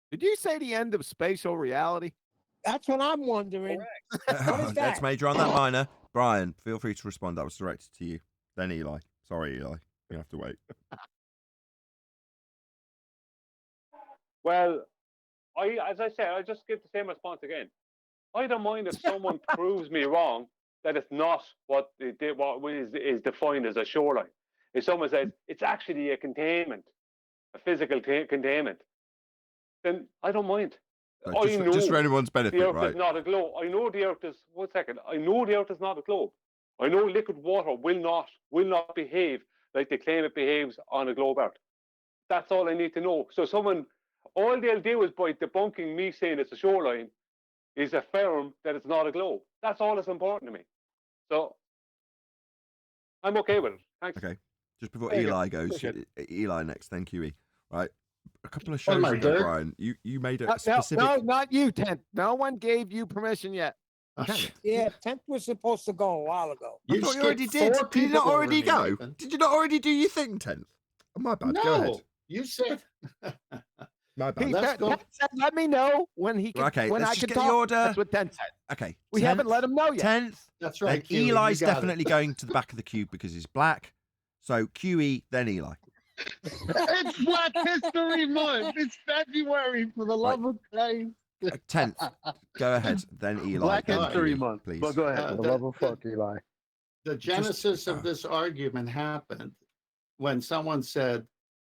Did you say the end of spatial reality? That's what I'm wondering. What is that? Let's major on that minor. Brian, feel free to respond. That was directed to you. Then Eli. Sorry, Eli. You have to wait. Well, as I said, I just give the same response again. I don't mind if someone proves me wrong that it's not what is defined as a shoreline. If someone says it's actually a containment, a physical containment, then I don't mind. Just for anyone's benefit, the Earth right? is not a globe. I know the Earth is. 1 second. I know the Earth is not a globe. I know liquid water will not behave like they claim it behaves on a globe Earth. That's all I need to know. So all they'll do is by debunking me saying it's a shoreline, is affirm that it's not a globe. That's all that's important to me. So I'm okay with it. Thanks. Okay. Just before Eli goes, Eli next. Thank you, E. Right. A couple of What am shows I, ago, Dirk? Brian, you made a No, specific. not you, Tent. No one gave you permission yet. Yeah, 10th was supposed to go a while ago. I thought you already did. Did you not already go? Did you not already do your thing, 10th? Oh, my bad. Go ahead. No, you said. My bad. Let's go. Tent said, let me know when he can. Okay, when let's I just can get talk. the order. That's what Tent said. Okay. We haven't let him know yet. 10th. That's right. Then Keely, you Eli's got it. definitely going to the back of the cube because he's black. So QE, then Eli. It's Black History Month. It's February, for the love of Christ. 10th. Go ahead. Then Eli. Black then History QE, Month. please. But go ahead. For the love of fuck, Eli. The genesis of this argument happened when someone said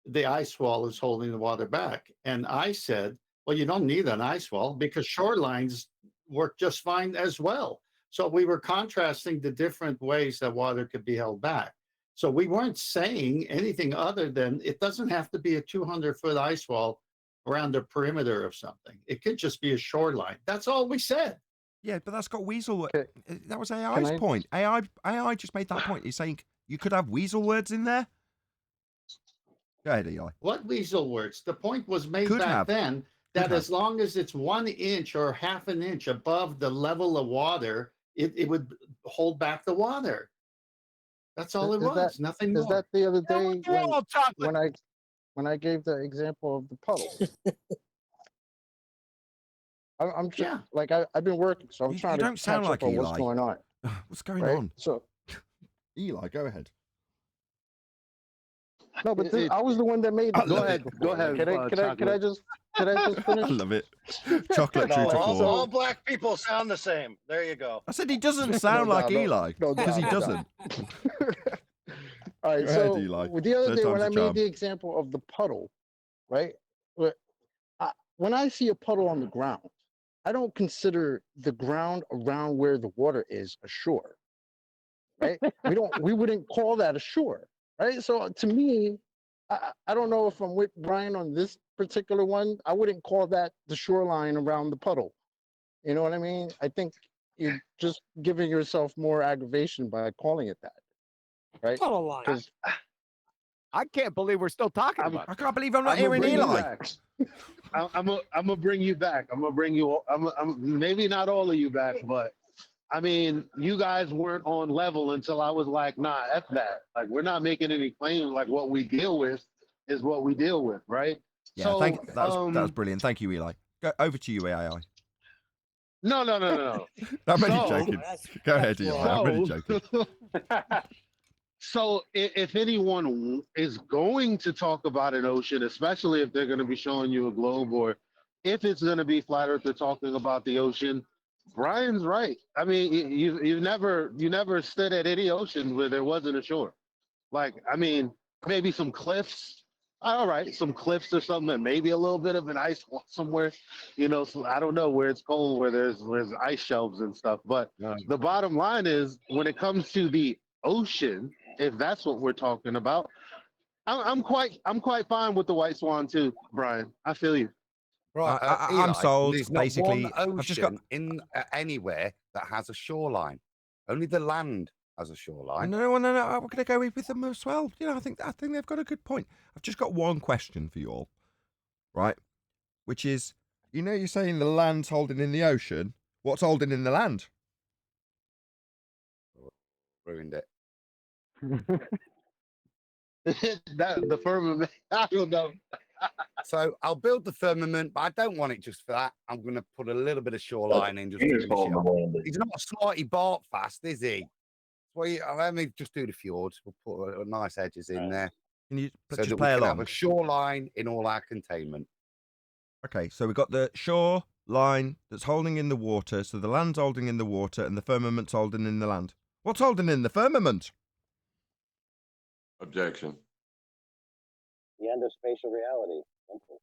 the ice wall is holding the water back. And I said, well, you don't need an ice wall because shorelines work just fine as well. So we were contrasting the different ways that water could be held back. So we weren't saying anything other than it doesn't have to be a 200-foot ice wall around the perimeter of something. It could just be a shoreline. That's all we said. Yeah, but that's got weasel. That was Can AI's I- point. AI just made that point. He's saying you could have weasel words in there. Go ahead, Eli. What weasel words? The point was made Could back have. then that as long as it's 1 inch or half an inch above the level of water, it would hold back the water. That's all it Is was. that- Nothing Is more. that the other day They're all chocolate. when I gave the example of the puddles? I'm just Yeah. like I've been working, so I'm You trying to don't sound catch up like on what's Eli. going on. What's going Right? on? So Eli, go ahead. no, but I was the one that made. I love it. Go ahead. Can I just I finish? love it. Chocolate No, true to all form. black people sound the same. There you go. I said he doesn't sound No like doubt, no- Eli no because he doubt, no doesn't. All right, Go so ahead, Eli. with the other Third day time's when a I made charm. the example of the puddle, right? But when I see a puddle on the ground, I don't consider the ground around where the water is a shore, right? We wouldn't call that a shore, right? So to me, I don't know if I'm with Brian on this particular one. I wouldn't call that the shoreline around the puddle. You know what I mean? I think you're just giving yourself more aggravation by calling it that, right? Puddle line. 'Cause I can't believe we're still talking about. I can't believe I'm not I'ma hearing bring you Eli. back. I'm gonna bring you back. I'm gonna bring you. I'm maybe not all of you back, but I mean, you guys weren't on level until I was like, nah, F that. Like, we're not making any claims. Like, what we deal with is what we deal with, right? Yeah, So, that was brilliant. Thank you, Eli. Go over to you, AI. No. I'm only So- joking. Go ahead, Eli. I'm really joking. So if anyone is going to talk about an ocean, especially if they're going to be showing you a globe, or if it's going to be flat Earth, they're talking about the ocean, Brian's right. I mean, you never stood at any ocean where there wasn't a shore. Like, I mean, maybe some cliffs. All right, some cliffs or something, and maybe a little bit of an ice wall somewhere. You know, so I don't know where it's cold, where there's ice shelves and stuff. But the bottom line is, when it comes to the ocean, if that's what we're talking about, I'm quite fine with the white swan too, Brian. I feel you. Right, I'm Eli, sold. There's not Basically, one ocean I've just got anywhere that has a shoreline. Only the land has a shoreline. No. I'm going to go with them as well. You know, I think they've got a good point. I've just got one question for you all, right? Which is, you know, you're saying the land's holding in the ocean. What's holding in the land? Ruined it. That the firmament. I don't know. So I'll build the firmament, but I don't want it just for that. I'm going to put a little bit of shoreline in just to Fingers finish holding it the off. land. He's not slightly bark fast, is he? Well, let me just do the fjords. We'll put nice edges in there. Can you so just that play we can along? have a shoreline in all our containment. Okay, so we've got the shore line that's holding in the water. So the land's holding in the water and the firmament's holding in the land. What's holding in the firmament? Objection. The end of spatial reality. Simple.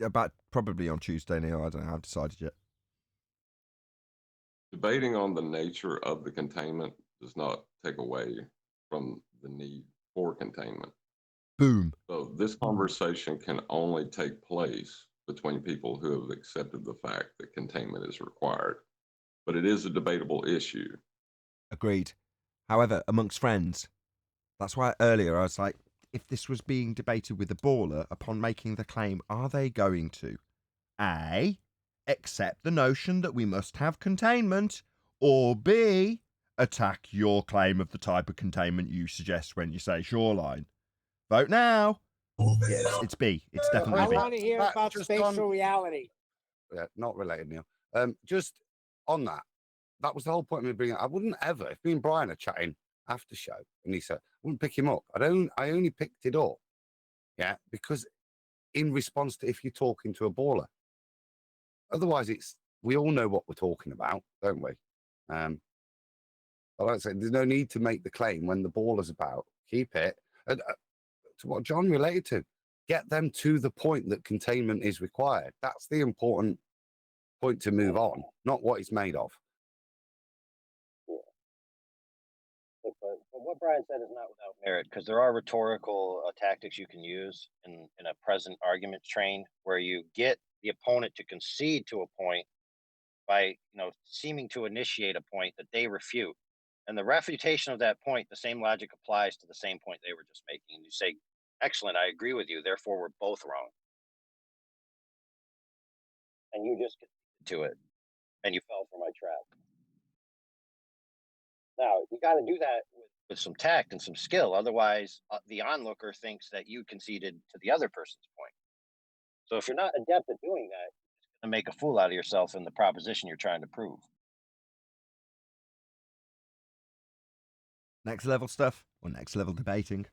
About probably on Tuesday, Neil. I don't know. I've decided yet. Debating on the nature of the containment does not take away from the need for containment. Boom. So this conversation can only take place between people who have accepted the fact that containment is required. But it is a debatable issue. Agreed. However, amongst friends, that's why earlier I was like, if this was being debated with a baller upon making the claim, are they going to A, accept the notion that we must have containment, or B, attack your claim of the type of containment you suggest when you say shoreline? Vote now. Yes, it's B. It's I definitely B. want to hear about spatial reality. Yeah, not related, Neil. Just on that, that was the whole point of me bringing it. I wouldn't ever, if me and Brian are chatting after show, and he said, I wouldn't pick him up. I only picked it up, yeah, because in response to if you're talking to a baller. Otherwise, we all know what we're talking about, don't we? Like I said, there's no need to make the claim when the baller's about. Keep it. And, to what John related to, get them to the point that containment is required. That's the important point to move on, not what it's made of. But what Brian said is not without merit, because there are rhetorical tactics you can use in a present argument train where you get the opponent to concede to a point by seeming to initiate a point that they refute. And the refutation of that point, the same logic applies to the same point they were just making. And you say, excellent, I agree with you, therefore we're both wrong. And you just get to it, and you fell for my trap. Now, you got to do that with some tact and some skill. Otherwise, the onlooker thinks that you conceded to the other person's point. So if you're not adept at doing that, it's going to make a fool out of yourself in the proposition you're trying to prove. Next level stuff or next level debating?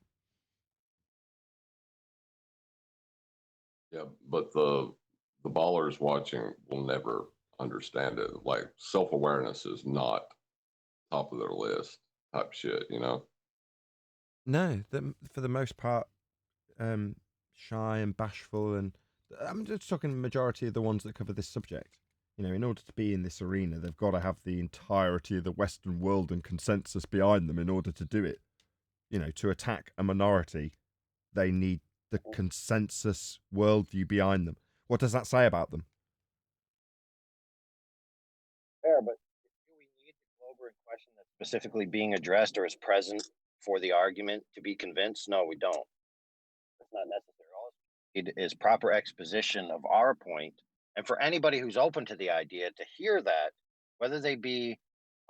Yeah, but the ballers watching will never understand it. Like, self-awareness is not top of their list type shit, you know? No, for the most part, shy and bashful, and I'm just talking the majority of the ones that cover this subject. You know, in order to be in this arena, they've got to have the entirety of the Western world and consensus behind them in order to do it. You know, to attack a minority, they need the consensus worldview behind them. What does that say about them? Fair, but do we need the Glober in question that's specifically being addressed or is present for the argument to be convinced? No, we don't. That's not necessary. All we need is proper exposition of our point. And for anybody who's open to the idea to hear that, whether they be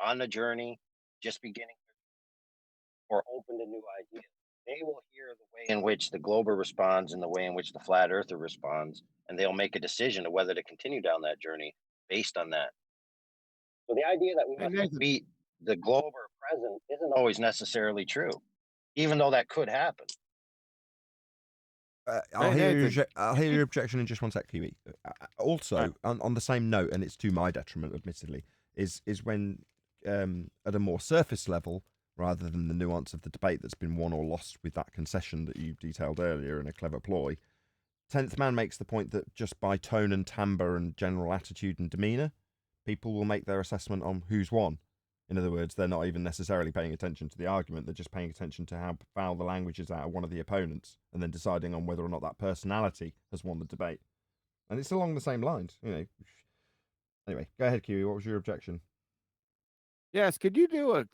on the journey, just beginning, or open to new ideas, they will hear the way in which the Glober responds and the way in which the flat earther responds, and they'll make a decision of whether to continue down that journey based on that. So the idea that we must beat the Glober present isn't always necessarily true, even though that could happen. I'll hear your objection in just one sec, Kiwi. Also, on the same note, and it's to my detriment, admittedly, is when at a more surface level, rather than the nuance of the debate that's been won or lost with that concession that you detailed earlier in a clever ploy, 10th Man makes the point that just by tone and timbre and general attitude and demeanour, people will make their assessment on who's won. In other words, they're not even necessarily paying attention to the argument, they're just paying attention to how foul the language is out of one of the opponents, and then deciding on whether or not that personality has won the debate. And it's along the same lines, you know. Anyway, go ahead, Kiwi. What was your objection? Yes, could you do a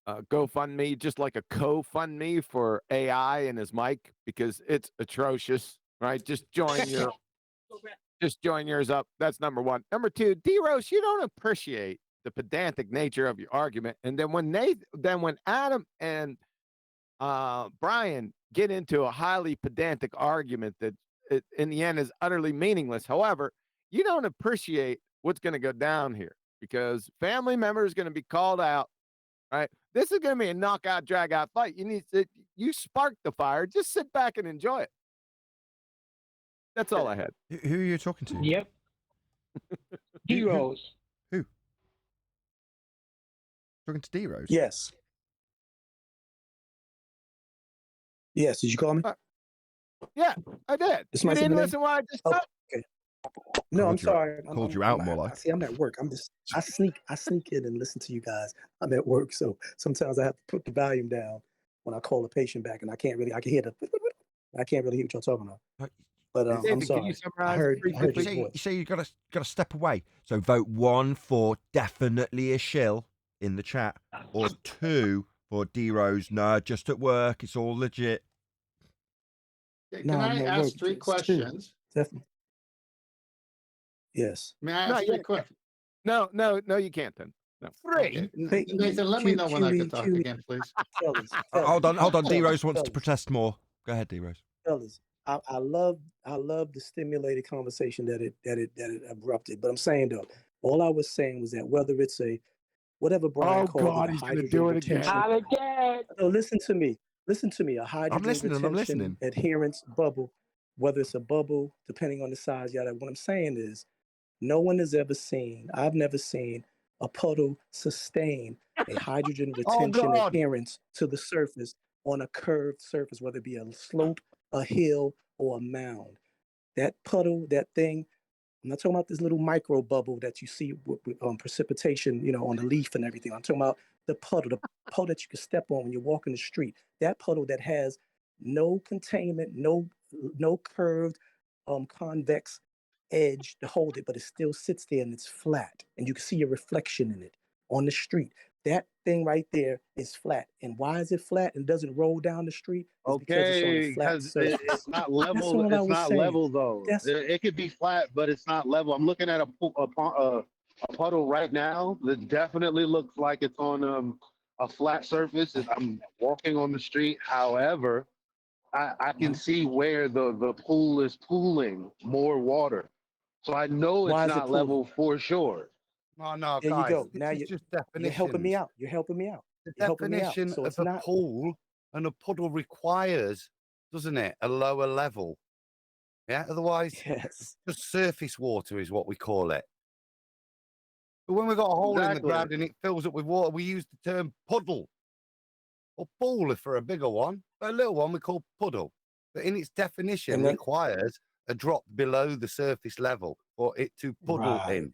GoFundMe, just like a co-fund me for AI and his mic, because it's atrocious, right? Just join yours up. That's number one. Number two, D-Rose, you don't appreciate the pedantic nature of your argument. And then when Adam and Brian get into a highly pedantic argument that in the end is utterly meaningless. However, you don't appreciate what's going to go down here, because family members going to be called out, right? This is going to be a knockout, drag out fight. You spark the fire. Just sit back and enjoy it. That's all I had. Who are you talking to? Yep. D-Rose. Who? Talking to D-Rose? Yes. Yes. Did you call me? Yeah, I did. This You must have didn't been listen while I just talked? Okay. No, I'm sorry. Called you out, more like. See, I'm at work. I sneak in and listen to you guys. I'm at work, so sometimes I have to put the volume down when I call a patient back, and I can hear I can't really hear what y'all talking about. But I'm David, sorry. can you summarize I heard your voice. You say you got to step away. So vote 1 for definitely a shill in the chat, or 2 for D-Rose. No, just at work. It's all legit. Can I ask 3 questions? Definitely. Yes. May I ask 3 questions? No, you can't then. No. 3. Okay. Nathan, let me know when I can talk again, please. Fellas, Hold on. D-Rose wants to protest more. Go ahead, D-Rose. Fellas, I love the stimulated conversation that it erupted. But I'm saying though, all I was saying was that whether it's whatever Brian called it, he's going to do it again. No, listen to me. A hydrogen retention adherence bubble, whether it's a bubble, depending on the size, yada. What I'm saying is, no one has ever seen, I've never seen a puddle sustain a hydrogen retention adherence to the surface on a curved surface, whether it be a slope, a hill, or a mound. That puddle, that thing, I'm not talking about this little micro bubble that you see with precipitation, on the leaf and everything. I'm talking about the puddle that you can step on when you're walking the street. That puddle that has no containment, no curved, convex edge to hold it, but it still sits there and it's flat, and you can see your reflection in it on the street. That thing right there is flat. And why is it flat and doesn't roll down the street? Okay, because it's not level. It's not level though. It could be flat, but it's not level. I'm looking at a puddle right now that definitely looks like it's on a flat surface. I'm walking on the street. However, I can see where the pool is pooling more water. So I know it's not level for sure. No, there guys, you go. Now you're helping me out. You're helping me out. The definition so of a pool and a puddle requires, doesn't it, a lower level? Yeah, otherwise, just surface water is what we call it. But when we've got a hole in the ground and it fills up with water, we use the term puddle. Or ball if for a bigger one. But a little one we call puddle. But in its definition And then, requires a drop below the surface level for it to puddle right. in.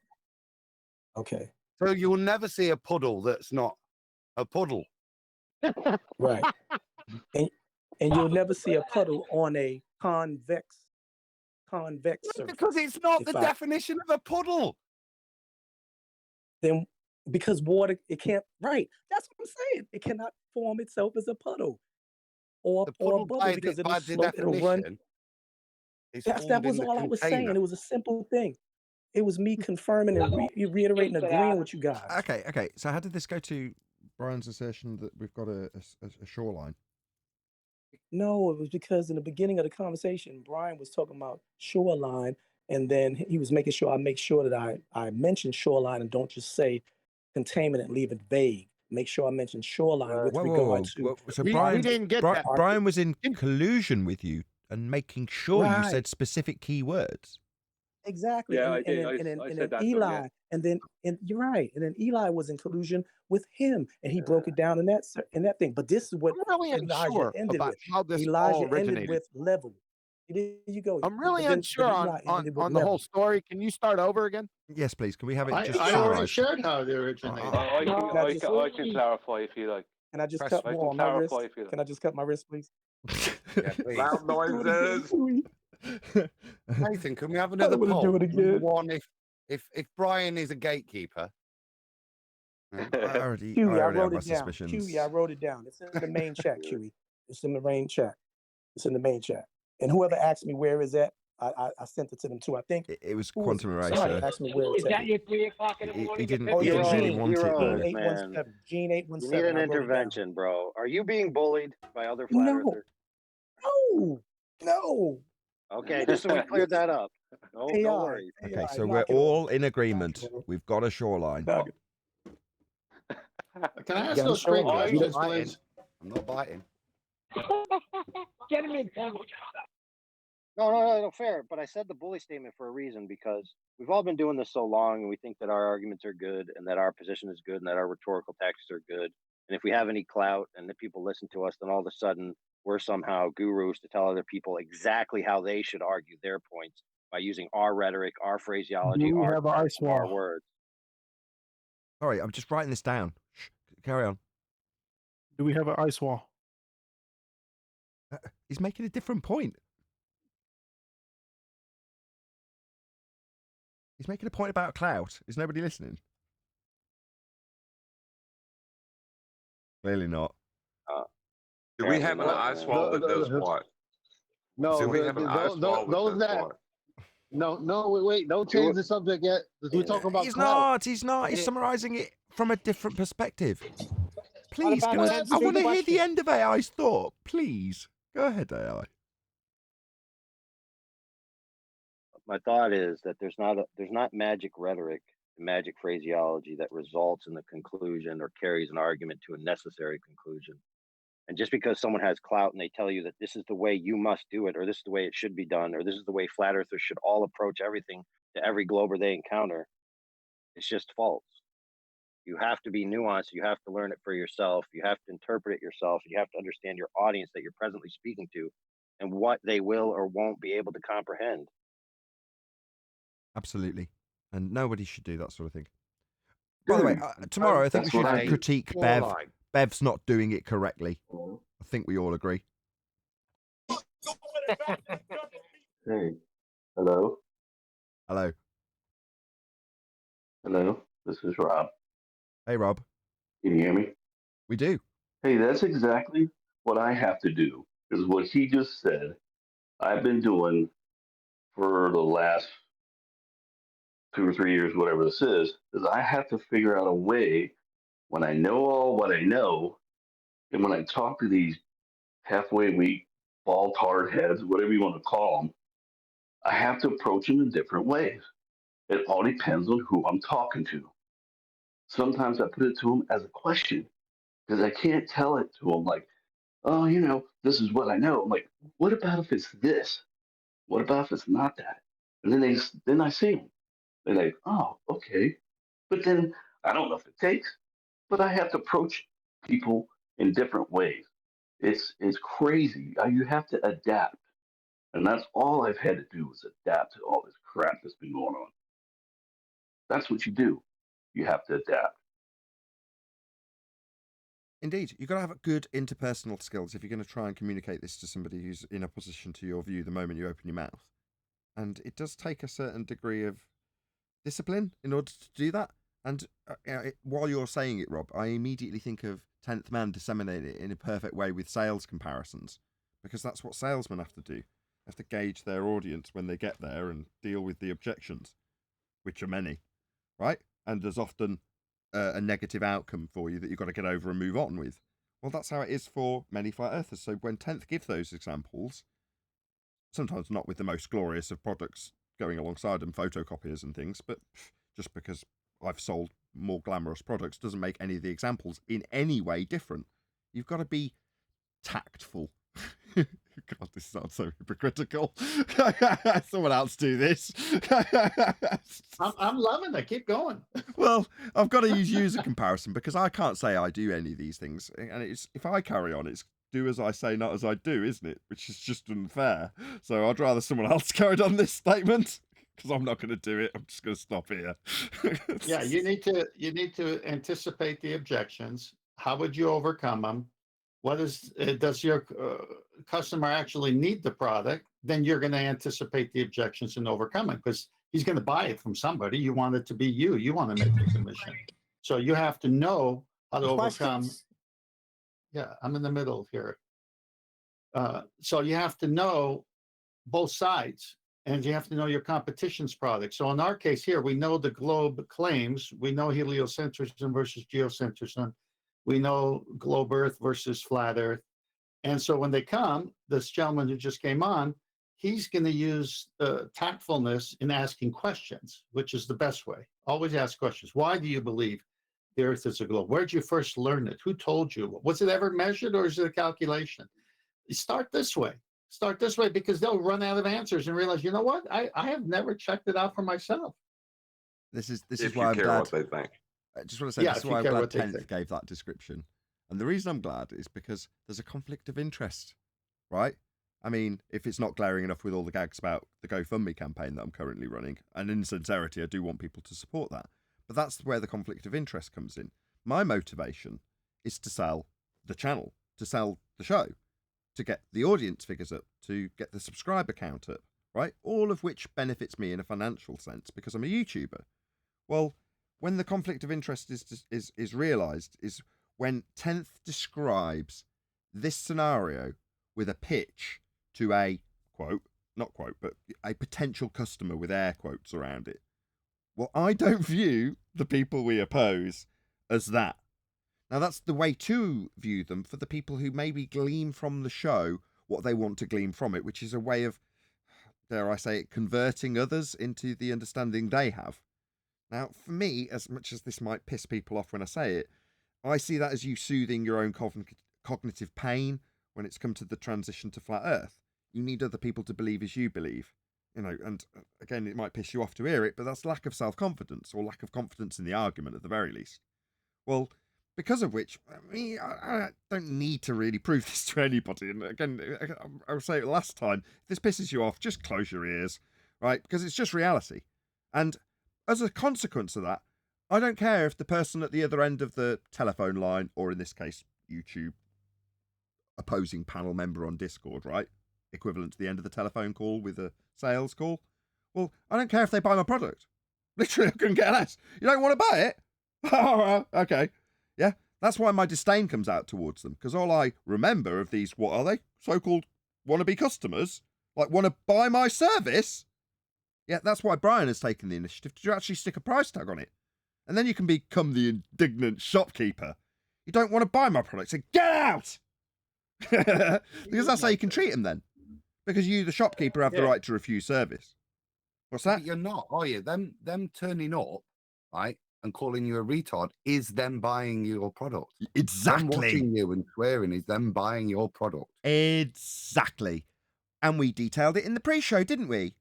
Okay. So you'll never see a puddle that's not a puddle. Right. And you'll never see a puddle on a convex surface. Because it's not the If I definition of a puddle. then because water it can't right. That's what I'm saying. It cannot form itself as a puddle or The or a puddle bubble by because it'll the slope, it'll run. definition is That formed was in the all I was saying. container. It was a simple thing. It was me confirming and reiterating, agreeing with you guys. Okay. So how did this go to Brian's assertion that we've got a shoreline? No, it was because in the beginning of the conversation, Brian was talking about shoreline, and then he was making sure I make sure that I mention shoreline and don't just say containment and leave it vague. Make sure I mention shoreline with regard to. So we Brian, didn't get that. Brian was in collusion with you and making sure you Right. said specific key words. Exactly. Yeah, and, I did. and then, I and said then that to him, Eli, yeah. and then you're right. And then Eli was in collusion with him, and he broke it down in that thing. But this is what I'm really Elijah unsure ended about with. how this all Elijah ended originated. with level. There you go. I'm really But then unsure Eli on ended with the whole level. story. Can you start over again? Yes, please. Can we have it I just already summarized? shared how they originated. I Can I just can clarify if you like. can I just Press cut I more can on my wrist? clarify if you like. Can I just cut my wrist, please? Yeah, please. Loud noises. Nathan, can we have I another don't want to poll? do it Number again. one, if Brian is a gatekeeper, I already Huey, I have wrote my it down. suspicions. Huey, I wrote it down. It's in the main chat, Huey. It's in the main chat. It's in the main chat. And whoever asked me where is that, I sent it to them too. I think It was who was it? quantum Somebody eraser. asked me where Is it's that at. your 3 o'clock in the He morning? didn't. Oh He yeah, didn't really Gene. want it Heroes, though. Gene man. 817. Gene You 817. need an I wrote it down. intervention, bro. Are you being bullied by other flat No, earthers? no. Okay, just so we cleared that up. No, no AI, worries. Okay, so knock we're it off. all in Knock agreement. it off. We've got a shoreline. Knock it. Can I ask Gotta those show straight it. I'm questions, not biting. please? I'm not biting. Get him in, Tom. No, fair. But I said the bully statement for a reason because we've all been doing this so long and we think that our arguments are good and that our position is good and that our rhetorical tactics are good. And if we have any clout and the people listen to us, then all of a sudden we're somehow gurus to tell other people exactly how they should argue their points by using our rhetoric, our phraseology, Do we our have an ice our wall? words. Sorry, I'm just writing this down. Shh, carry on. Do we have an ice wall? He's making a different point. He's making a point about clout. Is nobody listening? Clearly not. Do we have an ice wall that does what? No, Do we have an ice wall those that does that. what? No, wait, don't change the subject yet. 'Cause we're talking about He's clout. not. He's not. He's summarizing it from a different perspective. Please, about can the I answer to want the to hear the question? end of AI's thought. Please. Go ahead, AI. My thought is that there's not magic rhetoric, magic phraseology that results in the conclusion or carries an argument to a necessary conclusion. And just because someone has clout and they tell you that this is the way you must do it, or this is the way it should be done, or this is the way flat earthers should all approach everything to every glober they encounter, it's just false. You have to be nuanced. You have to learn it for yourself. You have to interpret it yourself. You have to understand your audience that you're presently speaking to and what they will or won't be able to comprehend. Absolutely. And nobody should do that sort of thing. By the way, tomorrow I think we should critique Bev. Bev's not doing it correctly. I think we all agree. Hey, hello, Hello. hello. This is Rob. Hey, Rob. Can you hear me? We do. Hey, that's exactly what I have to do. Is what he just said. I've been doing for the last 2 or 3 years, whatever this is I have to figure out a way when I know all what I know, and when I talk to these halfway weak, bald hard heads, whatever you want to call them, I have to approach them in different ways. It all depends on who I'm talking to. Sometimes I put it to them as a question because I can't tell it to them like, oh, this is what I know. I'm like, what about if it's this? What about if it's not that? And then I see them. They're like, oh, okay. But then I don't know if it takes, but I have to approach people in different ways. It's crazy. You have to adapt. And that's all I've had to do is adapt to all this crap that's been going on. That's what you do. You have to adapt. Indeed, you've got to have good interpersonal skills if you're going to try and communicate this to somebody who's in opposition to your view the moment you open your mouth. And it does take a certain degree of discipline in order to do that. And while you're saying it, Rob, I immediately think of 10th Man disseminating it in a perfect way with sales comparisons, because that's what salesmen have to do. They have to gauge their audience when they get there and deal with the objections, which are many, right? And there's often a negative outcome for you that you've got to get over and move on with. Well, that's how it is for many flat earthers. So when 10th give those examples, sometimes not with the most glorious of products going alongside them, photocopiers and things, but just because I've sold more glamorous products doesn't make any of the examples in any way different. You've got to be tactful. God, this sounds so hypocritical. Someone else do this. I'm loving it. Keep going. Well, I've got to use user comparison because I can't say I do any of these things. And it's if I carry on, it's do as I say, not as I do, isn't it? Which is just unfair. So I'd rather someone else carried on this statement because I'm not going to do it. I'm just going to stop here. Yeah, you need to anticipate the objections. How would you overcome them? What is does your customer actually need the product? Then you're going to anticipate the objections and overcome it because he's going to buy it from somebody. You want it to be you. You want to make the commission. So you have to know how to overcome. Yeah, I'm in the middle here. So you have to know both sides, and you have to know your competition's product. So in our case here, we know the globe claims. We know heliocentrism versus geocentrism. We know globe Earth versus flat Earth. And so when they come, this gentleman who just came on, he's going to use tactfulness in asking questions, which is the best way. Always ask questions. Why do you believe the Earth is a globe? Where did you first learn it? Who told you? Was it ever measured or is it a calculation? You start this way. Start this way because they'll run out of answers and realize, you know what? I have never checked it out for myself. This is If why you I'm care glad. what they think. I just want to say Yeah, this is if you why I'm care glad what they 10th think. gave that description. And the reason I'm glad is because there's a conflict of interest, right? I mean, if it's not glaring enough with all the gags about the GoFundMe campaign that I'm currently running, and in sincerity, I do want people to support that. But that's where the conflict of interest comes in. My motivation is to sell the channel, to sell the show, to get the audience figures up, to get the subscriber count up, right? All of which benefits me in a financial sense because I'm a YouTuber. Well, when the conflict of interest is realised is when 10th describes this scenario with a pitch to a quote, not quote, but a potential customer with air quotes around it. Well, I don't view the people we oppose as that. Now, that's the way to view them for the people who maybe glean from the show what they want to glean from it, which is a way of, dare I say it, converting others into the understanding they have. Now, for me, as much as this might piss people off when I say it, I see that as you soothing your own cognitive pain when it's come to the transition to flat Earth. You need other people to believe as you believe. You know, and again, it might piss you off to hear it, but that's lack of self-confidence or lack of confidence in the argument at the very least. Well, because of which, I mean, I don't need to really prove this to anybody. And again, I'll say it last time, if this pisses you off, just close your ears, right? Because it's just reality. And as a consequence of that, I don't care if the person at the other end of the telephone line, or in this case, YouTube opposing panel member on Discord, right? Equivalent to the end of the telephone call with a sales call. Well, I don't care if they buy my product. Literally, I couldn't care less. You don't want to buy it? Oh, well, okay. Yeah, that's why my disdain comes out towards them, because all I remember of these, what are they? So-called wannabe customers? Like, want to buy my service? Yeah, that's why Brian has taken the initiative to actually stick a price tag on it. And then you can become the indignant shopkeeper. You don't want to buy my product, so get out! Because that's how you can treat them then. Because you, the shopkeeper, have the right to refuse service. What's that? But you're not, are you? Them turning up, right, and calling you a retard is them buying your product. Exactly. Them watching you and swearing is them buying your product. Exactly. And we detailed it in the pre-show, didn't we?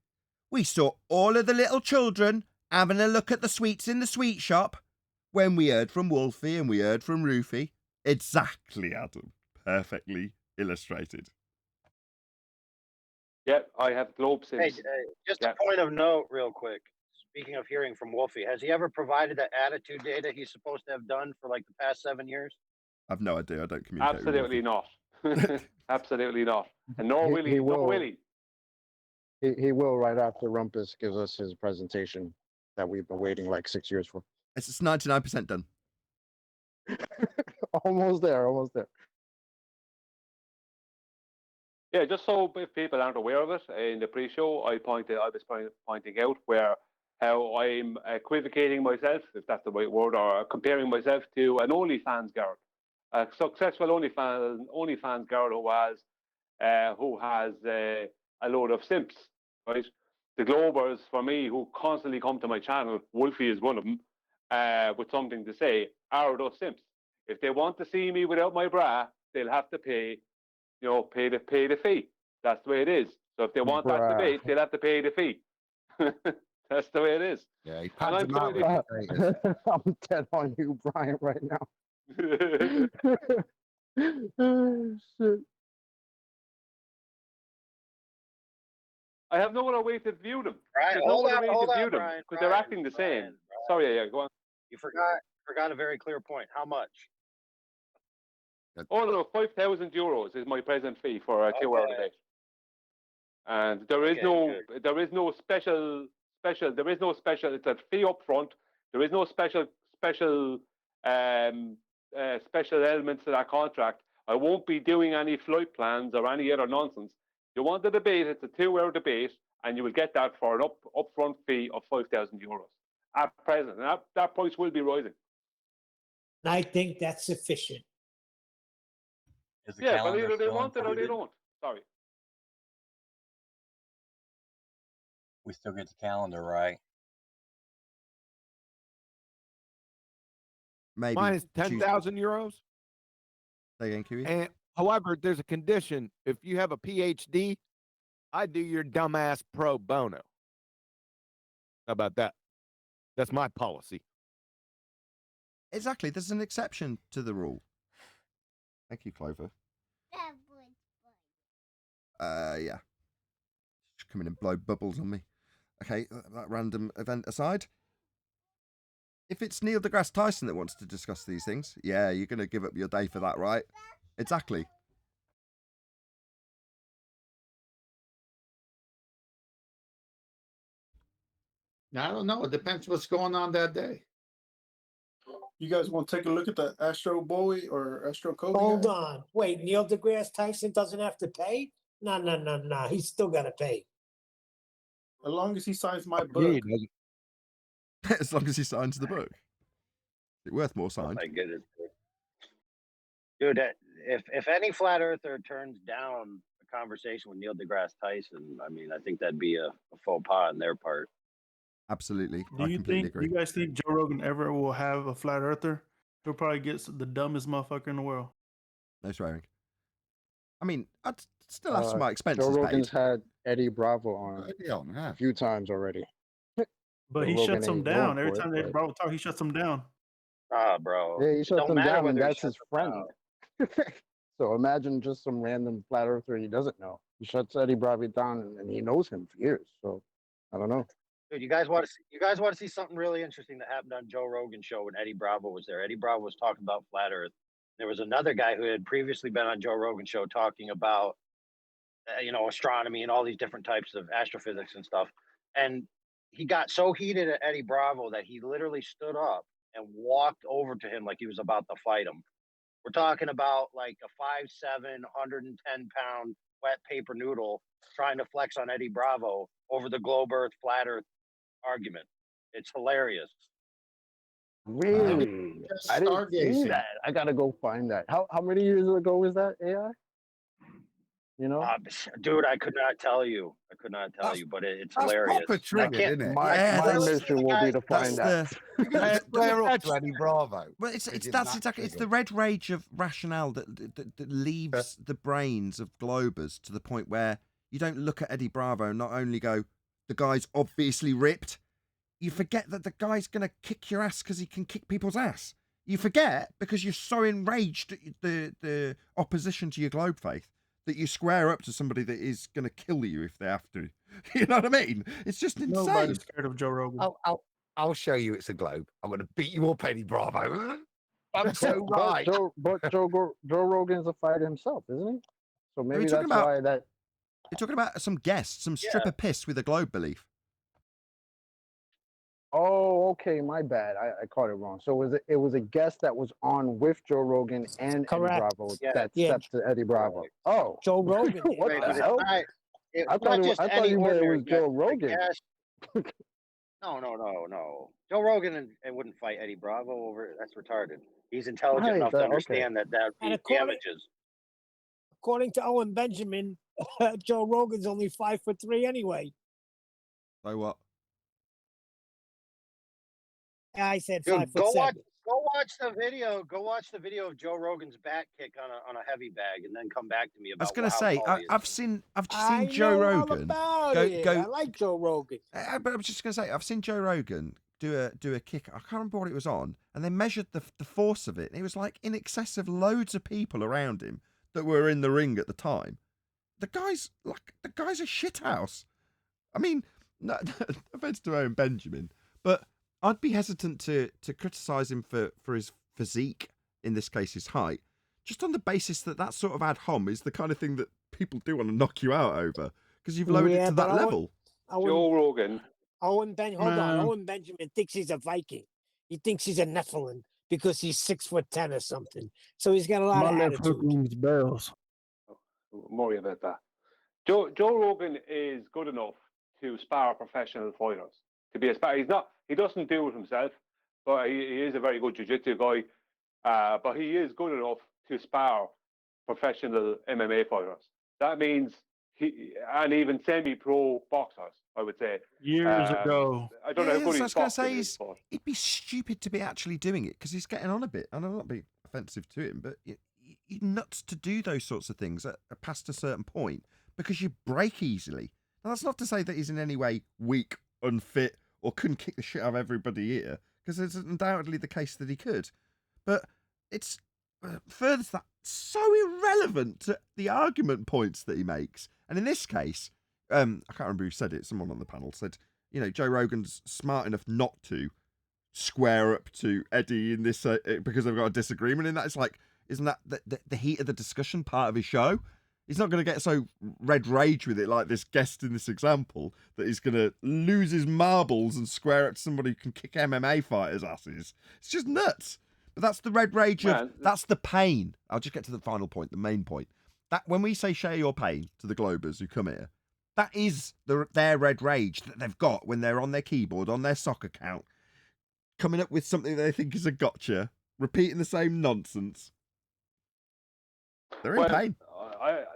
We saw all of the little children having a look at the sweets in the sweet shop when we heard from Wolfie and we heard from Roofy. Exactly, Adam. Perfectly illustrated. Yeah, I have globe Hey, sims. just Yeah. a point of note, real quick. Speaking of hearing from Wolfie, has he ever provided the attitude data he's supposed to have done for like the past 7 years? I've no idea. I don't communicate. Absolutely not. Absolutely not. And nor will he. He Nor will. will he. He will right after Rumpus gives us his presentation that we've been waiting like 6 years for. It's 99% done. Almost there. Almost there. Yeah, just so if people aren't aware of it, in the pre-show, I was pointing out how I'm equivocating myself, if that's the right word, or comparing myself to an OnlyFans girl, a successful OnlyFans girl who has a load of simps, right? The Globers, for me, who constantly come to my channel, Wolfie is one of them, with something to say, are those simps. If they want to see me without my bra, they'll have to pay the fee. That's the way it is. So if they want that debate, they'll have to pay the fee. That's the way it is. Yeah, he And pads him out with status. I'm dead on you, Brian, right now. Shit. I have no other way to view them. Right, There's hold no other on, way hold to on, view them Brian, because they're acting the same. Sorry, yeah, go on. You forgot a very clear point. How much? Oh no, €5,000 is my present fee for a 2-hour debate. And there is no special. It's a fee up front. There is no special elements to that contract. I won't be doing any flight plans or any other nonsense. You want the debate? It's a 2-hour debate, and you will get that for an upfront fee of €5,000 at present. And that price will be rising. And I think that's sufficient. Yeah, but either they want it or they don't. Sorry. We still get the calendar, right? Maybe. Mine is 10,000 euros. Say again, Kiwi. And however, there's a condition. If you have a PhD, I do your dumbass pro bono. How about that? That's my policy. Exactly. There's an exception to the rule. Thank you, Clover. Yeah. Just come in and blow bubbles on me. Okay, that random event aside. If it's Neil deGrasse Tyson that wants to discuss these things, yeah, you're going to give up your day for that, right? Exactly. I don't know. It depends what's going on that day. You guys want to take a look at the Astro Boy or Astro Cody? Hold on. Wait, Neil deGrasse Tyson doesn't have to pay? No. He's still got to pay. As long as he signs my book. As long as he signs the book. It's worth more signed. I get it. Dude, if any flat earther turns down a conversation with Neil deGrasse Tyson, I mean, I think that'd be a faux pas on their part. Absolutely. Do you guys think Joe Rogan ever will have a flat earther? He'll probably get the dumbest motherfucker in the world. No swearing. I mean, I'd still have some of my expenses Joe Rogan's paid. had Eddie Bravo on a few times already. But he shuts them down. Every time they Bravo talk, he shuts them down. Ah, bro. Yeah, he shuts them down, and that's his friend. Down. So imagine just some random flat earther he doesn't know. He shuts Eddie Bravo down, and he knows him for years. So I don't know. Dude, you guys want to see something really interesting that happened on Joe Rogan's show when Eddie Bravo was there. Eddie Bravo was talking about flat Earth. There was another guy who had previously been on Joe Rogan's show talking about, astronomy and all these different types of astrophysics and stuff. And he got so heated at Eddie Bravo that he literally stood up and walked over to him like he was about to fight him. We're talking about like a 5'7", 110-pound wet paper noodle trying to flex on Eddie Bravo over the globe Earth, flat Earth argument. It's hilarious. Really? I didn't see that. I gotta go find that. How many years ago was that, AI? Dude, I could not tell you. But it's hilarious. Proper triggered, isn't it? My mission will be to find that. Flare up to Eddie Bravo. Well, that's exactly. It's the red rage of rationale that leaves the brains of globers to the point where you don't look at Eddie Bravo and not only go, the guy's obviously ripped. You forget that the guy's going to kick your ass because he can kick people's ass. You forget because you're so enraged at the opposition to your globe faith that you square up to somebody that is going to kill you if they have to. You know what I mean? It's just insane. Nobody's scared of Joe Rogan. I'll show you it's a globe. I'm going to beat you up, Eddie Bravo. I'm so But right. Joe Rogan's a fighter himself, isn't he? So maybe that's why that. You're talking about some guest, some stripper piss with a globe belief. Oh, okay, my bad. I caught it wrong. So it was a guest that was on with Joe Rogan and Correct. Eddie Bravo Yeah. that Yeah. stepped to Eddie Bravo. Oh, Joe Rogan. what Wait, the but hell? I thought you meant it was Joe Rogan. No. Joe Rogan and wouldn't fight Eddie Bravo over it. That's retarded. He's intelligent enough to okay. understand that And he damages. According to Owen Benjamin, Joe Rogan's only 5'3" anyway. So what? I said Dude, 5'7". go watch the video. Go watch the video of Joe Rogan's back kick on a heavy bag, and then come back to me I about. was going to say, I've seen I Joe know all Rogan about it. I like Joe Rogan. But I'm just going to say, I've seen Joe Rogan do a kick. I can't remember what it was on, and they measured the force of it. And it was like in excess of loads of people around him that were in the ring at the time. The guy's a shithouse. I mean, no offense to Owen Benjamin, but I'd be hesitant to criticise him for his physique, in this case his height, just on the basis that sort of ad hom is the kind of thing that people do want to knock you out over because you've lowered it to that level. Joe Rogan. Hold on. Owen Benjamin thinks he's a Viking. He thinks he's a Nephilim because he's 6'10" or something. So he's got a lot of attitude. Bells. Don't worry about that. Joe Rogan is good enough to spar professional fighters. To be a spar, he doesn't do it himself, but he is a very good jiu-jitsu guy. But he is good enough to spar professional MMA fighters. That means and even semi-pro boxers, I would say. Years ago. I don't know how good I was he's going to say, boxing is, but it'd be stupid to be actually doing it because he's getting on a bit. And I'm not being offensive to him, but you're nuts to do those sorts of things past a certain point because you break easily. Now, that's not to say that he's in any way weak, unfit, or couldn't kick the shit out of everybody here, because it's undoubtedly the case that he could. But it's further to that, so irrelevant to the argument points that he makes. And in this case, I can't remember who said it, someone on the panel said, Joe Rogan's smart enough not to square up to Eddie in this because they've got a disagreement in that. It's like, isn't that the heat of the discussion part of his show? He's not going to get so red rage with it like this guest in this example that he's going to lose his marbles and square up to somebody who can kick MMA fighters' asses. It's just nuts. But that's the red rage that's the pain. I'll just get to the final point, the main point. That when we say share your pain to the Globers who come here, that is their red rage that they've got when they're on their keyboard, on their sock account, coming up with something they think is a gotcha, repeating the same nonsense. They're in pain.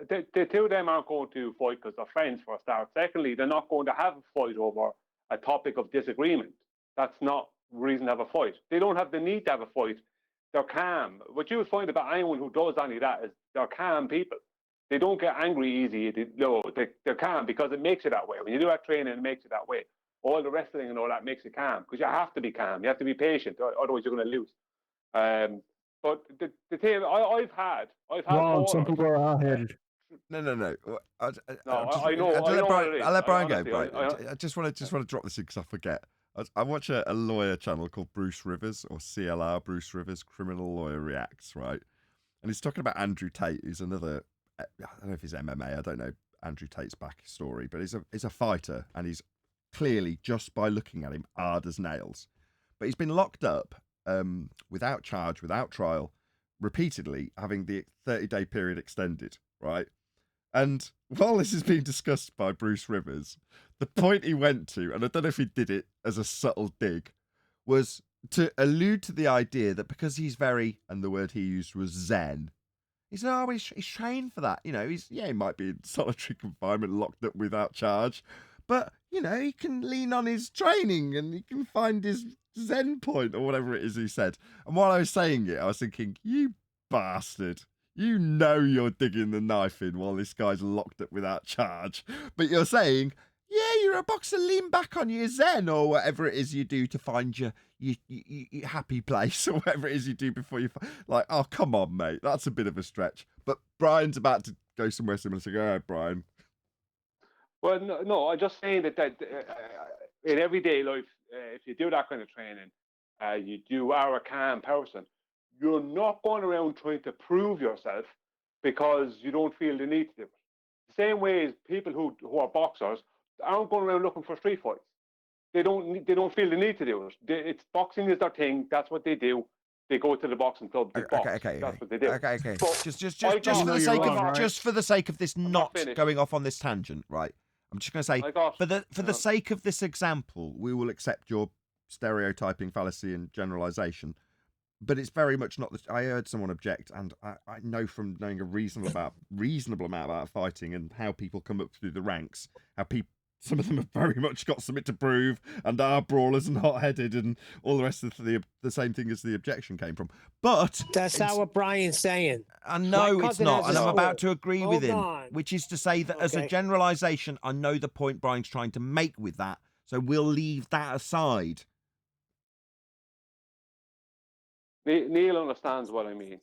The two of them aren't going to fight because they're friends, for a start. Secondly, they're not going to have a fight over a topic of disagreement. That's not reason to have a fight. They don't have the need to have a fight. They're calm. What you would find about anyone who does any of that is they're calm people. They don't get angry easy. They're calm because it makes you that way. When you do that training, it makes you that way. All the wrestling and all that makes you calm because you have to be calm. You have to be patient, otherwise you're going to lose. But the thing I've had Wrong. Some people are hard-headed. No. I know. I'll let Brian go. Right. I just want to drop this in because I forget. I watch a lawyer channel called Bruce Rivers, or CLR, Bruce Rivers, Criminal Lawyer Reacts, right? And he's talking about Andrew Tate, who's another, I don't know if he's MMA, I don't know Andrew Tate's backstory, but he's a fighter, and he's clearly, just by looking at him, hard as nails. But he's been locked up without charge, without trial, repeatedly, having the 30-day period extended, right? And while this is being discussed by Bruce Rivers, the point he went to, and I don't know if he did it as a subtle dig, was to allude to the idea that because he's very, and the word he used was zen, he said, oh, he's trained for that. He might be in solitary confinement, locked up without charge, but, he can lean on his training and he can find his zen point, or whatever it is he said. And while I was saying it, I was thinking, you bastard. You're digging the knife in while this guy's locked up without charge. But you're saying, yeah, you a boxer, lean back on your zen or whatever it is you do to find your happy place or whatever it is you do before you like. Oh, come on, mate, that's a bit of a stretch. But Brian's about to go somewhere similar. So go ahead, Brian. Well, no, I'm just saying that in everyday life, if you do that kind of training, you are a calm person. You're not going around trying to prove yourself because you don't feel the need to do it. The same way as people who are boxers aren't going around looking for street fights. They don't feel the need to do it. It's boxing is their thing. That's what they do. They go to the boxing club. They box. That's what they do. Okay. But Just for the sake of this not going off on this tangent, right? I'm just going to say, for the sake of this example, we will accept your stereotyping, fallacy, and generalization. But it's very much not. I heard someone object, and I know from knowing a reasonable amount about fighting and how people come up through the ranks, how some of them have very much got something to prove and are brawlers and hot-headed and all the rest of the same thing as the objection came from. But that's not what Brian's saying. I know it's not, and I'm about to agree with him, which is to say that as a generalization, I know the point Brian's trying to make with that, so we'll leave that aside. Neil understands what I mean.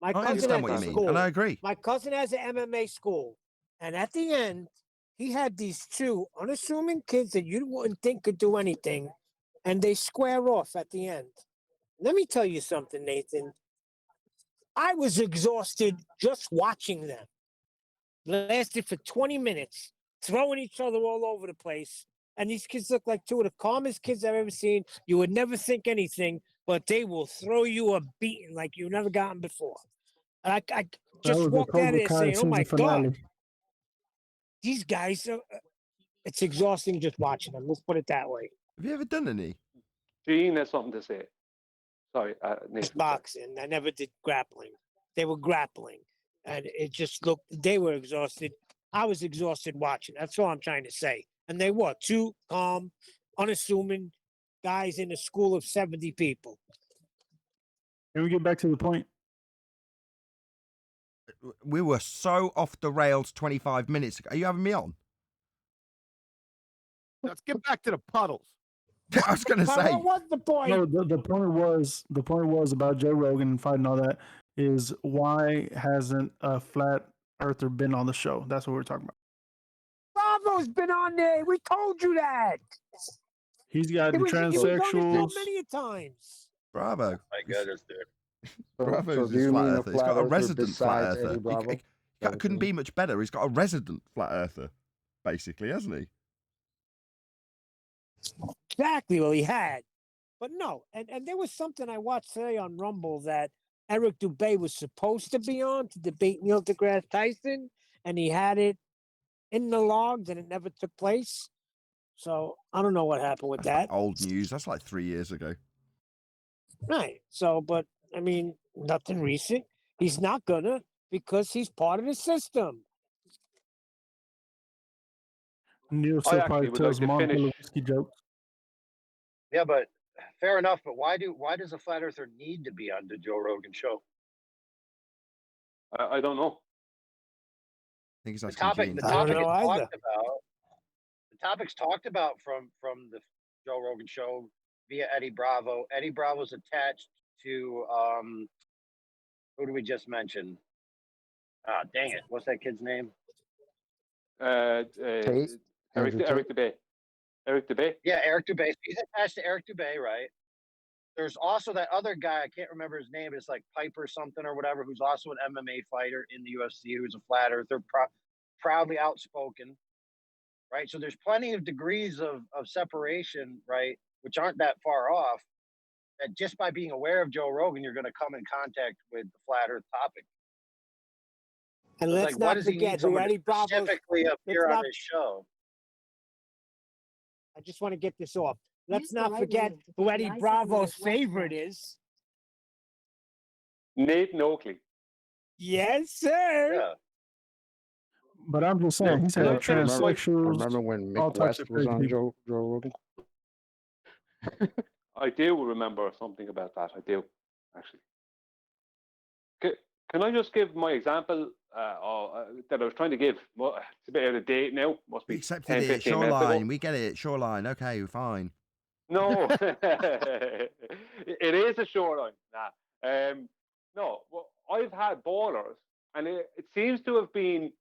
My cousin understand what you mean, and I agree. My cousin has an MMA school, and at the end, he had these two unassuming kids that you wouldn't think could do anything, and they square off at the end. Let me tell you something, Nathan. I was exhausted just watching them. Lasted for 20 minutes, throwing each other all over the place. And these kids look like two of the calmest kids I've ever seen. You would never think anything, but they will throw you a beating like you've never gotten before. And I just walked out of there saying, oh my God, these guys, it's exhausting just watching them. Let's put it that way. Have you ever done any? Gene has something to say. Sorry. It's boxing. I never did grappling. They were grappling. And it just looked, they were exhausted. I was exhausted watching. That's all I'm trying to say. And they were two calm, unassuming guys in a school of 70 people. Can we get back to the point? We were so off the rails 25 minutes ago. Are you having me on? Let's get back to the puddles. I was going to say. What was the point? No, the point was about Joe Rogan and fighting all that is why hasn't a flat earther been on the show? That's what we're talking about. Bravo's been on there. We told you that. He's got transsexuals. Many times. Bravo. My goodness, dude. Bravo's do you flat mean a earther. He's flat got a earther resident flat besides earther. Eddie Bravo? He couldn't be much better. He's got a resident flat earther, basically, hasn't he? Exactly. Well, he had. But no. And there was something I watched today on Rumble that Eric Dubé was supposed to be on to debate Neil deGrasse Tyson, and he had it in the logs, and it never took place. So I don't know what happened with that. Old news. That's like 3 years ago. Right. So, but I mean, nothing recent. He's not gonna because he's part of the system. Neil so probably tells Monica Lewinsky jokes. Yeah, but fair enough. But why does a flat earther need to be on the Joe Rogan show? I don't know. I think The topics talked about from the Joe Rogan show via Eddie Bravo. Eddie Bravo's attached to who do we just mention? Ah, dang it! What's that kid's name? Eric Dubé. Eric Dubé. Yeah, Eric Dubé. He's attached to Eric Dubé, right? There's also that other guy. I can't remember his name. It's like Piper something or whatever, who's also an MMA fighter in the UFC, who's a flat earther, proudly outspoken, right? So there's plenty of degrees of separation, right, which aren't that far off, that just by being aware of Joe Rogan, you're going to come in contact with the flat earth topic. And So let's like, not forget who Eddie Bravo specifically appear on his show. I just want to get this off. Let's not forget who Eddie Bravo's favorite is. Nathan Oakley. Yes, sir. Yeah. But I'm just saying, he's had transsexuals. Remember when all Mick types West of was crazy on people. Joe Rogan? I do remember something about that. I do, actually. Can I just give my example that I was trying to give? Well, it's a bit out of date now. Must be We accepted 10, it. 15 minutes ago. Shoreline. We get it. Shoreline. Okay, fine. No, it is a shoreline. Nah. No, well, I've had ballers, and it seems to have been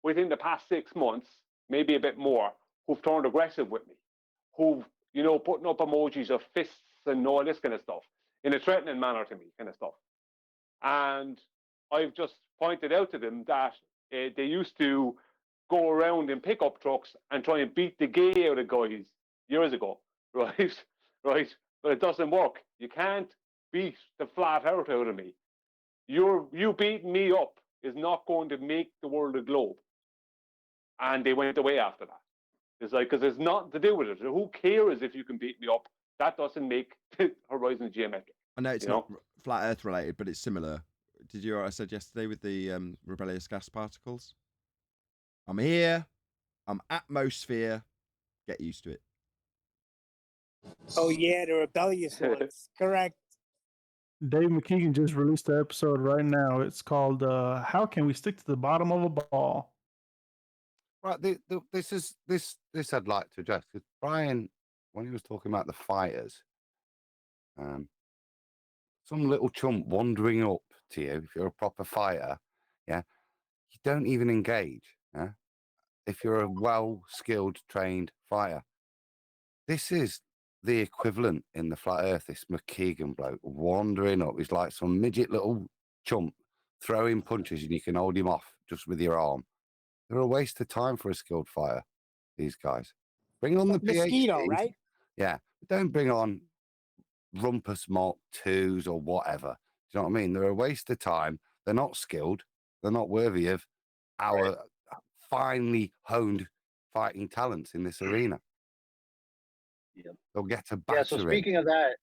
within the past 6 months, maybe a bit more, who've turned aggressive with me, who've, putting up emojis of fists and all this kind of stuff in a threatening manner to me, kind of stuff. And I've just pointed out to them that they used to go around in pickup trucks and try and beat the gay out of guys years ago, right? Right? But it doesn't work. You can't beat the flat earth out of me. You beating me up is not going to make the world a globe. And they went away after that. It's like, because there's nothing to do with it. Who cares if you can beat me up? That doesn't make the horizon geometric. I know it's not flat Earth related, but it's similar. Did you hear what I said yesterday with the rebellious gas particles? I'm here. I'm atmosphere. Get used to it. Oh yeah, the rebellious ones. Correct. Dave McKeegan just released the episode right now. It's called "How Can We Stick to the Bottom of a Ball?" Right, this I'd like to address, because Brian, when he was talking about the fighters, some little chump wandering up to you, if you're a proper fighter, yeah, you don't even engage, yeah. If you're a well-skilled, trained fighter, this is the equivalent in the flat Earth. This McKeegan bloke wandering up, he's like some midget little chump throwing punches, and you can hold him off just with your arm. They're a waste of time for a skilled fighter, these guys. Bring on the Mosquito, PhDs. right? Yeah. Don't bring on Rumpus Mark 2s or whatever. Do you know what I mean? They're a waste of time. They're not skilled. They're not worthy of our finely honed fighting talents in this arena. Yeah. They'll get a Yeah, so battering. speaking of that,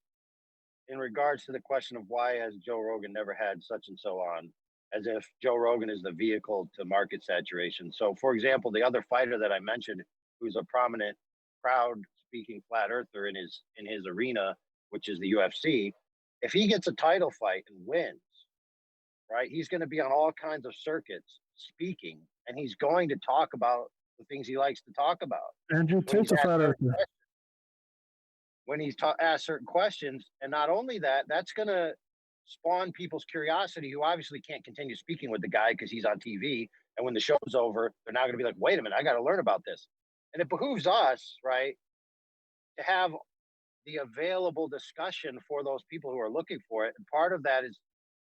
in regards to the question of why has Joe Rogan never had such and so on, as if Joe Rogan is the vehicle to market saturation. So, for example, the other fighter that I mentioned, who's a prominent, proud-speaking flat earther in his arena, which is the UFC, if he gets a title fight and wins, right, he's going to be on all kinds of circuits speaking, and he's going to talk about the things he likes to talk about. Andrew Tate's a flat earther. When he's asked certain questions, and not only that, that's going to spawn people's curiosity who obviously can't continue speaking with the guy because he's on TV. And when the show's over, they're now going to be like, wait a minute, I got to learn about this. And it behooves us, right, to have the available discussion for those people who are looking for it. And part of that is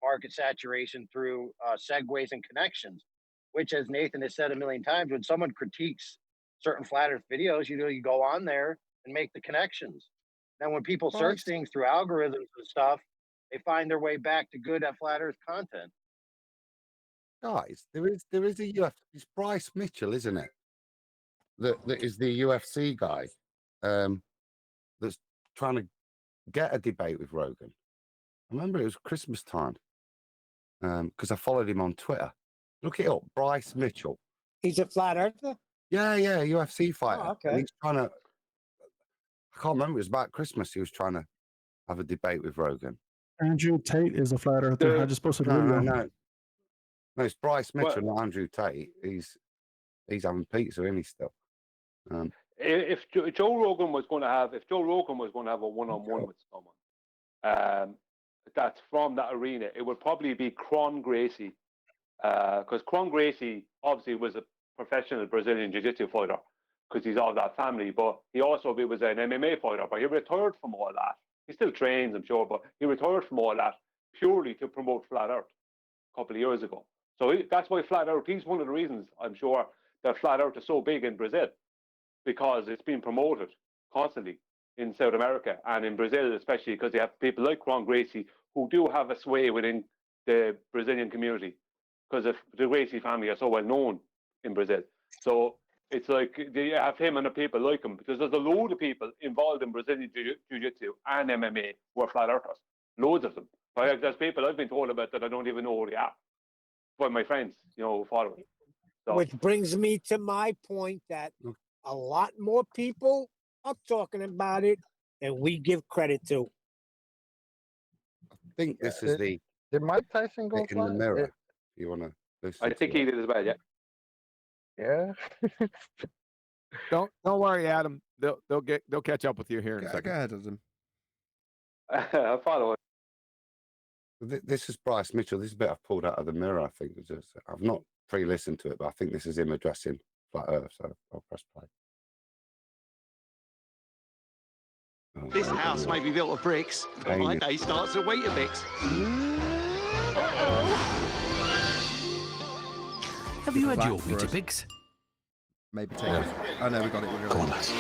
market saturation through segues and connections, which, as Nathan has said a million times, when someone critiques certain flat earth videos, you go on there and make the connections. Then when people search things through algorithms and stuff, they find their way back to good at flat earth content. Guys, there is a UFC. It's Bryce Mitchell, isn't it? That is the UFC guy that's trying to get a debate with Rogan. I remember it was Christmas time because I followed him on Twitter. Look it up, Bryce Mitchell. He's a flat earther? Yeah, UFC fighter. Oh, okay. And he's trying to, I can't remember, it was about Christmas. He was trying to have a debate with Rogan. Andrew Tate is a flat earther. I just posted a video. No, it's Bryce Mitchell, not Andrew Tate. He's having pizza, isn't he, still? If Joe Rogan was going to have a one-on-one with someone that's from that arena, it would probably be Kron Gracie, because Kron Gracie obviously was a professional Brazilian jiu-jitsu fighter because he's of that family, but he also was an MMA fighter, but he retired from all that. He still trains, I'm sure, but he retired from all that purely to promote flat earth a couple of years ago. So that's why flat earth, he's one of the reasons, I'm sure, that flat earth is so big in Brazil, because it's been promoted constantly in South America and in Brazil, especially because they have people like Ron Gracie who do have a sway within the Brazilian community because the Gracie family are so well known in Brazil. So it's like they have him and the people like him, because there's a load of people involved in Brazilian Jiu-Jitsu and MMA who are flat earthers. Loads of them. Like, there's people I've been told about that I don't even know who they are. By my friends, following. So. Which brings me to my point that a lot more people are talking about it than we give credit to. I think this is the Did Mike Tyson go in the fly? mirror. You want to listen? I think to he it. did as well. Yeah. Yeah. Don't worry, Adam. They'll catch up with you here in a Go second. ahead, Adam. I follow it. This is Bryce Mitchell. This is a bit I've pulled out of the mirror. I think I've not pre-listened to it, but I think this is him addressing Flat Earth. So I'll press play. This house may be built of bricks, but my day starts at Weetabix. Have you had your Weetabix? Maybe take it. Oh no, we got it. Go on, lads.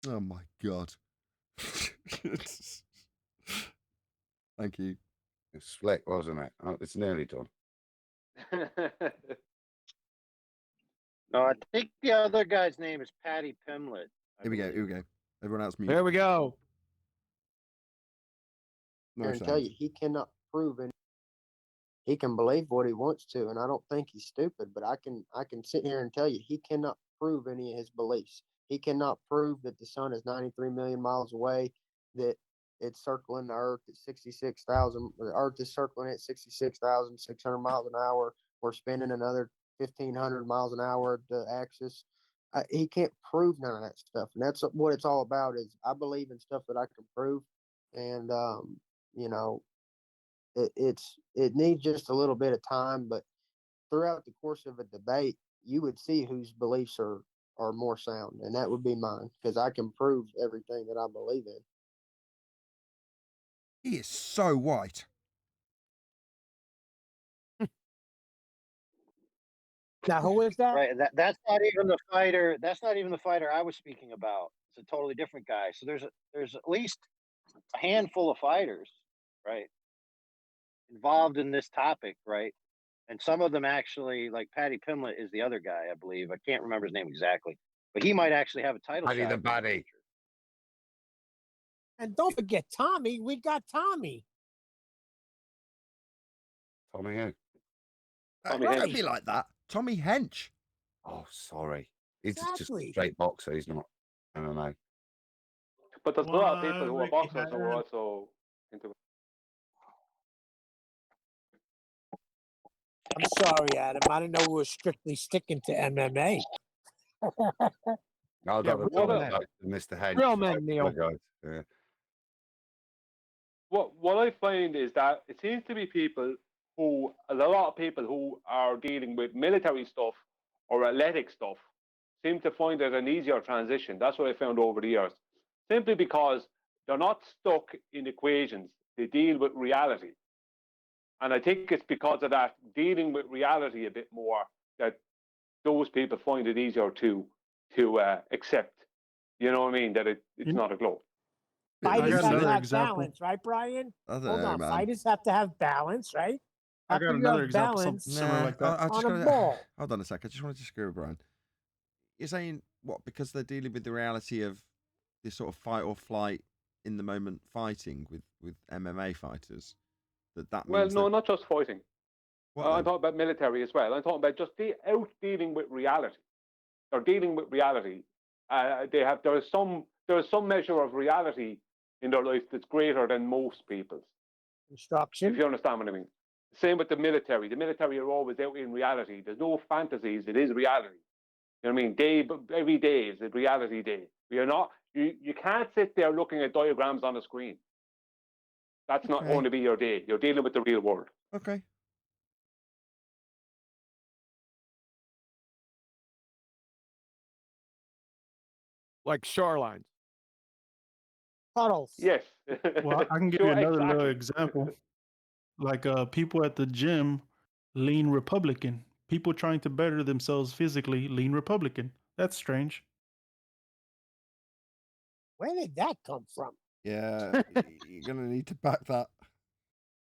Oh my god. Thank you. It's slick, wasn't it? Oh, it's nearly done. No, I think the other guy's name is Patty Pimlet. Here we go. Here we go. Everyone else mute. There we go. No I can tell sound. you, he cannot prove it. He can believe what he wants to, and I don't think he's stupid. But I can sit here and tell you, he cannot prove any of his beliefs. He cannot prove that the sun is 93 million miles away, that it's circling the Earth at 66,000. The Earth is circling at 66,600 miles an hour. We're spinning another 1,500 miles an hour at the axis. He can't prove none of that stuff, and that's what it's all about. Is I believe in stuff that I can prove, and you know, it needs just a little bit of time, but throughout the course of a debate, you would see whose beliefs are more sound, and that would be mine because I can prove everything that I believe in. He is so white. Now, who is that? Right. That's not even the fighter. That's not even the fighter I was speaking about. It's a totally different guy. So there's at least a handful of fighters, right, involved in this topic, right? And some of them actually, like Patty Pimlet is the other guy, I believe. I can't remember his name exactly, but he might actually have a title Paddy shot. the Baddy. And don't forget Tommy. We got Tommy. Tommy who? Tommy Don't Hench. be like that. Tommy Hench. Oh, sorry. He's just Exactly. a straight boxer. He's not MMA. But there's a lot of people who are boxers who are also into it. I'm sorry, Adam. I didn't know we were strictly sticking to MMA. I'll Yeah, have a real comment men. about Mr. Hench. Real men, I Neil. apologise. Yeah. What I find is that it seems to be a lot of people who are dealing with military stuff or athletic stuff seem to find it an easier transition. That's what I found over the years. Simply because they're not stuck in equations. They deal with reality. And I think it's because of that, dealing with reality a bit more, that those people find it easier to accept. You know what I mean? That it's not a globe. Fighters have to another have example. balance, right, Brian? I don't Hold know, on. man. Fighters have to have balance, right? I How got can you another have example, balance similar like that. I just on a gotta- ball? Hold on a sec. I just wanted to disagree with Brian. You're saying what? Because they're dealing with the reality of this sort of fight or flight in the moment fighting with MMA fighters. That Well, means no, that, not just fighting. What I'm then? talking about military as well. I'm talking about just dealing with reality. They're dealing with reality. There is some measure of reality in their life that's greater than most people's. Instruction. If you understand what I mean. Same with the military. The military are always out in reality. There's no fantasies. It is reality. You know what I mean? Every day is a reality day. You're not. You can't sit there looking at diagrams on a screen. That's not Okay. going to be your day. You're dealing with the real world. Okay. Like Shorelines. Puddles. Yes. Well, I can give Sure, you another exactly. little example. Like people at the gym lean Republican. People trying to better themselves physically lean Republican. That's strange. Where did that come from? Yeah, you're gonna need to back that.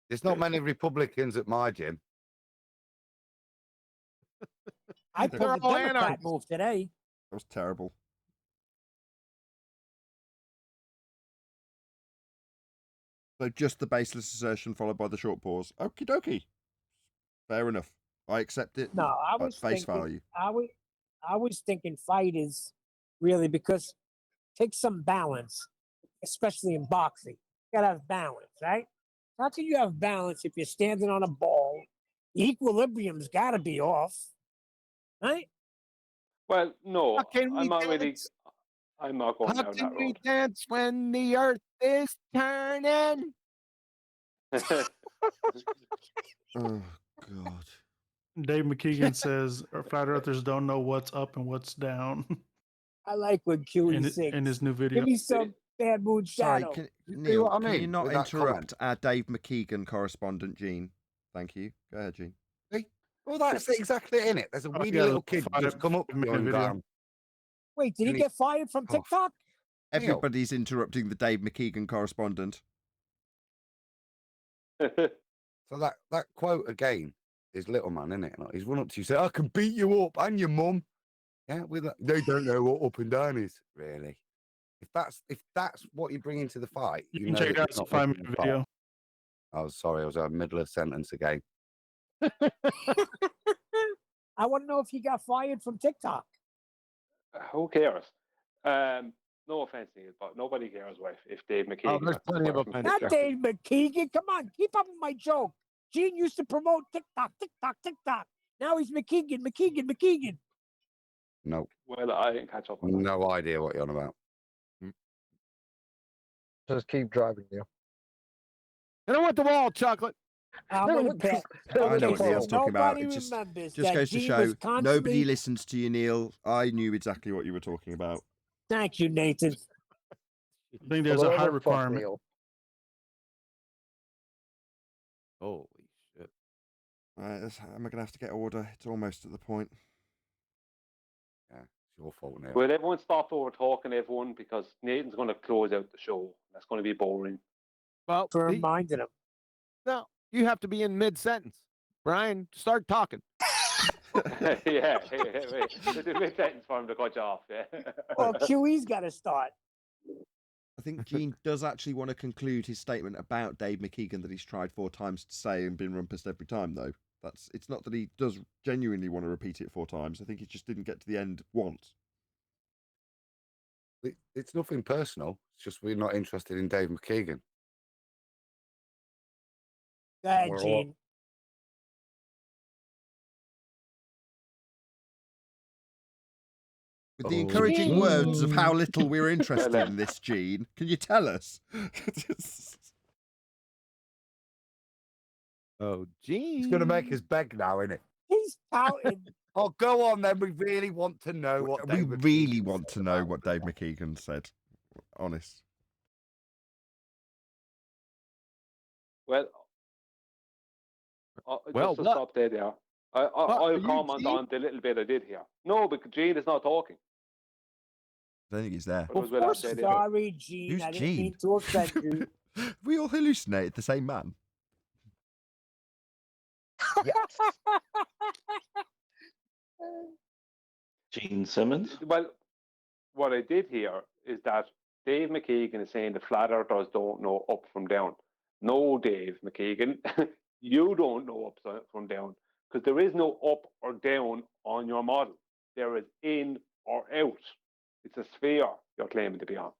There's not many Republicans at my gym. I They're pulled the all Democrat anarchists. move today. That was terrible. So just the baseless assertion followed by the short pause. Okie dokie. Fair enough. I accept it. No, I at was face thinking. value. I was thinking fighters really because take some balance. especially in boxing. You gotta have balance, right? How can you have balance if you're standing on a ball? The equilibrium's gotta be off, right? Well, no, How can we I'm not really. dance? I'm not going How down can that we road. dance when the earth is turning? Oh God. Dave McKeegan says flat earthers don't know what's up and what's down I like when QE in sings. his new video. Give me some Bad Moon Sorry, Shadow. Neil, what I can you mean not with that interrupt comment? our Dave McKeegan correspondent, Gene? Thank you. Go ahead, Gene. See? Well, that's exactly it, innit? There's a Oh, weedy yeah, little kid just come up to make you a and video. gone, Wait, did he and he- get fired from Oh, TikTok? Everybody's interrupting the Dave McKeegan correspondent. So that quote again is little man, isn't it? Like, he's run up to you, say, "I can beat you up and your mum." Yeah, with that, they don't know what up and down is really. If that's what you bring into the fight, You you can know check that it out. it's It's a not 5-minute making the fight. video. Oh, sorry, I was in the middle of a sentence again. I want to know if he got fired from TikTok. Who cares? No offense, Neil, but nobody cares if Dave McKeegan. there's got plenty of fired from offense. Not TikTok. Dave McKeegan. Come on, keep up with my joke. Gene used to promote TikTok, TikTok, TikTok. Now he's McKeegan. No, Well, I didn't catch up on that. no idea what you're on about. Just keep driving, Neil. And I want the wall, chocolate. I'm gonna bet. I know Okay, what so Neil's talking about. nobody It just remembers goes that to Gene show was constantly. nobody listens to you, Neil. I knew exactly what you were talking about. Thank you, Nathan. I think there's a Whatever high the fuck, requirement. Neil. Holy shit. Am I going to have to get order? It's almost at the point. Yeah, it's your fault, Neil. Will everyone stop over talking, everyone, because Nathan's going to close out the show. That's going to be boring. Well, For reminding him. no, you have to be in mid-sentence. Brian, start talking. yeah, it's a mid-sentence for him to cut you off. Yeah. Well, QE's got to start. I think Gene does actually want to conclude his statement about Dave McKeegan that he's tried 4 times to say and been rumpused every time, though. It's not that he does genuinely want to repeat it 4 times. I think he just didn't get to the end once. It's nothing personal. It's just we're not interested in Dave McKeegan. Go ahead, Gene. With the encouraging words of how little we're interested in this, Gene, can you tell us? Oh, Gene. He's going to make us beg now, isn't it? He's pouting. Oh, go on then. We really want to know what We Dave really McKeegan want said to know about what Dave McKeegan said. Honest. Well, Well, just to stop there. I'll are you comment Gene? on the little bit I did here. No, because Gene is not talking. I don't think he's there. But it was what I said there. Sorry, Gene. Who's I didn't Gene? mean to offend you. We all hallucinated the same man. Gene Simmons. Well, what I did here is that Dave McKeegan is saying the flat earthers don't know up from down. No, Dave McKeegan, you don't know up from down because there is no up or down on your model. There is in or out. It's a sphere you're claiming to be on.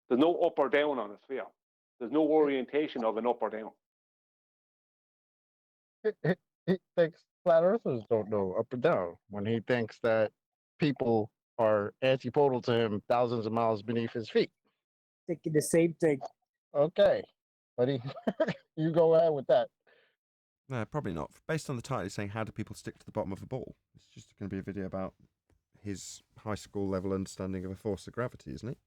There's no up or down on a sphere. There's no orientation of an up or down. He thinks flat earthers don't know up or down when he thinks that people are antipodal to him thousands of miles beneath his feet. Thinking the same thing. Okay, buddy, you go ahead with that. No, probably not. Based on the title, it's saying how do people stick to the bottom of a ball? It's just going to be a video about his high school level understanding of a force of gravity, isn't it?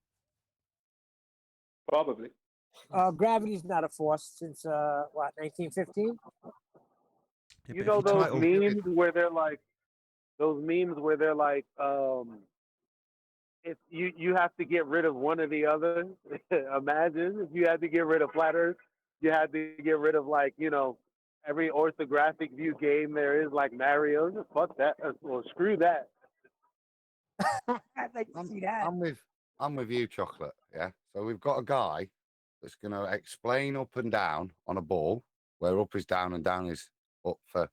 Probably. Gravity's not a force since, 1915? Yeah, You but know if the those title- memes where they're like, if you have to get rid of one or the other. Imagine if you had to get rid of flat Earth, you had to get rid of every orthographic view game there is, like Mario. Fuck that. Well, screw that. I'd like to see that. I'm with you, Chocolate. Yeah. So we've got a guy that's going to explain up and down on a ball, where up is down and down is up for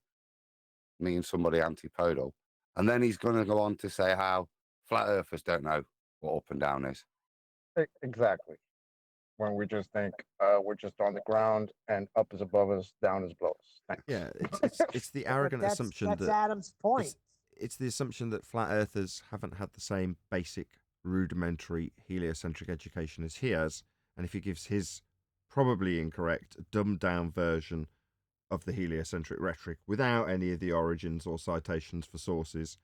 me and somebody antipodal. And then he's going to go on to say how flat earthers don't know what up and down is. Exactly. when we just think we're just on the ground and up is above us, down is below us. Thanks. Yeah, it's the arrogant assumption that's that Adam's point. it's the assumption that flat earthers haven't had the same basic rudimentary heliocentric education as he has, and if he gives his probably incorrect, dumbed down version of the heliocentric rhetoric without any of the origins or citations for sources,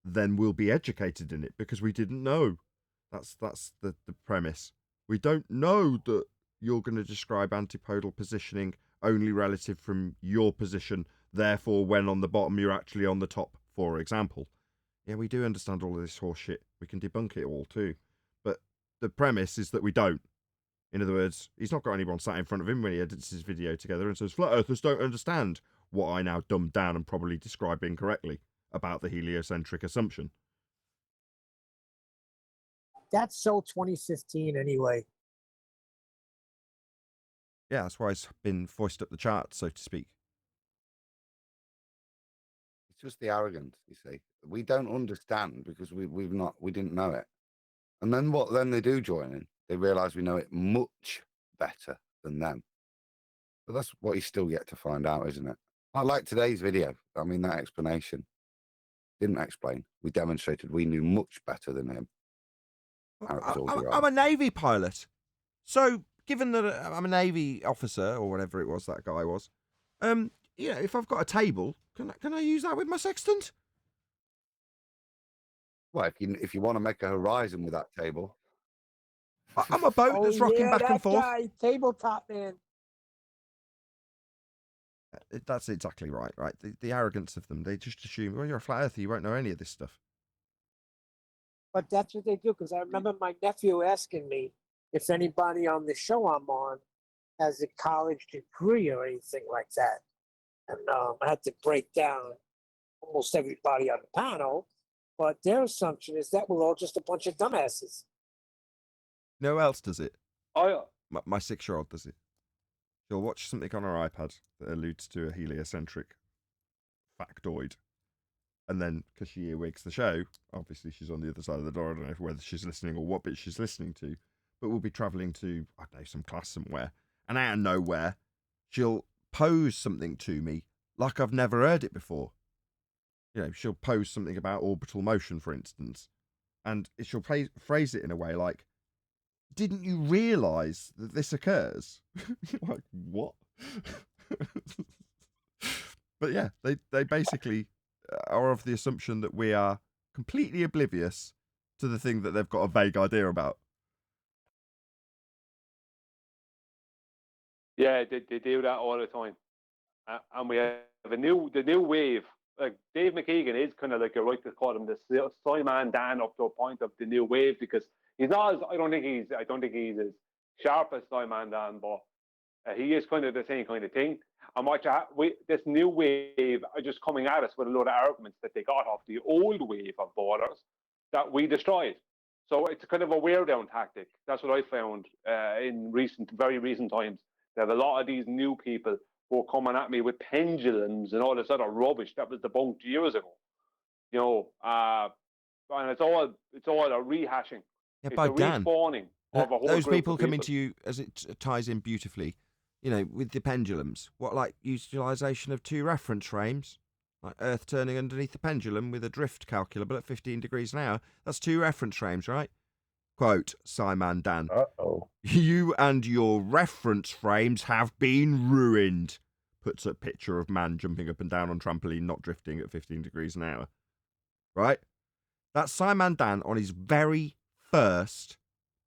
then we'll be educated in it because we didn't know. That's the premise. We don't know that you're going to describe antipodal positioning only relative from your position, therefore when on the bottom you're actually on the top, for example. Yeah, we do understand all of this horse shit. We can debunk it all too. But the premise is that we don't. In other words, he's not got anyone sat in front of him when he edits his video together and says, flat earthers don't understand what I now dumbed down and probably describe incorrectly about the heliocentric assumption. That's so 2015 anyway. Yeah, that's why it's been foisted up the charts, so to speak. It's just the arrogance, you see. We don't understand because we didn't know it. And then then they do join in, they realise we know it much better than them. But that's what he's still yet to find out, isn't it? I like today's video. I mean, that explanation didn't explain. We demonstrated we knew much better than him. I'm a Navy pilot. So, given that I'm a Navy officer, or whatever it was that guy was, if I've got a table, can I use that with my sextant? Well, if you want to make a horizon with that table. I'm a boat that's rocking back and forth. Guy, tabletop man. That's exactly right. The arrogance of them. They just assume, well, you're a flat earther, you won't know any of this stuff. But that's what they do, because I remember my nephew asking me if anybody on the show I'm on has a college degree or anything like that. And I had to break down almost everybody on the panel, but their assumption is that we're all just a bunch of dumbasses. No one else does it. Oh, my 6-year-old does it. She'll watch something on her iPad that alludes to a heliocentric factoid. And then, because she earwigs the show, obviously she's on the other side of the door. I don't know whether she's listening or what bit she's listening to. But we'll be travelling to, I don't know, some class somewhere. And out of nowhere, she'll pose something to me like I've never heard it before. She'll pose something about orbital motion, for instance. And she'll phrase it in a way like, didn't you realise that this occurs? Like, what? But yeah, they basically are of the assumption that we are completely oblivious to the thing that they've got a vague idea about. Yeah, they do that all the time. And we have the new wave. Like Dave McKeegan is kind of like, you're right to call him the Simon Dan up to a point of the new wave, because he's not as, I don't think he's as sharp as Simon Dan, but he is kind of the same kind of thing. And this new wave are just coming at us with a load of arguments that they got off the old wave of borders that we destroyed. So it's kind of a wear down tactic. That's what I found in very recent times. They have a lot of these new people who are coming at me with pendulums and all this other rubbish that was debunked years ago. And it's all a rehashing. Yeah, it's by a Dan. respawning of a whole Those group people of coming to you, as it ties in beautifully, with the pendulums. What, like utilisation of 2 reference frames? Like Earth turning underneath the pendulum with a drift calculable at 15 degrees an hour. That's 2 reference frames, right? Quote, Simon Dan. Uh-oh. You and your reference frames have been ruined. Puts a picture of man jumping up and down on trampoline, not drifting at 15 degrees an hour. Right? That's Simon Dan on his very first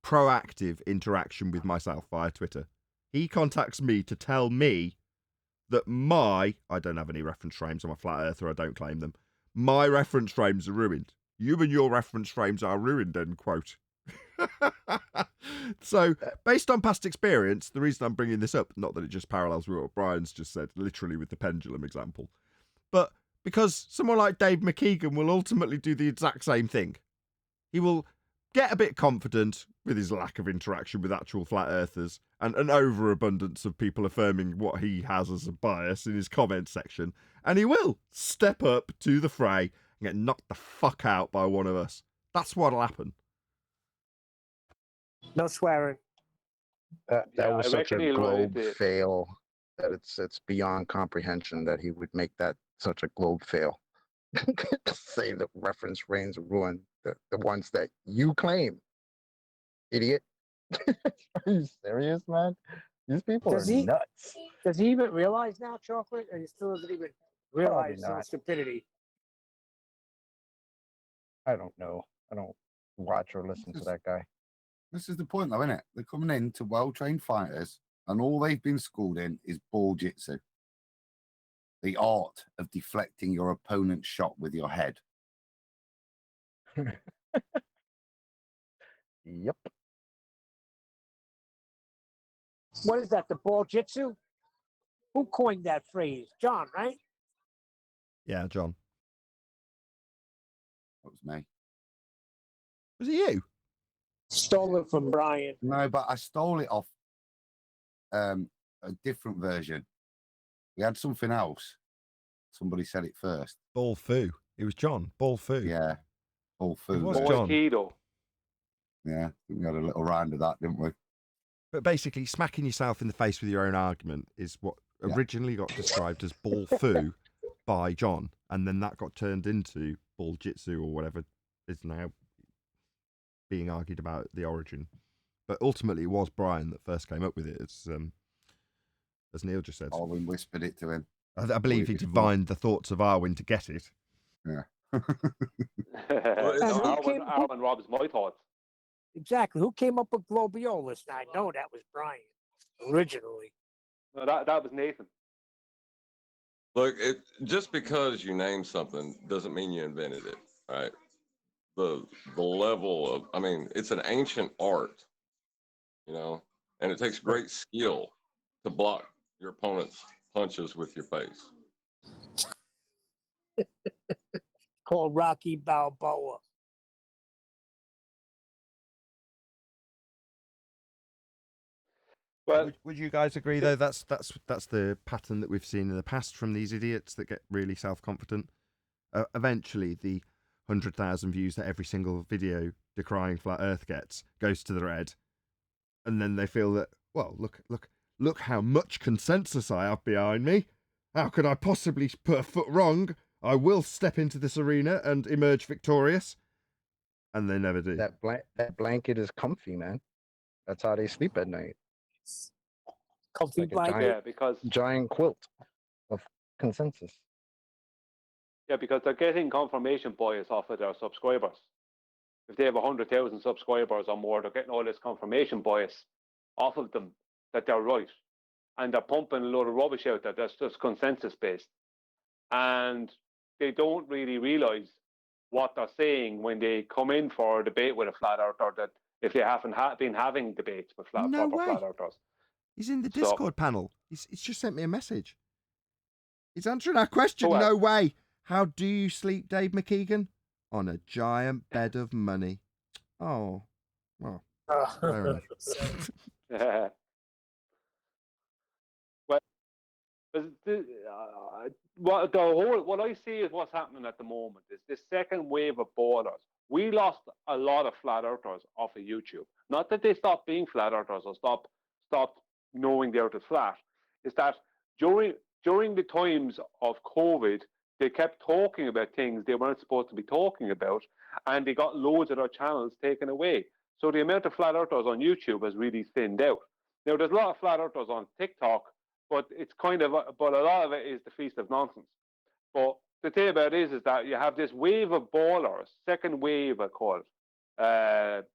proactive interaction with myself via Twitter. He contacts me to tell me that I don't have any reference frames. I'm a flat earther, I don't claim them. My reference frames are ruined. You and your reference frames are ruined, end quote. So, based on past experience, the reason I'm bringing this up, not that it just parallels with what Brian's just said, literally with the pendulum example, but because someone like Dave McKeegan will ultimately do the exact same thing. He will get a bit confident with his lack of interaction with actual flat earthers and an overabundance of people affirming what he has as a bias in his comment section, and he will step up to the fray and get knocked the fuck out by one of us. That's what'll happen. No swearing. That Yeah, was I such a reckon he'll globe write it. fail that it's beyond comprehension that he would make that such a globe fail. Say the reference reigns ruin the ones that you claim, idiot. Are you serious, man? These people Does are he? nuts. Does he even realize now, Chocolate, or he still doesn't even Probably realize his own not. stupidity? I don't know. I don't watch or listen to that guy. This is the point, though, isn't it? They're coming in to well-trained fighters, and all they've been schooled in is ball jitsu, the art of deflecting your opponent's shot with your head. Yep. What is that? The ball jitsu? Who coined that phrase? John, right? Yeah, John. That was me. Was it you? Stole it from Brian. No, but I stole it off a different version. We had something else. Somebody said it first. Ball foo. It was John. Ball foo. Yeah. Ball foo. It was yeah. John. Keto. Yeah, we had a little round of that, didn't we? But basically, smacking yourself in the face with your own argument is what originally got described as ball foo by John, and then that got turned into ball jitsu or whatever is now being argued about the origin. But ultimately, it was Brian that first came up with it. It's, as Neil just said. Arwen whispered it to him. I believe he divined the thoughts of Arwen to get it. Yeah. Arwen robs my thoughts. Exactly. Who came up with globiolis? I know that was Brian originally. No, that was Nathan. Look, just because you name something doesn't mean you invented it, right? The level of, I mean, it's an ancient art, you know, and it takes great skill to block your opponent's punches with your face. Called Rocky Balboa. Well, would you guys agree though? That's the pattern that we've seen in the past from these idiots that get really self-confident. Eventually, the 100,000 views that every single video decrying flat Earth gets goes to the red, and then they feel that, well, look how much consensus I have behind me. How could I possibly put a foot wrong? I will step into this arena and emerge victorious. And they never do. That blanket is comfy, man. That's how they sleep at night. Comfy Like a blanket. giant, Yeah, because giant quilt of consensus. Yeah, because they're getting confirmation bias off of their subscribers. If they have 100,000 subscribers or more, they're getting all this confirmation bias off of them that they're right. And they're pumping a load of rubbish out there that's just consensus based. And they don't really realize what they're saying when they come in for a debate with a flat earther, that if they haven't been having debates with flat earthers. He's in the Discord panel. He's just sent me a message. He's answering our question. No way. How do you sleep, Dave McKeegan? On a giant bed of money. Oh, well, fair enough. Well, what I see is what's happening at the moment is this second wave of ballers. We lost a lot of flat earthers off of YouTube. Not that they stopped being flat earthers or stopped knowing the earth is flat. It's that during the times of COVID, they kept talking about things they weren't supposed to be talking about, and they got loads of their channels taken away. So the amount of flat earthers on YouTube has really thinned out. Now, there's a lot of flat earthers on TikTok, but it's but a lot of it is the feast of nonsense. But the thing about it is that you have this wave of ballers, second wave, I call it,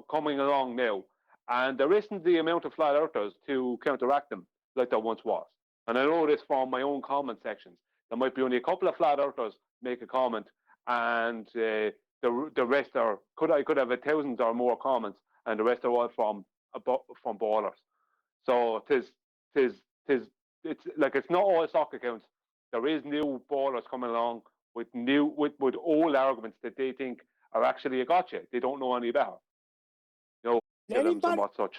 coming along now. And there isn't the amount of flat earthers to counteract them like there once was. And I know this from my own comment sections. There might be only a couple of flat earthers make a comment, and the rest are I could have 1,000 or more comments, and the rest are all from ballers. So it's like it's not all stock accounts. There is new ballers coming along with old arguments that they think are actually a gotcha. They don't know any better. And what such.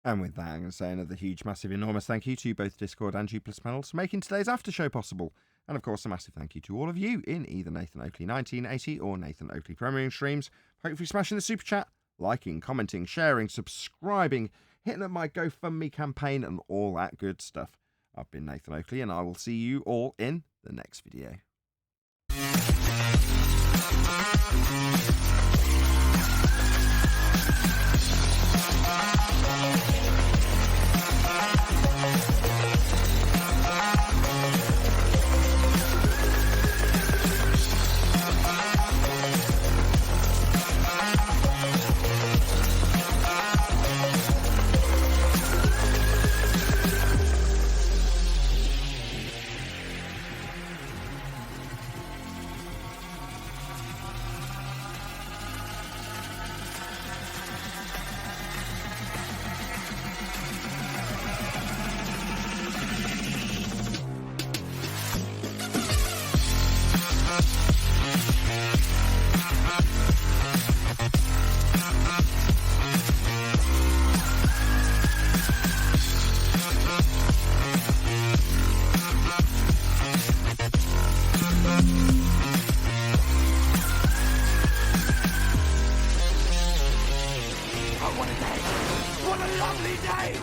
And with that, I'm going to say another huge, massive, enormous thank you to both Discord and G+ panels for making today's after show possible. And of course, a massive thank you to all of you in either Nathan Oakley 1980 or Nathan Oakley Premiering streams. Hopefully smashing the super chat, liking, commenting, sharing, subscribing, hitting up my GoFundMe campaign, and all that good stuff. I've been Nathan Oakley, and I will see you all in the next video. What a lovely day!